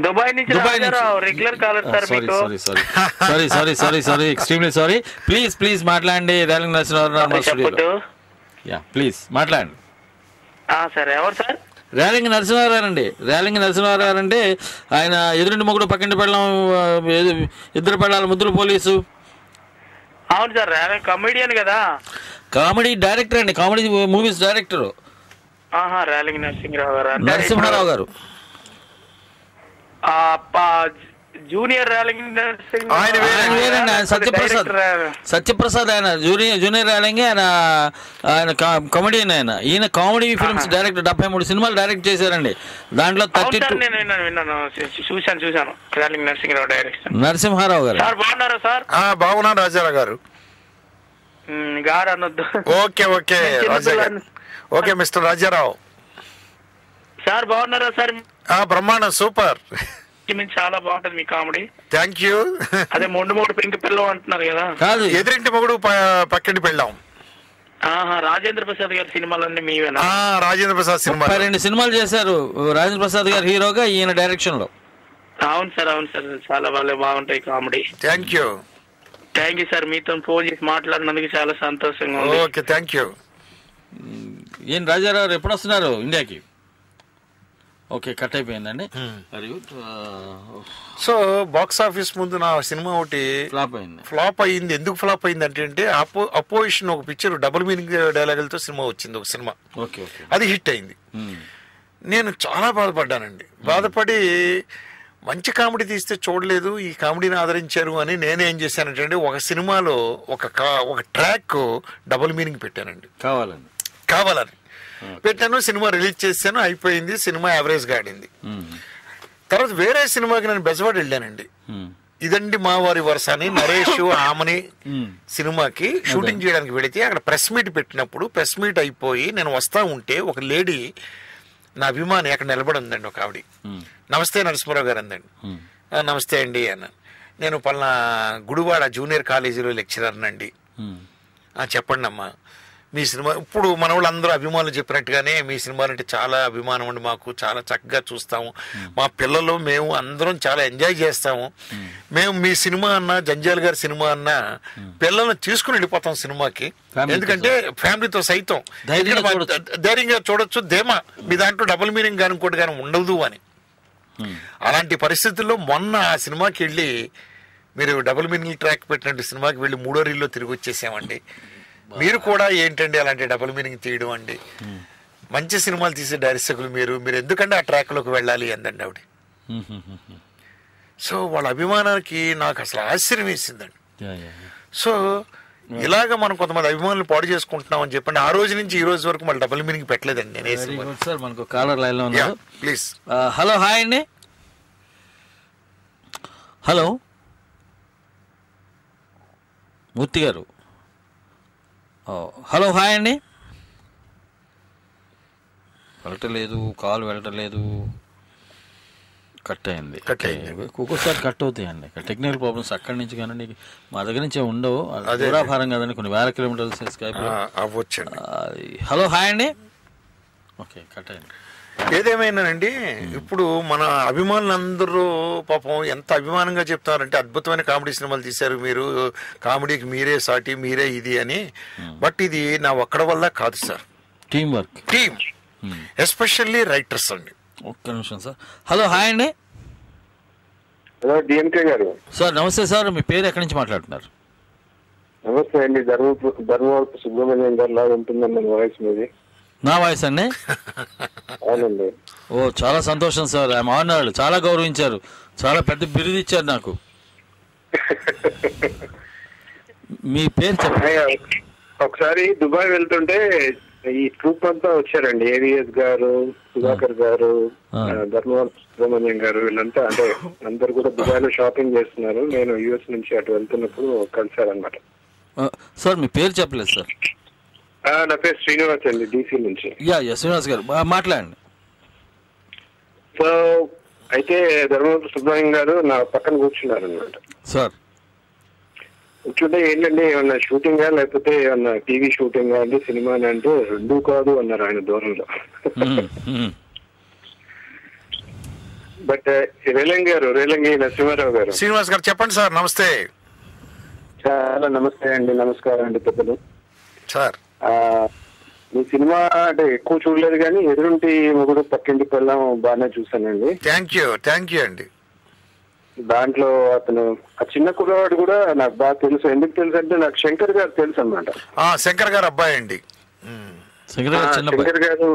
దుబాయ్ నుంచి regular caller sir. Sorry extremely sorry. Please మాట్లాడండి. రేలింగ్ నరసింహారావు ప్లీజ్ మాట్లాడండి. సరే, ఎవరు సార్? రేలింగ్ నరసింహారావు అండి. రేలింగ్ నరసింహారావు అంటే ఆయన ఎదురింటి మొగుడు పక్కింటి పెళ్ళం, ఇద్దరు పెళ్ళాల ముద్దుల పోలీసు. అవును సార్, కమెడియన్ కదా. కామెడీ డైరెక్టర్ అండి, comedy movies director Relangi Narasimha Rao గారు. జూనియర్ రేలింగ్ సత్యప్రసాద్ ఆయన జూనియర్ రేలింగ్. ఆయన కామెడియన్. ఈయన కామెడీ ఫిల్మ్స్ డైరెక్టర్. 73 సినిమాలు డైరెక్ట్ చేశారండి. దాంట్లో 32 చూశాను. Railing Narasimha Rao direction. నరసింహారావు గారు బాగున్నారా సార్? బాగున్నాను రాజారావు గారు. గారు అనొద్దు. Okay mister Rajarao sir. బాగున్నారా సార్? బ్రహ్మాండం, సూపర్. చాలా బాగుంటది మీ కామెడీ. Thank you. అదే మొండు పెంకి పిల్ల అంటున్నారు కదా. కాదు, ఎదురింటి మొగుడు పక్కింటి పెళ్ళాం. రాజేంద్ర ప్రసాద్ గారి సినిమాలన్నీ మీవేనా? రాజేంద్ర ప్రసాద్ సినిమా 2 సినిమాలు చేశారు. రాజేంద్ర ప్రసాద్ గారు హీరోగా, ఈయన డైరెక్షన్ లో. అవును సార్. చాలా బాగుంటాయి కామెడీ. Thank you sir. మీతో ఫోన్ చేసి మాట్లాడినందుకు చాలా సంతోషంగా ఉంది. Okay, thank you. ఏం రాజారావు ఎప్పుడు వస్తున్నారు ఇండియాకి? ఓకే, కట్ అయిపోయిందండి. సో బాక్స్ ఆఫీస్ ముందు నా సినిమా ఒకటి ఫ్లాప్ అయింది. ఎందుకు ఫ్లాప్ అయింది అంటే అపోజిషన్ ఒక పిక్చర్ డబుల్ మీనింగ్ డైలాగులతో సినిమా వచ్చింది, ఒక సినిమా. అది హిట్ అయింది. నేను చాలా బాధపడ్డానండి. బాధపడి మంచి కామెడీ తీస్తే చూడలేదు, ఈ కామెడీని ఆదరించారు అని నేనేం చేశానంటే ఒక సినిమాలో ఒక ట్రాక్ డబుల్ మీనింగ్ పెట్టానండి. కావాలని పెట్టాను. సినిమా రిలీజ్ చేశాను, అయిపోయింది. సినిమా యావరేజ్ గా ఆడింది. తర్వాత వేరే సినిమాకి నేను బెజవాడ వెళ్ళానండి. ఇదండి మా వారి వరుస అని నరేష్ ఆమని సినిమాకి షూటింగ్ చేయడానికి వెళితే అక్కడ ప్రెస్ మీట్ పెట్టినప్పుడు ప్రెస్ మీట్ అయిపోయి నేను వస్తా ఉంటే ఒక లేడీ, నా అభిమాని, అక్కడ నిలబడి ఉందండి. ఒక ఆవిడ, నమస్తే నరసింహారావు గారు అందండి. నమస్తే అండి అన్నాను. నేను పలానా గుడివాడ జూనియర్ కాలేజీలో లెక్చరర్నండి. చెప్పండి అమ్మా, మీ సినిమా ఇప్పుడు మన వాళ్ళందరూ అభిమానులు చెప్పినట్టుగానే మీ సినిమాలు అంటే చాలా అభిమానం అండి, మాకు చాలా చక్కగా చూస్తాము, మా పిల్లలు మేము అందరం చాలా ఎంజాయ్ చేస్తాము. మేము మీ సినిమా అన్నా జంజాల్ గారి సినిమా అన్నా పిల్లల్ని తీసుకుని వెళ్ళిపోతాం సినిమాకి. ఎందుకంటే ఫ్యామిలీతో సైతం ధైర్యంగా చూడొచ్చు, ధేమా మీ దాంట్లో డబుల్ మీనింగ్ కానీ ఇంకోటి కానీ ఉండదు అని. అలాంటి పరిస్థితుల్లో మొన్న ఆ సినిమాకి వెళ్ళి మీరు డబుల్ మీనింగ్ ట్రాక్ పెట్టినట్టు సినిమాకి వెళ్ళి 3వ రీల్లో తిరిగి వచ్చేసామండి. మీరు కూడా ఏంటండి అలాంటి డబుల్ మీనింగ్ తీయడం అండి, మంచి సినిమాలు తీసే డైరెక్టర్లు మీరు ఎందుకంటే ఆ ట్రాక్ లోకి వెళ్ళాలి అందండి ఆవిడ. సో వాళ్ళ అభిమానానికి నాకు అసలు ఆశ్చర్యం వేసిందండి. సో ఇలాగ మనం కొంతమంది అభిమానులు పాడు చేసుకుంటున్నాం అని చెప్పండి. ఆ రోజు నుంచి ఈ రోజు వరకు మళ్ళీ డబుల్ మీనింగ్ పెట్టలేదండి నేను. సార్ మనకు కాలర్ లైన్ లో ఉన్నారు, ప్లీజ్. హలో, హాయ్ అండి. హలో మూర్తి గారు. హలో, హాయ్ అండి. వెళ్ళటలేదు, కాల్ వెళ్ళటలేదు, కట్ అయింది. ఒక్కొక్కసారి కట్ అవుతాయండి, టెక్నికల్ ప్రాబ్లమ్స్. అక్కడి నుంచి కానీ మా దగ్గర నుంచి ఉండవు, దూరాభారం కదండి, కొన్ని వేల కిలోమీటర్లు స్కైప్. హలో, హాయ్ అండి. ఓకే, కట్ అయింది. ఏదేమైనానండి, ఇప్పుడు మన అభిమానులందరూ పాపం ఎంత అభిమానంగా చెప్తారంటే అద్భుతమైన కామెడీ సినిమాలు తీశారు మీరు, కామెడీకి మీరే సాటి, మీరే ఇది అని. బట్ ఇది నా ఒక్కడ వల్ల కాదు sir, team work, team, especially writers అండి. ఒక్క నిమిషం సార్. హలో, హాయ్ అండి. హలో, డిఎంకే గారు. సార్ నమస్తే సార్, మీ పేరు ఎక్కడి నుంచి మాట్లాడుతున్నారు? నమస్తే అండి, ధర్మవరపు సుబ్రహ్మణ్యం గారు లాగా ఉంటుందండి వాయిస్ మీది. నా వాయిస్ అండి? అవునండి. ఓ, చాలా సంతోషం సార్, ఐఎమ్ ఆనర్డ్. చాలా గౌరవించారు, చాలా పెద్ద బిరుదు ఇచ్చారు నాకు. మీ పేరు చెప్పండి. ఒకసారి దుబాయ్ వెళ్తుంటే ఈ ట్రూప్ అంతా వచ్చారండి, ఏవిఎస్ గారు, సుధాకర్ గారు, ధర్మవరపు సుబ్రహ్మణ్యం గారు, వీళ్ళంతా. అంటే అందరు కూడా దుబాయ్ లో షాపింగ్ చేస్తున్నారు. నేను యుఎస్ నుంచి అటు వెళ్తున్నప్పుడు కలిసారనమాట. సార్ మీ పేరు చెప్పలేదు సార్. నా పేరు శ్రీనివాస్ అండి, డీసీ నుంచి. శ్రీనివాస్ గారు మాట్లాడండి. సో అయితే ధర్మవరపు సుబ్రహ్మణ్యం గారు నా పక్కన కూర్చున్నారు అనమాట. సార్ కూర్చుంటే ఏంటంటే ఏమన్నా షూటింగా లేకపోతే ఏమన్నా టీవీ షూటింగా అంటే సినిమా అంటే రెండూ కాదు అన్నారు ఆయన దూరంలో. బట్ రేలంగి నరసింహారావు గారు, శ్రీనివాస్ గారు చెప్పండి సార్. నమస్తే. చాలా నమస్తే అండి. నమస్కారం అండి పెద్దలు సార్. మీ సినిమా అంటే ఎక్కువ చూడలేదు కానీ ఎదురుంటి మొగుడు పక్కింటి పిల్లం బాగానే చూసానండి. థ్యాంక్ యూ అండి. దాంట్లో అతను ఆ చిన్న కుర్రవాడు కూడా నాకు బాగా తెలుసు. ఎందుకు తెలుసు అంటే నాకు శంకర్ గారు తెలుసు అన్నమాట. శంకర్ గారు అబ్బాయి అండి. శంకర్ గారు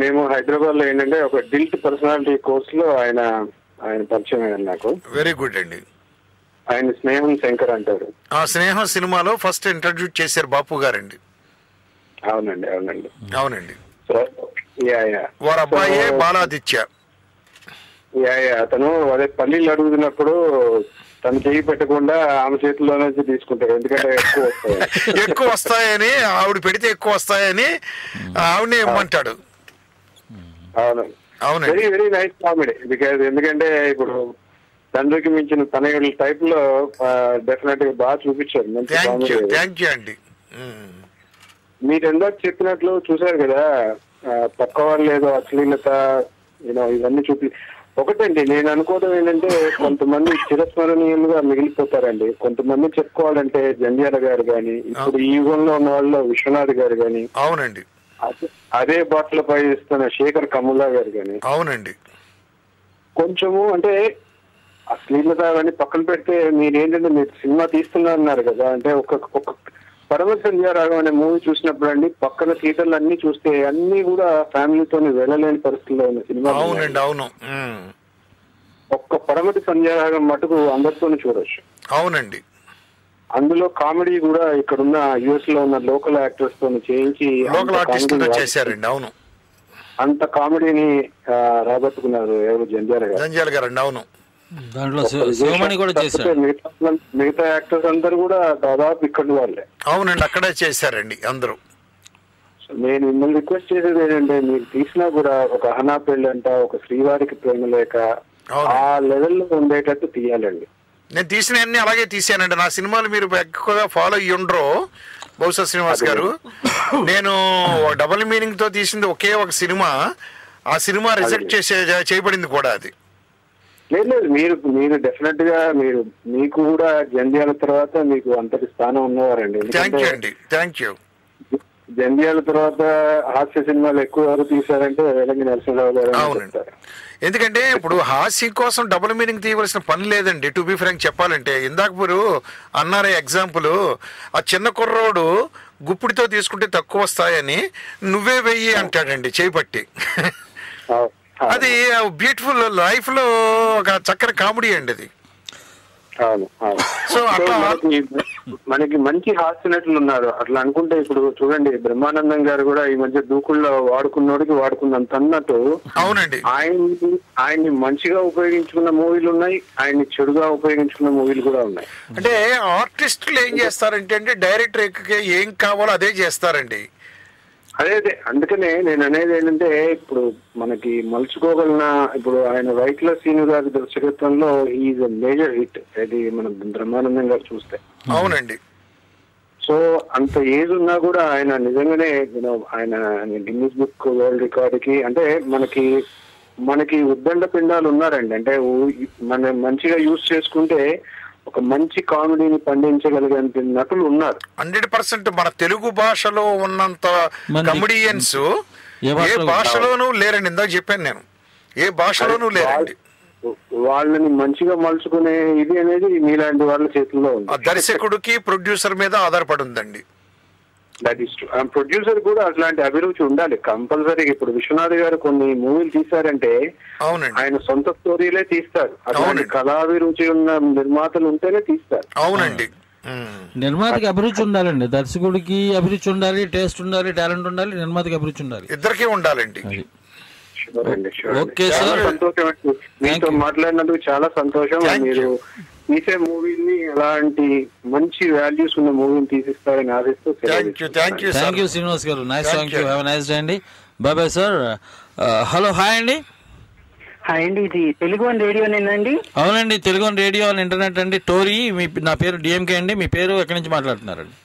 మేము హైదరాబాద్ లో ఏంటంటే ఒక డిల్ట్ పర్సనాలిటీ కోర్స్ లో ఆయన పరిచయం అయ్యారు నాకు. వెరీ గుడ్ అండి. ఆయన స్నేహం శంకర్ అంటారు. ఆ స్నేహం సినిమాలో ఫస్ట్ ఇంట్రడ్యూస్ చేశారు బాపు గారండి. అవునండి. వారి అబ్బాయి బాలాదిత్య. అతను అదే పల్లీలు అడుగుతున్నప్పుడు తను చేయి పెట్టకుండా ఆమె చేతిలో నుంచి తీసుకుంటాడు. ఎందుకంటే ఎక్కువ వస్తాయని ఆవిడ పెడితే ఎక్కువ వస్తాయని ఆవిడని ఇమ్మంటాడు. అవును. Very very nice comedy. Because ఎందుకంటే ఇప్పుడు తండ్రికి మించిన తనయుల టైప్ లో డెఫినెట్ గా బాగా చూపించారు. థ్యాంక్ యూ అండి. మీరు ఎందాక చెప్పినట్లు చూసారు కదా, పక్క వాళ్ళు ఏదో అశ్లీలత ఇవన్నీ ఒకటండి నేను అనుకోవడం ఏంటంటే కొంతమంది చిరస్మరణీయులుగా మిగిలిపోతారండి. కొంతమంది చెప్పుకోవాలంటే జంధ్యాల గారు గాని, ఇప్పుడు ఈ యుగంలో ఉన్న వాళ్ళు విశ్వనాథ్ గారు గాని, అవునండి, అదే బాటల పై ఇస్తున్న శేఖర్ కమ్ముల్లా గారు గాని, అవునండి, కొంచెము అంటే అశ్లీలత అవన్నీ పక్కన పెడితే మీరేంటంటే మీరు సినిమా తీస్తున్నారు కదా, అంటే ఒక పరమ సంధ్యారాగం అనే మూవీ చూసినప్పుడు అండి పక్కన థియేటర్లు అన్ని చూస్తే అన్ని కూడా ఫ్యామిలీతో వెళ్ళలేని పరిస్థితుల్లో ఉన్న సినిమా. అవునండి, అవును. ఒక్క పరమతి సంధ్యారాగం మటుకు అందరితోనూ చూడొచ్చు. అవునండి. అందులో కామెడీ కూడా ఇక్కడున్న యుఎస్ లో ఉన్న లోకల్ యాక్టర్స్ తో చేయించి చేశారండి. అవును, అంత కామెడీని రాబట్టుకున్నారు ఎవరు జంధ్యాల గారు అండి. అవును, దాంట్లో శివమణి కూడా చేశారు. మిగతా యాక్టర్స్ అందరూ కూడా దాదాపు ఇక్కడ వాళ్ళే. అవునండి, అక్కడే చేశారండి అందరూ. నేను మిమ్మల్ని రిక్వెస్ట్ చేసేది ఏంటంటే మీరు తీసినా కూడా ఒక అహనా పెళ్ళి అంట, ఒక శ్రీవారికి ప్రేమ లేక ఆ లెవెల్లో ఉండేటట్టు తీయాలండి. నేను తీసిన అన్ని అలాగే తీసానండి. నా సినిమాలు మీరు ఎక్కువగా ఫాలో అయ్యి ఉండరు బహుశా శ్రీనివాస్ గారు. నేను డబుల్ మీనింగ్ తో తీసింది ఒకే ఒక సినిమా. ఆ సినిమా రిజెక్ట్ చేయబడింది కూడా. అది లేదు, మీరు డెఫినెట్ గా మీకు కూడా జంధ్యాల తర్వాత మీకు అంతటి స్థానం ఉన్నవారండి. Thank you. జంధ్యాల తర్వాత హాస్య సినిమాలు ఎక్కువ ఎవరు తీశారంటే రేలంగి నరసింహరావు గారు. అవునండి, ఎందుకంటే ఇప్పుడు హాస్యం కోసం డబుల్ మీనింగ్ తీయవలసిన పని లేదండి. టు బి ఫ్రాంక్ చెప్పాలంటే ఇందాక మీరు అన్నారే ఎగ్జాంపుల్, ఆ చిన్న కుర్రోడు గుప్పిడితో తీసుకుంటే తక్కువ వస్తాయని నువ్వే వెయ్యి అంటాడండి చేపట్టి. అది బ్యూటిఫుల్ లైఫ్ లో ఒక చక్కని కామెడీ అండి అది. సో మనకి మంచి హాస్య నటులు ఉన్నారు. అట్లా అనుకుంటే ఇప్పుడు చూడండి బ్రహ్మానందం గారు కూడా ఈ మధ్య దూకుల్లో వాడుకున్నోడికి వాడుకున్నంత అన్నట్టు. అవునండి, ఆయన్ని మంచిగా ఉపయోగించుకున్న మూవీలు ఉన్నాయి, ఆయన్ని చెడుగా ఉపయోగించుకున్న మూవీలు కూడా ఉన్నాయి. అంటే ఆర్టిస్టులు ఏం చేస్తారంటే డైరెక్టర్ ఏం కావాలో అదే చేస్తారండి. అదే అందుకనే నేను అనేది ఏంటంటే ఇప్పుడు మనకి మలుచుకోగలన ఇప్పుడు ఆయన వైట్ల సీను గారి దర్శకత్వంలో ఈజ్ అ మేజర్ హిట్. అది మన బ్రహ్మానందం గారు చూస్తే. అవునండి. సో అంత ఏజ్ ఉన్నా కూడా ఆయన నిజంగానే ఆయన గిన్నిస్ బుక్ వరల్డ్ రికార్డ్ కి అంటే మనకి ఉద్దండ పిండాలు ఉన్నారండి. అంటే మనం మంచిగా యూజ్ చేసుకుంటే ఒక మంచి కామెడీని పండించగలిగే నటులు ఉన్నారు. 100% మన తెలుగు భాషలో ఉన్నంత కమెడియన్స్ ఏ భాషలోనూ లేరండి. ఇందాక చెప్పాను నేను, ఏ భాషలోనూ లేరండి. వాళ్ళని మంచిగా మలుచుకునే ఇది అనేది మీలాంటి వాళ్ళ చేతుల్లో ఉంది. దర్శకుడికి ప్రొడ్యూసర్ మీద ఆధారపడి ఉందండి. That is true. ప్రొడ్యూసర్ కూడా అట్లాంటి అభిరుచి ఉండాలి కంపల్సరీ. ఇప్పుడు విశ్వనాథ్ గారు కొన్ని మూవీలు తీశారంటే ఆయన సొంత స్టోరీలే తీస్తారు. అట్లాంటి కళాభిరుచి ఉన్న నిర్మాతలు ఉంటేనే తీస్తారు. అవునండి, నిర్మాతకి అభిరుచి ఉండాలండి, దర్శకుడికి అభిరుచి ఉండాలి, టేస్ట్ ఉండాలి, టాలెంట్ ఉండాలి, నిర్మాతకి అభిరుచి ఉండాలి, ఇద్దరికీ ఉండాలండి. ఓకే సార్, సంతోషం. మీతో మాట్లాడినందుకు చాలా సంతోషం. మీరు తీసే మూవీని అలాంటి మంచి వాల్యూస్ ఉన్న మూవీని తీసిస్తారని ఆశిస్తూ thank you Srinivas garu. Nice thank you. Have a nice day అండి. Bye bye sir. Hello, hi అండి. హాయ్ అండి, ఇది తెలుగు వన్ రేడియోనేనండి? అవునండి, Telugu one radio and internet అండి. టోరీ, నా పేరు డిఎంకే అండి. మీ పేరు ఎక్కడి నుంచి మాట్లాడుతున్నారండి?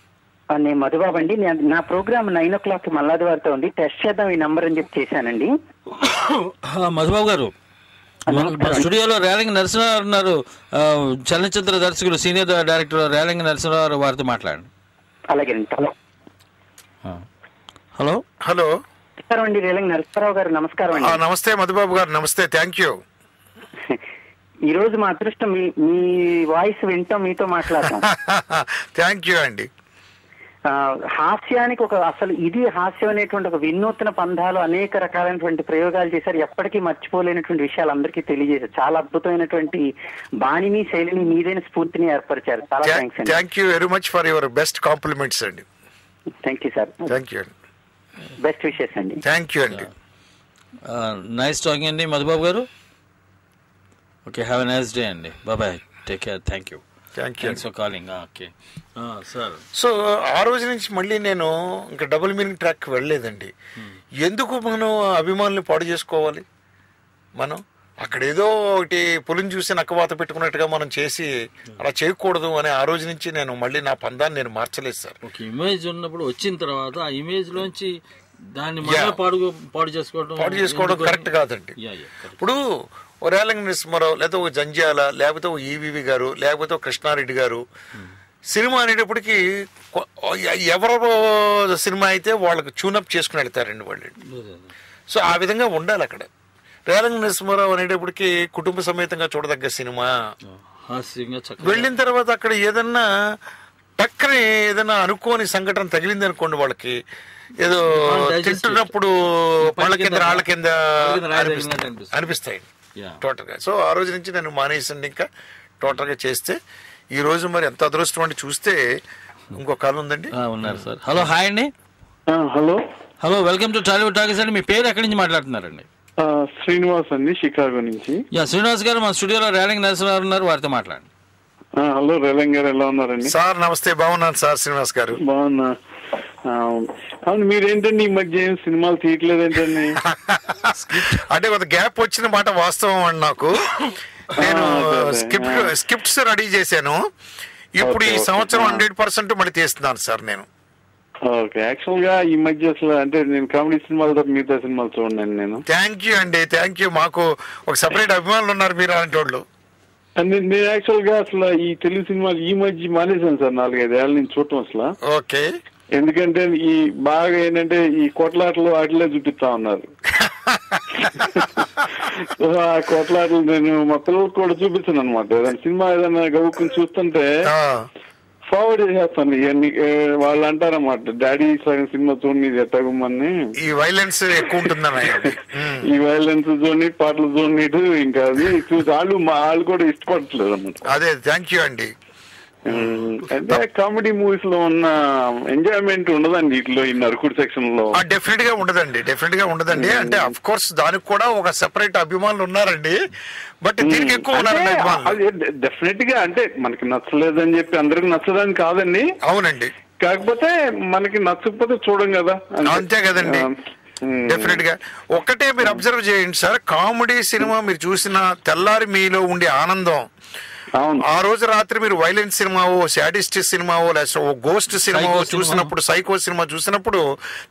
నేను మధుబాబు అండి. నా ప్రోగ్రామ్ 9 o'clock మల్లాది వారితో ఉంది. టెస్ట్ చేద్దాం ఈ నంబర్ అని చెప్పి చేశానండి. మధుబాబు గారు, స్టూడియోలో రేలంగి నరసింహారావు ఉన్నారు, చలనచిత్ర దర్శకులు, సీనియర్ డైరెక్టర్ రేలంగి నరసింహారావు, వారితో మాట్లాడండి. అలాగే. హలో హలో నమస్కారం అండి, రేలంగి నరసింహారావు గారు. నమస్కారం అండి. నమస్తే మధుబాబు గారు. నమస్తే, థ్యాంక్ యూ. ఈ రోజు మా అదృష్టం మీ వాయిస్ వింటాం, మీతో మాట్లాడతాం. థ్యాంక్ యూ అండి. హాస్యానికి అసలు ఇది హాస్యం అనేటువంటి ఒక వినూత్న పంధాలు అనేక రకాలైనటువంటి ప్రయోగాలు చేశారు. ఎప్పటికీ మర్చిపోలేనటువంటి విషయాలు అందరికీ తెలియజేశారు. చాలా అద్భుతమైనటువంటి బాణిని, శైలిని, మీదైన స్ఫూర్తిని ఏర్పరిచారు. చాలా థ్యాంక్స్ అండి. Thank you very much for your best compliments అండి. Thank you sir. Thank you అండి. బెస్ట్ విషెస్ అండి. థ్యాంక్ యూ అండి. నైస్ టాకింగ్ అండి Madhubabu garu. Okay, have a nice day అండి. Bye, take care. Thank you. Thanks for calling. Okay sir. So ఆ రోజు నుంచి మళ్ళీ నేను ఇంకా డబుల్ మీనింగ్ ట్రాక్ వెళ్ళలేదండి. ఎందుకు మనం అభిమానులు పాడు చేసుకోవాలి? మనం అక్కడ ఏదో ఒకటి పులిని చూసి నక్కవాత పెట్టుకున్నట్టుగా మనం చేసి అలా చేయకూడదు అని ఆ రోజు నుంచి నేను మళ్ళీ నా పందాన్ని నేను మార్చలేదు సార్. ఒక ఇమేజ్ ఉన్నప్పుడు వచ్చిన తర్వాత ఆ ఇమేజ్ లోంచి దాన్ని పాడు చేసుకోవడం కరెక్ట్ కాదండి. ఇప్పుడు ఓ రేలంగి నరసింహారావు, లేకపోతే ఒక జంజాల, లేకపోతే ఒక ఈవీవి గారు, లేకపోతే ఒక కృష్ణారెడ్డి గారు, సినిమా అనేటప్పటికి ఎవరో సినిమా అయితే వాళ్ళకి ట్యూనప్ చేసుకుని వెళ్తారండి వాళ్ళు. సో ఆ విధంగా ఉండాలి అక్కడ. రేలంగి నరసింహారావు అనేటప్పటికి కుటుంబ సమేతంగా చూడదగ్గ సినిమా. వెళ్ళిన తర్వాత అక్కడ ఏదన్నా పక్కనే ఏదైనా అనుకోని సంఘటన తగిలింది అనుకోండి, వాళ్ళకి ఏదో తింటున్నప్పుడు వాళ్ళ కింద రాళ్ళ కింద అనిపిస్తాయి టోటల్ గా. సో ఆ రోజు నుంచి నేను మానేసండి ఇంకా టోటల్ గా చేస్తే. ఈ రోజు మరి ఎంత అదృష్టం అండి, చూస్తే ఇంకో కాలం ఉందండి. ఉన్నారు సార్. హలో, హాయ్ అండి. Hello, welcome to Tollywood talkies అండి. మీ పేరు ఎక్కడి నుంచి మాట్లాడుతున్నారండి? శ్రీనివాస్ అండి, షికాగో నుంచి. శ్రీనివాస్ గారు, మా స్టూడియోలో రేలంగి నరసింహారావు ఉన్నారు, వారితో మాట్లాడండి. హలో రేలంగి గారు, ఎలా ఉన్నారండి? సార్ నమస్తే, బాగున్నాను సార్. శ్రీనివాస్ గారు బాగున్నా. అవును, మీరేంటండి ఈ మధ్య ఏం సినిమాలు తీయట్లేదు ఏంటండి? అంటే కొంత గ్యాప్ వచ్చిన మాట వాస్తవం అండి. నాకు నేను స్క్రిప్ట్స్ రెడీ చేశాను. ఇప్పుడు ఈ సంవత్సరం 100% మళ్ళీ తీస్తున్నాను సార్ నేను. ఓకే, యాక్చువల్ గా ఈ మధ్య అసలు అంటే నేను కామెడీ సినిమాలు తప్ప మిగతా సినిమాలు చూడండి నేను. థ్యాంక్ యూ అండి, థ్యాంక్ యూ. మాకు ఒక సెపరేట్ అభిమానులు ఉన్నారు మీరు అలాంటి వాళ్ళు. నేను యాక్చువల్ గా అసలు ఈ తెలుగు సినిమాలు ఈ మధ్య మానేశాను సార్, 4-5 ఏళ్ళ నుంచి చూడటం అసలు. ఓకే, ఎందుకంటే ఈ బాగా ఏంటంటే ఈ కొట్లాటలు వాటిలే చూపిస్తా ఉన్నారు. ఆ కొట్లాటలు నేను మా పిల్లలకు కూడా చూపిస్తాను అనమాట. ఏదైనా సినిమా ఏదైనా గవ్వుకుని చూస్తుంటే ఫార్వర్డ్ చేసేస్తాను ఇవన్నీ. వాళ్ళు అంటారన్నమాట, డాడీ సగం సినిమా చూడండి ఇది ఎట్టగమ్మని, ఈ వైలెన్స్ ఎక్కువ ఉంటుందన్న, ఈ వైలెన్స్ చూడండి, పాటలు చూడండి, ఇంకా అది చూసి వాళ్ళు కూడా ఇష్టపడట్లేదు అన్నమాట. అదే, థ్యాంక్ యూ అండి. అంటే కామెడీ మూవీస్ లో ఉన్న ఎంజాయ్మెంట్ ఉండదండి వీటిలో, ఈ నరుకుడు సెక్షన్ లో. డెఫినెట్ గా ఉండదండి. అంటే అఫ్ కోర్స్ దానికి కూడా ఒక సెపరేట్ అభిమానులు ఉన్నారండి. బట్ దీనికి ఎక్కువ ఉన్నారండి అభిమానులు. డెఫినెట్ గా అంటే మనకి నచ్చలేదని చెప్పి అందరికి నచ్చదని కాదండి. అవునండి, కాకపోతే మనకి నచ్చకపోతే చూడం కదా, అంతే కదండి. డెఫినెట్ గా ఒక్కటే మీరు అబ్జర్వ్ చేయండి సార్, కామెడీ సినిమా మీరు చూసిన తెల్లారి మీలో ఉండే ఆనందం, ఆ రోజు రాత్రి మీరు వైలెన్స్ సినిమావో, శాడిస్ట్ సినిమావో, లేకపోతే ఓ గోస్ట్ సినిమావో చూసినప్పుడు, సైకో సినిమా చూసినప్పుడు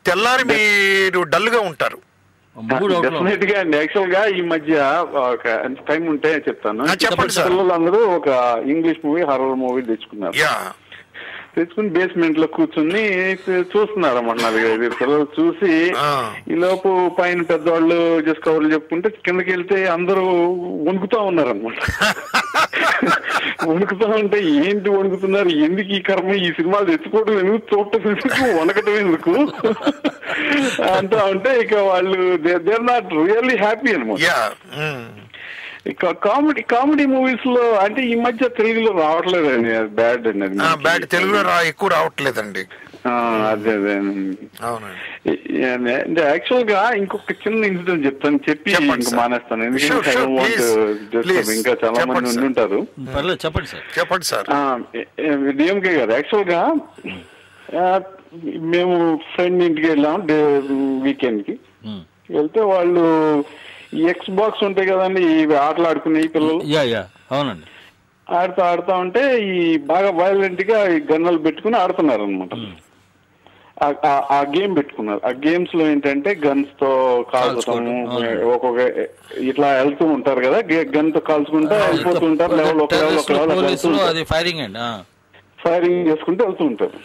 తెల్లారి మీరు డల్ గా ఉంటారు. డెఫినెట్ గా అండి. యాక్చువల్ గా ఈ మధ్య ఒక టైం ఉంటే చెప్తాను. పిల్లలందరూ ఒక ఇంగ్లీష్ మూవీ, హారర్ మూవీ తెచ్చుకుని బేస్మెంట్ లో కూర్చుని చూస్తున్నారు అన్నమాట. 4-5 పిల్లలు చూసి ఈ లోపు పైన పెద్దవాళ్ళు జస్ట్ కవర్లు చెప్పుకుంటే కిందకి వెళ్తే అందరూ వణుకుతా ఉన్నారు అనమాట. వణుకుతా ఉంటే ఏంటి వణుకుతున్నారు, ఎందుకు ఈ కర్మ, ఈ సినిమాలు తెచ్చుకోవడం ఎందుకు, చూడటం ఎందుకు, వణకటం ఎందుకు అంటా ఉంటే ఇక వాళ్ళు they are not really happy అనమాట. కామెడీ మూవీస్ లో అంటే ఈ మధ్య తెలుగులో రావట్లేదండి, అది బ్యాడ్ అండి. బ్యాడ్, తెలుగులో ఎక్కువ రావట్లేదండి. అదే అంటే యాక్చువల్ గా ఇంకొక చిన్న ఇన్సిడెంట్ చెప్తాను, చెప్పి ఇంకా మానేస్తాను. ఎందుకంటే ఇంకా చాలా మంది ఉండి ఉంటారు. చెప్పండి సార్. డిఎంకే గారు, యాక్చువల్ గా మేము ఫ్రెండ్ ఇంటికి వెళ్ళాం వీకెండ్ కి. వెళ్తే వాళ్ళు ఈ ఎక్స్ బాక్స్ ఉంటాయి కదండి, ఇవి ఆటలు ఆడుకునే పిల్లలు. అవునండి. ఆడుతా ఉంటే ఈ బాగా వైలెంట్ గా ఈ గన్నలు పెట్టుకుని ఆడుతున్నారు అనమాట. ఆ గేమ్ పెట్టుకున్నారు. ఆ గేమ్స్ లో ఏంటంటే గన్స్ తో కాల్చటము, ఒక్కొక్క ఇట్లా వెళ్తూ ఉంటారు కదా, గన్ తో కాల్చుకుంటూ వెళ్ళిపోతూ ఉంటారు. లెవెల్ ఒక లెవెల్ ఫైరింగ్ చేసుకుంటూ వెళ్తూ ఉంటారు.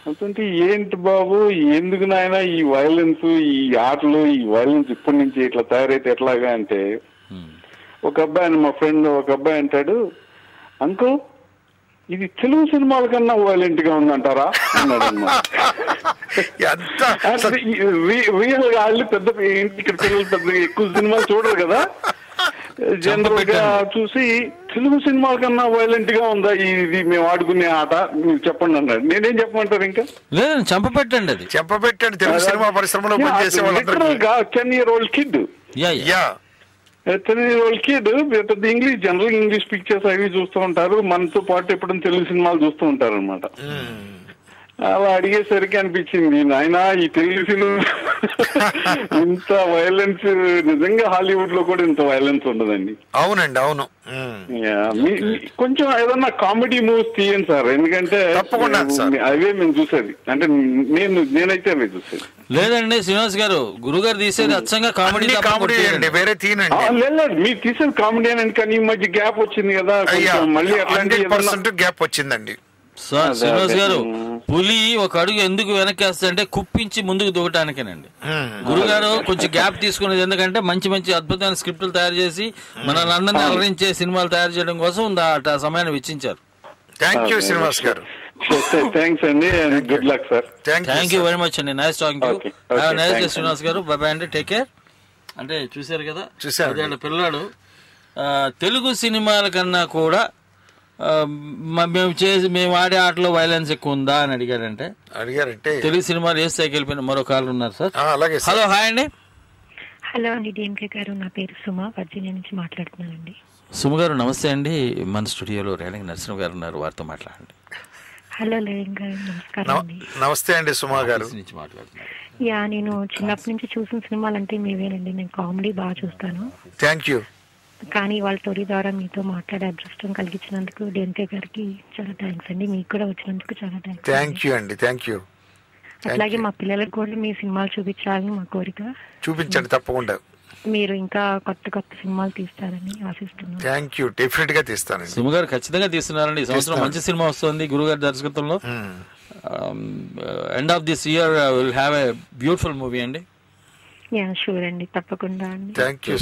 వెళ్తుంటే ఏంటి బాబు ఎందుకు నాయన ఈ వైలెన్స్, ఈ ఆటలు, ఈ వైలెన్స్ ఇప్పటి నుంచి ఇట్లా తయారైతే ఎట్లాగా అంటే, ఒక అబ్బాయి, మా ఫ్రెండ్ ఒక అబ్బాయి అంటాడు, అంకుల్ ఇది తెలుగు సినిమాల కన్నా వైలెంట్ గా ఉందంటారా అన్నాడు అన్నమాట. రియల్ గా వాళ్ళు పెద్ద ఇక్కడ పిల్లలు పెద్ద ఎక్కువ సినిమాలు చూడరు కదా, జనరల్ గా చూసి తెలుగు సినిమాల కన్నా వైలెంట్ గా ఉందా ఇది మేము ఆడుకునే ఆట, మీరు చెప్పండి అన్నాడు. నేనేం చెప్పమంటారు ఇంకా, లేదు చంపపెట్టండి, అది చంపపెట్టండి. తెలుగు సినిమా పరిశ్రమలో 10-year-old కిడ్, 10-year-old కిడ్ పెద్ద ఇంగ్లీష్, జనరల్ ఇంగ్లీష్ పిక్చర్స్ అవి చూస్తూ ఉంటారు, మనతో పాటు ఎప్పుడైనా తెలుగు సినిమాలు చూస్తూ ఉంటారు అనమాట. అలా అడిగేసరికి అనిపించింది, నాయనా ఈ తెలుగు సినిమా ఇంత వైలెన్స్ నిజంగా హాలీవుడ్ లో కూడా ఇంత వైలెన్స్ ఉండదండి. అవునండి, అవును. కొంచెం ఏదన్నా కామెడీ మూవీస్ తీయండి సార్, ఎందుకంటే అవే మేము చూసేది, అంటే నేనైతే అవే చూసేది. లేదండి శ్రీనివాస్ గారు, గురుగారు తీసేది అచ్చంగా కామెడీ అండి, వేరే తీనండి. లేదు మీరు తీసేది కామెడీ అని, కానీ ఈ మధ్య గ్యాప్ వచ్చింది కదా, మళ్ళీ అట్లాంటి గ్యాప్ వచ్చిందండి. శ్రీనివాస్ గారు, పులి ఒక అడుగు ఎందుకు వెనక్కేస్తాడంటే కుప్పించి ముందుకు దూకటానికేనండి. గురుగారు కొంచెం గ్యాప్ తీసుకునేది ఎందుకంటే మంచి మంచి అద్భుతమైన స్క్రిప్టులు తయారు చేసి మనల్ని అందరినీ అలరించే సినిమాలు తయారు చేయడం కోసం ఆ సమయాన్ని వెచ్చించారు. Thank you Srinivas garu. Thanks అండి, good luck sir. Thank you very much అండి, nice talking to you. Have a nice day Srinivas garu, bye bye అండి, టేక్ కేర్. అంటే చూశారు కదా, చూశారు పిల్లాడు తెలుగు సినిమాల కన్నా కూడా మేము ఆడే ఆటలో వైలెన్స్ ఎక్కువ ఉందా అని అడిగారంటే తెలుగు సినిమాలు ఏ స్థాయికి వెళ్ళిపోయిన మరో కాళ్ళు ఉన్నారు సార్. హలో, హాయ్ అండి. హలో అండి, డిఎంకే గారు, నా పేరు సుమ, వర్జీనియా నుంచి మాట్లాడుతున్నానండి. సుమ గారు నమస్తే అండి, మన స్టూడియోలో రేలంగి నరసింహ గారు ఉన్నారు, వారితో మాట్లాడండి. హలో రేలంగి గారు, నమస్కారం అండి. నమస్తే అండి, సుమ గారు నుంచి మాట్లాడుతున్నారు. యా, నేను చిన్నప్పటి నుంచి చూసిన సినిమాలు అంటే మీవేనండి, నేను కామెడీ బాగా చూస్తాను. Thank you. కానీ వాళ్ళ స్టోరీ ద్వారా మీతో మాట్లాడే అదృష్టం కలిగించినందుకు డిఎంకే గారికి చాలా థ్యాంక్స్ అండి, మీకు కూడా వచ్చినందుకు చాలా థ్యాంక్స్. థ్యాంక్ యూ అండి, థ్యాంక్ యూ. అట్లాగే మా పిల్లలకు కూడా మీ సినిమాలు చూపించాలని మా కోరిక. చూపించండి తప్పకుండా. మీరు ఇంకా కొత్త కొత్త సినిమాలు తీస్తారని ఆశిస్తున్నాను. థ్యాంక్ యూ, డెఫినెట్ గా తీస్తాను. సుమ గారు ఖచ్చితంగా తీస్తున్నారండి, ఈ సంవత్సరం మంచి సినిమా వస్తుంది గురుగారి దర్శకత్వంలో. End of this year will have a beautiful movie అండి. షూర్ అండి, తప్పకుండా అండి.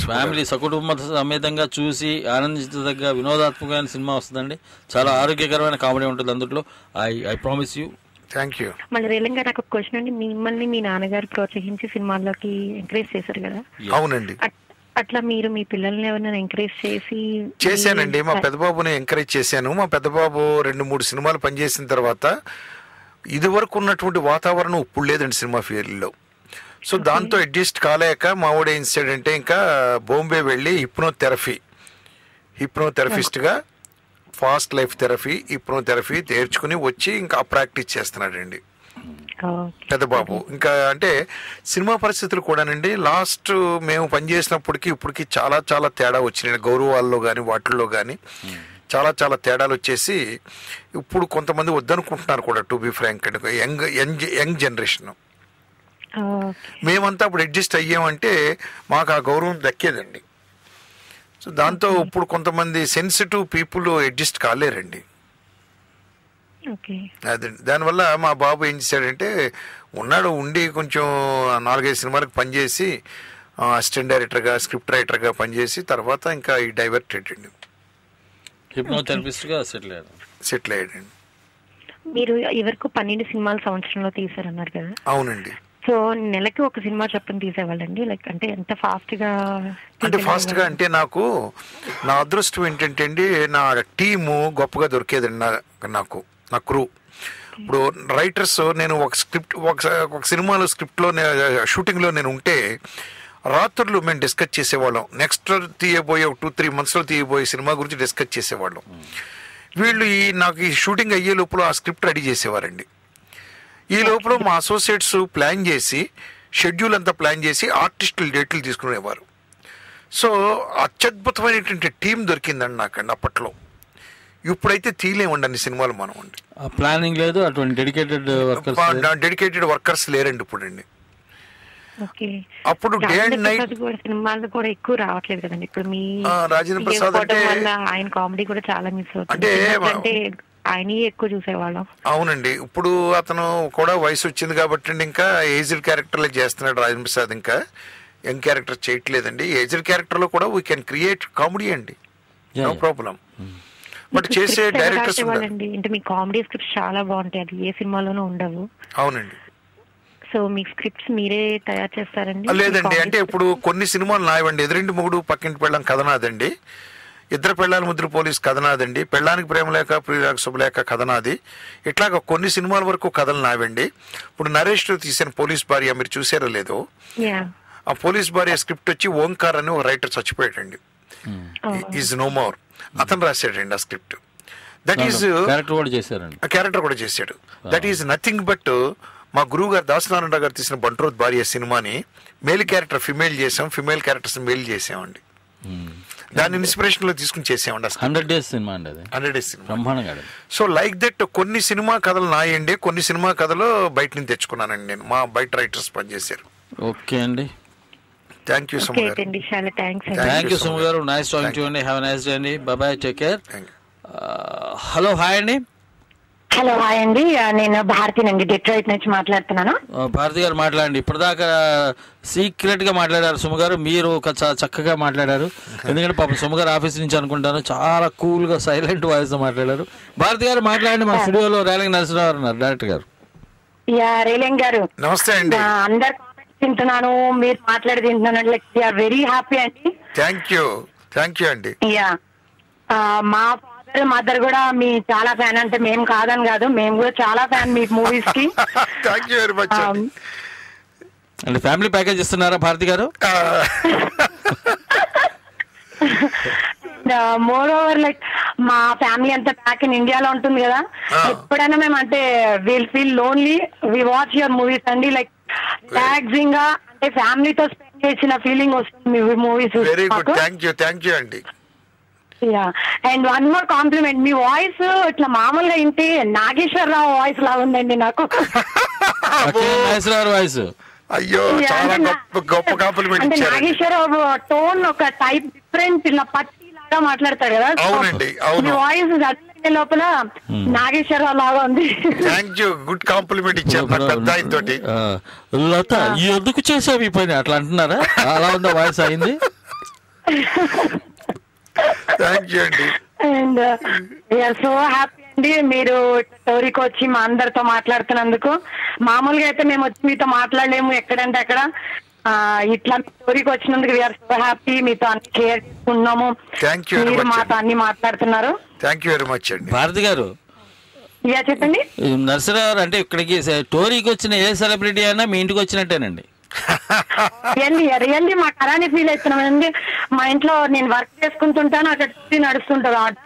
ఫ్యామిలీ సకుటుంబ సమేతంగా చూసి ఆనందించదగ్గ వినోదాత్మకమైన సినిమా వస్తుందండి, చాలా ఆరోగ్యకరమైన కామెడీ ఉంటుంది అందులో. I promise you. Thank you. మళ్ళీ రేలంగా నాకు ఒక క్వశ్చన్ అండి, మిమ్మల్ని మీ నాన్నగారు ప్రోత్సహించి సినిమాల్లోకి ఎంకరేజ్ చేశారు కదా? అవునండి. అట్లా మీరు మీ పిల్లల్ని ఎవరైనా ఎంకరేజ్ చేశానండి. మా పెద్దబాబుని ఎంకరేజ్ చేశాను. మా పెద్దబాబు 2-3 సినిమాలు పనిచేసిన తర్వాత ఇది వరకు ఉన్నటువంటి వాతావరణం ఇప్పుడు లేదండి సినిమా ఫీల్డ్లో. సో దాంతో అడ్జస్ట్ కాలేక మావాడు ఏం చేశాడంటే ఇంకా బాంబే వెళ్ళి హిప్నోథెరపిస్ట్గా ఫాస్ట్ లైఫ్ హిప్నోథెరపీ నేర్చుకుని వచ్చి ఇంకా ప్రాక్టీస్ చేస్తున్నాడండి పెద్దబాబు. ఇంకా అంటే సినిమా పరిస్థితులు కూడానండి లాస్ట్ మేము పనిచేసినప్పటికీ ఇప్పటికి చాలా చాలా తేడా వచ్చినాయి, గౌరవాల్లో కానీ వాటిల్లో కానీ చాలా చాలా తేడాలు వచ్చేసి ఇప్పుడు కొంతమంది వద్దనుకుంటున్నారు కూడా, టు బి ఫ్రాంక్ అండి. యంగ్ జనరేషన్ మేమంతా అప్పుడు అడ్జస్ట్ అయ్యామంటే మాకు ఆ గౌరవం దక్కేదండి. సో దాంతో ఇప్పుడు కొంతమంది సెన్సిటివ్ పీపుల్ అడ్జస్ట్ కాలేరండి. అదండి, దానివల్ల మా బాబు ఏం చేశాడంటే ఉండి కొంచెం 4-5 సినిమాలకు పనిచేసి అసిస్టెంట్ డైరెక్టర్గా స్క్రిప్ట్ రైటర్గా పనిచేసి తర్వాత ఇంకా ఈ డైవర్టెడ్ అండి, హిప్నోథెరపిస్ట్గా సెటిల్ అయ్యాడండి. మీరు ఎవరికి 12 సినిమాలు సంవత్సరంలో తీసారన్నారు కదా? అవునండి. సో నెలకి ఒక సినిమా చెప్పని తీసేవాళ్ళండి, లైక్ అంటే ఎంత ఫాస్ట్ గా అంటే నాకు నా అదృష్టం ఏంటంటే అండి, నా టీము గొప్పగా దొరికేదండి. నాకు నా క్రూ. ఇప్పుడు రైటర్స్, నేను ఒక సినిమాలో స్క్రిప్ట్లో షూటింగ్లో నేను ఉంటే రాత్రులు మేము డిస్కస్ చేసేవాళ్ళం. నెక్స్ట్ తీయబోయే 2-3 monthsలో తీయబోయే సినిమా గురించి డిస్కస్ చేసేవాళ్ళం. వీళ్ళు నాకు ఈ షూటింగ్ అయ్యే లోపల ఆ స్క్రిప్ట్ రెడీ చేసేవారండి. ఈ లోపల మా అసోసియేట్స్ ప్లాన్ చేసి షెడ్యూల్ అంతా ప్లాన్ చేసి ఆర్టిస్టులు డేట్లు తీసుకునేవారు. సో అత్యద్భుతమైనటువంటి టీం దొరికిందండి నాకండి అప్పట్లో. ఇప్పుడైతే తీయలేమండి అన్ని సినిమాలు మనం అండి. ప్లానింగ్ లేదు, అటువంటి డెడికేటెడ్ వర్కర్స్ లేరండి ఇప్పుడండి. అప్పుడు డే అండ్ నైట్ సినిమాలు కూడా ఎక్కువ రావట్లేదు కదండి ఇప్పుడు. మీ రాజేంద్ర ప్రసాద్ అంటే ఆయన కామెడీ కూడా చాలా మిస్ అవుతుంది అంటే ఆయన ఎక్కువ చూసేవాళ్ళం. అవునండి, ఇప్పుడు అతను కూడా వయసు వచ్చింది కాబట్టి అండి ఇంకా ఏజ్డ్ క్యారెక్టర్లే చేస్తున్నాడు రాజేంద్ర ప్రసాద్, ఇంకా యంగ్ క్యారెక్టర్ చేయట్లేదండి. ఏజ్డ్ క్యారెక్టర్ లో కూడా వీ కెన్ క్రియేట్ కామెడీ అండి, నో ప్రాబ్లం. బట్ చేసే డైరెక్టర్స్ అంటే మీ కామెడీ స్క్రిప్ట్స్ చాలా బాగుంటాయి, అది ఏ సినిమాలోనూ ఉండవు. అవునండి. సో మీ స్క్రిప్ట్స్ మీరే తయారు చేస్తారండి? లేదండి, అంటే ఇప్పుడు కొన్ని సినిమాలు నాయవండి. ఎదురింటి మొగుడు పక్కింటి పెళ్ళం కథ నాదండి, ఇద్దరు పెళ్ళాల ముద్ర పోలీస్ కథ నాదండి, పెళ్ళానికి ప్రేమ లేక ప్రియురాకు శుభలేక కథ నాది. ఇట్లాగా కొన్ని సినిమాల వరకు కథలు నావండి. ఇప్పుడు నరేష్ తీసిన పోలీస్ భార్య మీరు చూసారో లేదో, ఆ పోలీస్ భార్య స్క్రిప్ట్ వచ్చి ఓంకార్ అని ఒక రైటర్ చచ్చిపోయాడండి, ఈజ్ నో మోర్, అతను రాశాడండి ఆ స్క్రిప్ట్. దట్ ఈస్ క్యారెక్టర్ కూడా చేశాడు. దట్ ఈస్ నథింగ్ బట్ మా గురువు గారు దాసనారాయణ గారు తీసిన బంట్రోత్ భార్య సినిమాని మేల్ క్యారెక్టర్ ఫిమేల్ చేసాం, ఫిమేల్ క్యారెక్టర్స్ మేల్ చేసామండి. దాని ఇన్స్పిరేషన్ లో తీసుకుని చేసామండి. 100 days సినిమా అండి అది, 100 days cinema. So like that కొన్ని సినిమా కథలు నాయండి, కొన్ని సినిమా కథలు బయట నుంచి తెచ్చుకున్నానండి నేను, మా బయట రైటర్స్ పనిచేశారు. ఓకే అండి, థ్యాంక్ యూ సుమ గారు. థ్యాంక్ యూ సుమ గారు, నైస్ టాకింగ్ టు యు అండి. హ్యావ్ ఎ నైస్ డే అండి, bye bye, take care. Hello, hi అండి. హలో, హాయ్ అండి, నేను భారతినండి, డెట్రాయిట్ నుంచి మాట్లాడుతున్నాను. భారతి గారు మాట్లాడండి. ఇప్పటిదాకా సీక్రెట్ గా మాట్లాడారు సుమ గారు, మీరు చక్కగా మాట్లాడారు. ఎందుకంటే పాపం సుమ గారు ఆఫీస్ నుంచి అనుకుంటాను చాలా కూల్ గా సైలెంట్ వాయిస్ తో మాట్లాడారు. భారతి గారు మాట్లాడండి. మా స్టూడియోలో రేలంగి నరసింహరావు ఉన్నారు, డైరెక్టర్ గారు. రేలంగి గారు నమస్తే అండి. అందరు తింటున్నాను, మీరు మాట్లాడి తింటున్నాను, లైక్ వీఆర్ వెరీ హ్యాపీ అండి. థ్యాంక్ యూ అండి. మా మదర్ కూడా మీ చాలా ఫ్యాన్, అంటే మేము కాదని కాదు, మేము కూడా చాలా ఫ్యాన్ మీ మూవీస్ కి. Thank you very much. అంటే ఫ్యామిలీ ప్యాకేజ్ ఇస్తున్నారా Bharati garu? More over like మా ఫ్యామిలీ అంతా బ్యాక్ ఇన్ ఇండియాలో ఉంటుంది కదా, ఎప్పుడైనా మేము అంటే will feel lonely, we watch your movies అండి, లైక్ రిలాక్సింగ్ గా అంటే ఫ్యామిలీతో స్పెండ్ చేసిన ఫీలింగ్ వస్తుంది మీ movies. Very good, thank you అండి. అండ్ వన్ మోర్ కాంప్లిమెంట్, మీ వాయిస్ ఇట్లా మామూలుగా ఇంటి నాగేశ్వరరావు వాయిస్ లాగా ఉందండి నాకు. వాయిస్ అయ్యో, చాలా గొప్ప కాంప్లిమెంట్ ఇచ్చారు. నాగేశ్వరరావు టోన్ ఒక టైప్ డిఫరెంట్, ఇలా పత్తి లాగా మాట్లాడతాడు కదా. అవునండి, మీ వాయిస్ లోపల నాగేశ్వరరావు లాగా ఉంది. థ్యాంక్ యూ, గుడ్ కాంప్లిమెంట్ ఇచ్చారు పెద్ద ఆయన తోటి. లత ఎందుకు చేసావు ఈ పని అట్లా అంటున్నారా? అలా ఉందా వాయిస్ అయింది? థ్యాంక్ యూ అండి. అండ్ వీఆర్ సో హ్యాపీ అండి మీరు స్టోరీకి వచ్చి మా అందరితో మాట్లాడుతున్నందుకు. మామూలుగా అయితే మేము వచ్చి మీతో మాట్లాడలేము ఎక్కడంటే అక్కడ, ఇట్లా స్టోరీకి వచ్చినందుకు వీఆర్ సో హ్యాపీ, మీతో అన్ని కేర్ చేసుకున్నాము, మీరు మాతో అన్ని మాట్లాడుతున్నారు. థ్యాంక్ యూ వెరీ మచ్ అండి. భారతి గారు చెప్పండి. నరసరావు గారు అంటే ఇక్కడికి స్టోరీకి వచ్చిన ఏ సెలబ్రిటీ అయినా మీ ఇంటికి వచ్చినట్టేనండి. రియల్లీ మాకు అలానే ఫీల్ అవుతున్నామండి. మా ఇంట్లో నేను వర్క్ చేసుకుంటుంటాను, అక్కడ నడుస్తుంటది ఆట,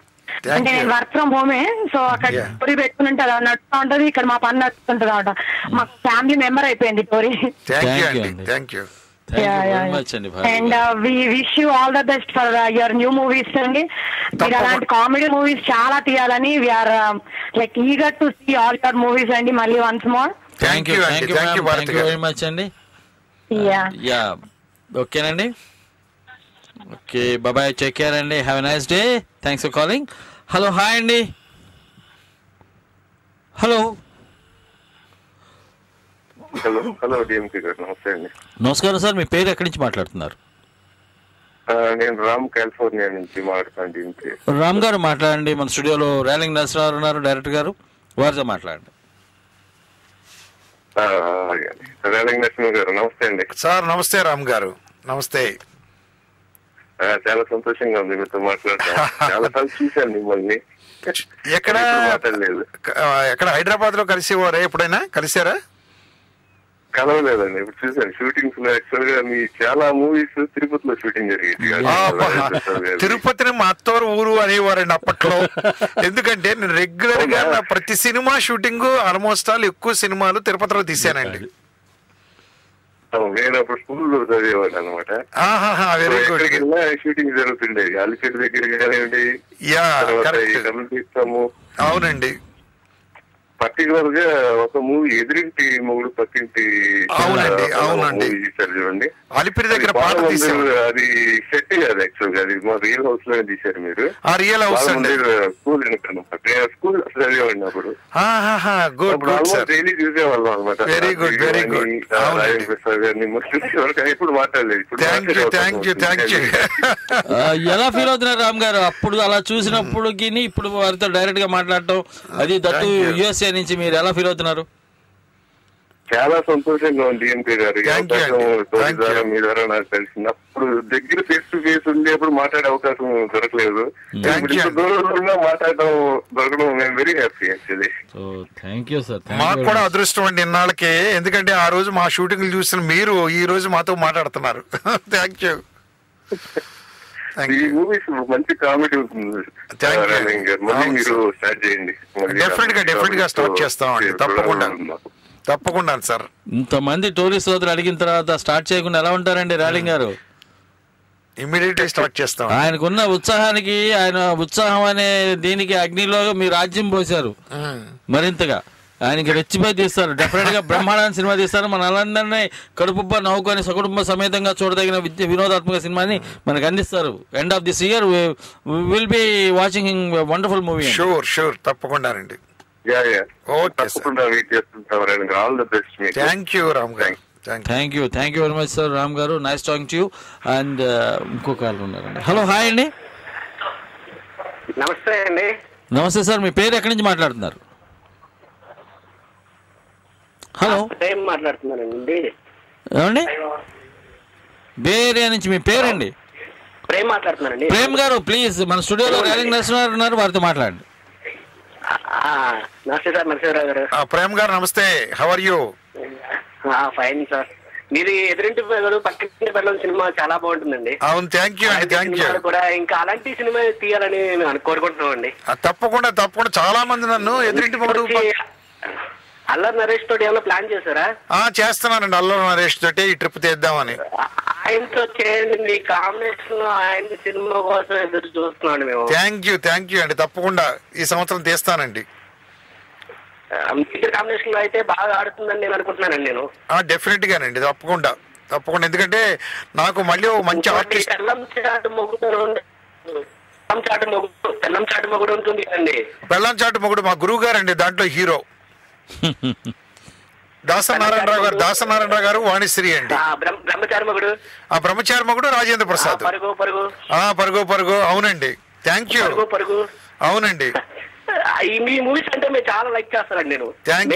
అంటే నేను వర్క్ ఫ్రమ్ హోమే, సో అక్కడ టోరీ పెట్టుకుంటే నడుస్తూ ఉంటది, ఇక్కడ మా పని నడుస్తుంటది ఆట. మాకు ఫ్యామిలీ మెంబర్ అయిపోయింది Tori. And we wish you all the best for your new movies అండి. మీరు అలాంటి కామెడీ మూవీస్ చాలా తీయాలని we are like eager to see all your movies అండి. మళ్ళీ once more thank you very much అండి. ఓకేనండి, ఓకే, బాబాయ్, టేక్ కేర్ అండి, have a nice day, thanks for calling. Hello, hi అండి. హలో డిఎంకే గారు నమస్తే అండి. నమస్కారం సార్, మీ పేరు ఎక్కడి నుంచి మాట్లాడుతున్నారు? నేను రామ్, కాలిఫోర్నియా నుంచి మాట్లాడుతాను. రామ్ గారు మాట్లాడండి. మన స్టూడియోలో రేలంగి నరసింహరావు ఉన్నారు, డైరెక్టర్ గారు, వారితో మాట్లాడండి. రేలంగి నరసింహ గారు నమస్తే అండి. సార్ నమస్తే. రామ్ గారు నమస్తే. చాలా సంతోషంగా ఉంది మీతో మాట్లాడటం. చాలా సార్లు చూశాను మిమ్మల్ని. ఎక్కడ హైదరాబాద్ లో కలిసేవారా? ఎప్పుడైనా కలిసారా? కలవలేదండి, ఇప్పుడు చూసాను షూటింగ్స్ లో. యాక్చువల్ గా మీ చాలా మూవీస్ తిరుపతిలో షూటింగ్ జరిగింది. తిరుపతిని మా అత్తవారు ఊరు అనేవారండి అప్పట్లో. ఎందుకంటే నేను రెగ్యులర్ గా ప్రతి సినిమా షూటింగ్ ఆల్మోస్ట్ ఆల్ ఎక్కువ సినిమాలు తిరుపతిలో తీసానండి. నేను అప్పుడు స్కూల్లో చదివేవాడు అనమాట. ఎక్కడికి వెళ్ళినా షూటింగ్ జరుగుతుండేది. అలిచెట్టు దగ్గరికి కానివ్వండి, తీస్తాము. అవునండి. పర్టికులర్ గా ఒక మూవీ ఎదురింటి మొగుడు పక్కింటి తీశారు చూడండి. అలిపిరి దగ్గర అది సెట్ కాదు యాక్చువల్ గా, అది మా రియల్ హౌస్ లోనే తీశారు మీరు. రియల్ హౌస్ స్కూల్ స్కూల్ చదివేవాడిని అప్పుడు. డైలీ చూసేవాళ్ళం అనమాట. Very good very good. Rajendra Prasad గారిని ఎప్పుడు మాట్లాడలేదు. ఎలా ఫీల్ అవుతున్నారు రామ్ గారు? అప్పుడు అలా చూసినప్పటికి ఇప్పుడు వారితో డైరెక్ట్ గా మాట్లాడటం, అది దట్టు యుఎస్ఏ నుంచి, మీరు ఎలా ఫీల్ అవుతున్నారు? చాలా సంతోషంగా ఉంది డిఎంకే గారు. మీ ద్వారా నాకు తెలిసింది. అప్పుడు దగ్గర ఫేస్ టు ఫేస్ ఉండేప్పుడు మాట్లాడే అవకాశం దొరకలేదు. దూరంగా మాట్లాడడం దొరకడం మేము very happy actually. Thank you sir. మాకు కూడా అదృష్టం అండి ఇన్నాళ్ళకి, ఎందుకంటే ఆ రోజు మా షూటింగ్లు చూసిన మీరు ఈ రోజు మాతో మాట్లాడుతున్నారు. Thank you. ఈ మూవీస్ మంచి కామెడీ ఉంటుంది. మళ్ళీ మీరు స్టార్ట్ చేయండి. డెఫినెట్ గా స్టార్ట్ చేస్తామండి. తప్పకుండా సార్. ఇంతమంది టూరిస్ట్ సోదరులు అడిగిన తర్వాత స్టార్ట్ చేయకుండా ఎలా ఉంటారండి రాలింగ్ గారు? ఇమ్మీడియట్లీ స్టార్ట్ చేస్తాం. ఆయనకున్న ఉత్సాహానికి, ఆయన ఉత్సాహం అనే దీనికి అగ్నిలో మీరు రాజ్యం పోశారు మరింతగా. ఆయనకి రెచ్చిపోయి తీస్తారు. డెఫినెట్ గా బ్రహ్మాండ సినిమా తీస్తారు. మన వాళ్ళందరినీ కడుపుబ్బ నవ్వుకొని సకుటుంబ సమేతంగా చూడదగిన వినోదాత్మక సినిమాని మనకు అందిస్తారు. End of this year will be watching wonderful movie. Sure తప్పకుండానండి. Thank you Ram garu. Thank you very much sir Ram garu. Nice talking to you. And ఇంకో కాల్ ఉన్నారండి. హలో, హాయ్ అండి. నమస్తే అండి. నమస్తే సార్, మీ పేరు ఎక్కడి నుంచి మాట్లాడుతున్నారు? హలో, ప్రేమ్ మాట్లాడుతున్నానండి. ఏమండి? బే ఏరియా నుంచి. మీ పేరండి? ప్రేమ్ మాట్లాడుతున్నానండి. ప్రేమ్ గారు ప్లీజ్, మన స్టూడియోలో రైలింగ్ నరసింహారావు ఉన్నారు, వారితో మాట్లాడండి. నమస్తే సార్ నరసింహారావు గారు. ప్రేమ్ గారు నమస్తే. How are you? Fine sir. మీరు ఎదురింటి పక్కింటి పిల్లల సినిమా చాలా బాగుంటుందండి. అవును, థ్యాంక్ యూ అండి. Thank you. కూడా ఇంకా అలాంటి సినిమా తీయాలని కోరుకుంటున్నాం అండి. తప్పకుండా చాలా మంది నన్ను ఎదురింటి మొగుడు అల్లరి నరేష్ తోటి ఏమైనా ప్లాన్ చేశారా? చేస్తున్నానండి. అల్లరి నరేష్ తోటి ఈ ట్రిప్ తీద్దామని. ఆయనతో చేయండి. మీ కాంబినేషన్ ఆయన సినిమా కోసం ఎదురు చూస్తున్నాను మేము. థ్యాంక్ యూ అండి. తప్పకుండా ఈ సంవత్సరం తీస్తానండి. కాంబినేషన్ లో అయితే బాగా ఆడుతుందని నేను అనుకుంటున్నానండి. నేను డెఫినెట్ గానండి. తప్పకుండా. ఎందుకంటే నాకు మళ్ళీ మంచి ఆర్టిస్ట్ బెల్లం చాటు మొగుడు ఉంటుంది అండి. బెల్లం చాటు మొగుడు మా గురువు గారు అండి, దాంట్లో హీరో దాసనారాయణరావు గారు వాణిశ్రీ అండి. బ్రహ్మచారి మొగుడు రాజేంద్ర ప్రసాద్. పరుగు. అవునండి. Thank you. అవునండి. మీ మూవీస్ అంటే మీరు చాలా లైక్ చేస్తారండి. నేను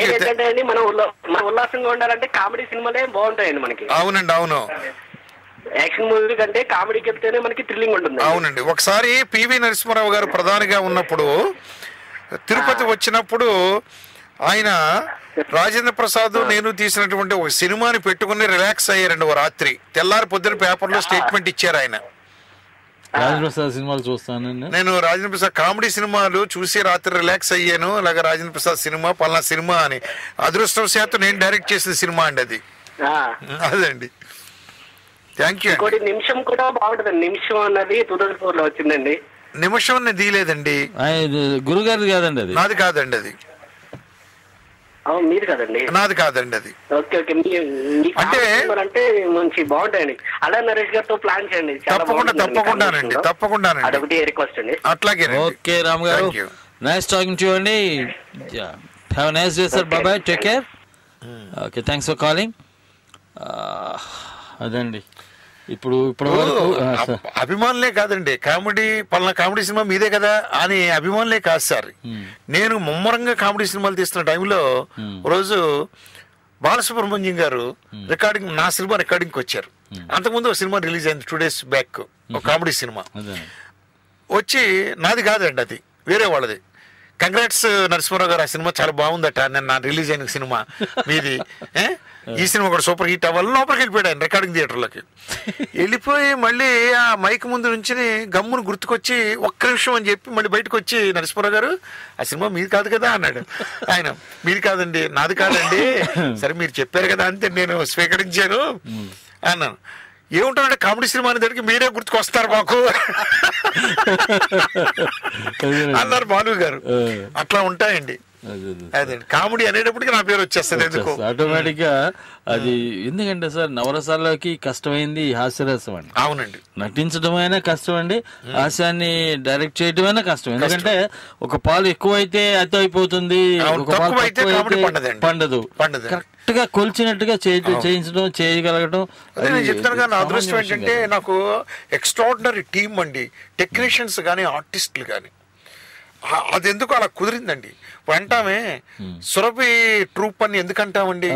ఏంటంటే మన ఉల్లాసంగా ఉండాలంటే కామెడీ సినిమాలే బాగుంటాయండి మనకి. అవునండి. అవును, యాక్షన్ మూవీ కంటే కామెడీకి వెళ్తేనే మనకి థ్రిల్లింగ్ ఉంటుంది. అవునండి. ఒకసారి పివి నరసింహారావు గారు ప్రధానిగా ఉన్నప్పుడు తిరుపతి వచ్చినప్పుడు ఆయన రాజేంద్ర ప్రసాద్ నేను తీసినటువంటి ఒక సినిమాని పెట్టుకుని రిలాక్స్ అయ్యారండి. ఓ రాత్రి తెల్లారి పొద్దున పేపర్లో స్టేట్మెంట్ ఇచ్చారు ఆయన. రాజేంద్ర ప్రసాద్ సినిమాలు చూస్తాను నేను. రాజేంద్ర ప్రసాద్ కామెడీ సినిమాలు చూసి రాత్రి రిలాక్స్ అయ్యాను. అలాగే రాజేంద్ర ప్రసాద్ సినిమా పలానా సినిమా అని. అదృష్టవశాత్తు నేను డైరెక్ట్ చేసిన సినిమా అండి అది. అదండి. Thank you. నిమిషం కూడా బాగుంటుంది. నిమిషం అన్నది 2004 లో వచ్చిందండి. నిమిషం నేను తీయలేదండి. గురుగారిది కాదండి అది. నాది కాదండి అది. మీరు కదండి? నాది కాదండి అది. ఓకే. అంటే మంచి బాగుంటాయండి. అలా నరేష్ గారితో ప్లాన్ చేయండి. తప్పకుండా అదొకటి రిక్వెస్ట్ అండి. అట్లాగే. Okay Ram garu, nice talking to you అండి. Have a nice day sir. By bye, take care. Okay, thanks for calling. అదండి. ఇప్పుడు అభిమానులే కాదండి, కామెడీ సినిమా మీదే కదా అని అభిమానులే కాదు సార్. నేను ముమ్మరంగా కామెడీ సినిమాలు తీస్తున్న టైంలో రోజు బాలసుబ్రహ్మణ్యం గారు నా సినిమా రికార్డింగ్కి వచ్చారు. అంతకుముందు ఒక సినిమా రిలీజ్ అయింది 2 days బ్యాక్, ఒక కామెడీ సినిమా వచ్చి. నాది కాదండి అది, వేరే వాళ్ళది. కంగ్రాట్స్ నరసింహారావు గారు, ఆ సినిమా చాలా బాగుందట, నిన్న రిలీజ్ అయిన సినిమా మీది, ఈ సినిమా కూడా సూపర్ హిట్ అవ్వాలి. లోపలికి వెళ్ళిపోయాడు ఆయన రికార్డింగ్ థియేటర్లోకి. వెళ్ళిపోయి మళ్ళీ ఆ మైక్ ముందు నుంచి గమ్మును గుర్తుకొచ్చి ఒక్క నిమిషం అని చెప్పి మళ్ళీ బయటకు వచ్చి, నరసింహారావు గారు ఆ సినిమా మీది కాదు కదా అన్నాడు. ఆయన మీది కాదండి, నాది కాదండి, సరే మీరు చెప్పారు కదా అంతే నేను స్వీకరించాను అన్నాను. ఏముంటారంటే కామెడీ సినిమా అనేదానికి మీరే గుర్తుకొస్తారు మాకు అన్నారు బాలు గారు. అట్లా ఉంటాయండి. అదే కామెడీ అనేటప్పటికి నా పేరు వచ్చేస్తుంది ఎందుకు ఆటోమేటిక్ గా. అది ఎందుకంటే సార్ నవరసాల్లోకి కష్టమైంది హాస్యరసం అండి. అవునండి. నటించడమైనా కష్టం అండి, హాస్యాన్ని డైరెక్ట్ చేయడమైనా కష్టం. ఎందుకంటే ఒక పాలు ఎక్కువైతే అతి అయిపోతుంది, ఒక పాలు పండదు. కరెక్ట్ గా కొలిచినట్టుగా చేయించడం, చేయగలగడం. అదే నేను చెప్తాను కానీ నా అదృష్టం ఏంటంటే నాకు ఎక్స్ట్రాడినరీ టీమ్ అండి, టెక్నీషియన్స్ కానీ ఆర్టిస్టులు కానీ. అది ఎందుకు అలా కుదిరిందండి. అంటామే సురభి ట్రూప్ అని ఎందుకంటామండి,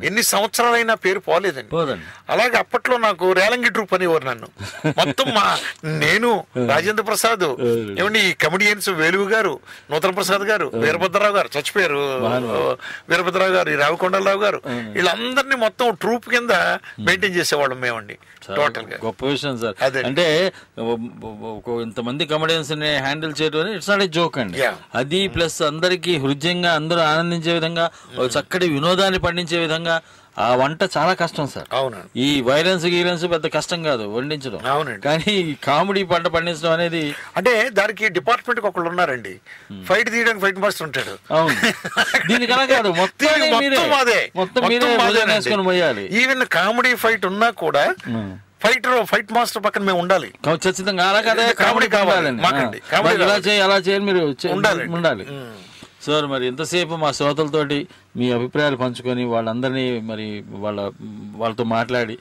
ఎన్ని సంవత్సరాలైనా పేరు పోలేదండి. అలాగే అప్పట్లో నాకు రేలంగి ట్రూప్ అనేవారు నన్ను. మొత్తం నేను, రాజేంద్ర ప్రసాద్, ఏమండి ఈ కమెడియన్స్ వేలుగు గారు, నూతన ప్రసాద్ గారు, వీరభద్రరావు గారు చచ్చిపోయారు, వీరభద్రరావు గారు, ఈ రావికొండలరావు గారు, వీళ్ళందరినీ మొత్తం ట్రూప్ కింద మెయింటైన్ చేసేవాళ్ళం మేమండి. టోటల్ గా గొప్ప విషయం సార్. అంటే ఇంతమంది కమెడియన్స్ ని హ్యాండిల్ చేయడం ఇట్స్ నాట్ ఏ జోక్ అండి. అది ప్లస్ అందరికి హృదయంగా అందరూ ఆనందించే విధంగా, చక్కటి వినోదాన్ని పండించే విధంగా ఆ వంట చాలా కష్టం సార్. అవునండి. ఈ వైలెన్స్ గీలెన్స్ పెద్ద కష్టం కాదు వండించడం. అవునండి. కానీ కామెడీ పంట పండించడం అనేది అంటే దానికి డిపార్ట్మెంట్ కి ఒకళ్ళు ఉన్నారండి, ఫైట్ తీయడానికి ఫైట్ మాస్టర్ ఉంటాడు. అవును. దీనికి అలా కాదు, మొత్తం పోయాలి. ఈవెన్ కామెడీ ఫైట్ ఉన్నా కూడా ఫైట్ మాస్టర్ పక్కన మేము ఉండాలి ఖచ్చితంగా. అలా కదా కామెడీ కావాలండి, ఇలా చేయాలి అలా చేయాలి, మీరు ఉండాలి. సార్ మరి ఎంతసేపు మా శ్రోతలతోటి మీ అభిప్రాయాలు పంచుకొని వాళ్ళందరినీ మరి వాళ్ళతో మాట్లాడి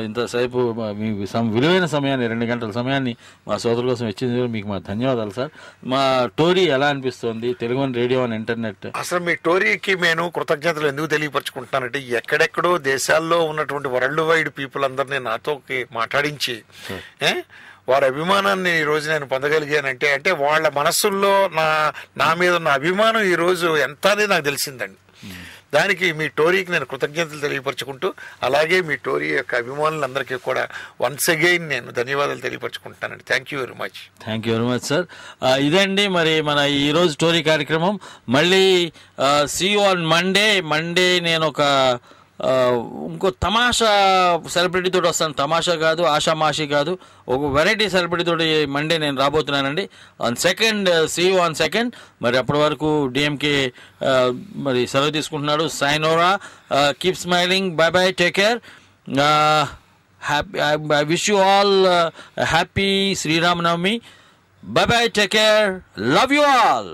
ఇంతసేపు మీ విలువైన సమయాన్ని 2 గంటల సమయాన్ని మా శ్రోతల కోసం ఇచ్చింది మీకు మా ధన్యవాదాలు సార్. మా టోరీ ఎలా అనిపిస్తుంది, తెలుగు రేడియో అండ్ ఇంటర్నెట్? అసలు మీ టోరీకి నేను కృతజ్ఞతలు ఎందుకు తెలియపరచుకుంటున్నానంటే, ఎక్కడెక్కడో దేశాల్లో ఉన్నటువంటి వరల్డ్ వైడ్ పీపుల్ అందరినీ నాతో మాట్లాడించి వారి అభిమానాన్ని ఈ రోజు నేను పొందగలిగానంటే, అంటే వాళ్ళ మనస్సుల్లో నా మీద ఉన్న అభిమానం ఈ రోజు ఎంత అనేది నాకు తెలిసిందండి. దానికి మీ టోరీకి నేను కృతజ్ఞతలు తెలియపరచుకుంటూ, అలాగే మీ టోరీ యొక్క అభిమానులందరికీ కూడా వన్స్ అగైన్ నేను ధన్యవాదాలు తెలియపరచుకుంటానండి. Thank you very much sir. ఇదండి మరి మన ఈరోజు టోరీ కార్యక్రమం. మళ్ళీ సీ యూ ఆన్ మండే నేను ఒక ఇంకో తమాషా సెలబ్రిటీ తోటి వస్తాను. తమాషా కాదు, ఆషామాషి కాదు, ఒక వెరైటీ సెలబ్రిటీ తోటి మండే నేను రాబోతున్నానండి. On 2nd see you on 2nd. మరి అప్పటి వరకు డిఎంకే మరి సెలవు తీసుకుంటున్నాడు. Sayonara, keep smiling, bye bye, take care. I wish you all a happy Sri Ram Navami. Bye bye, take care, love you all.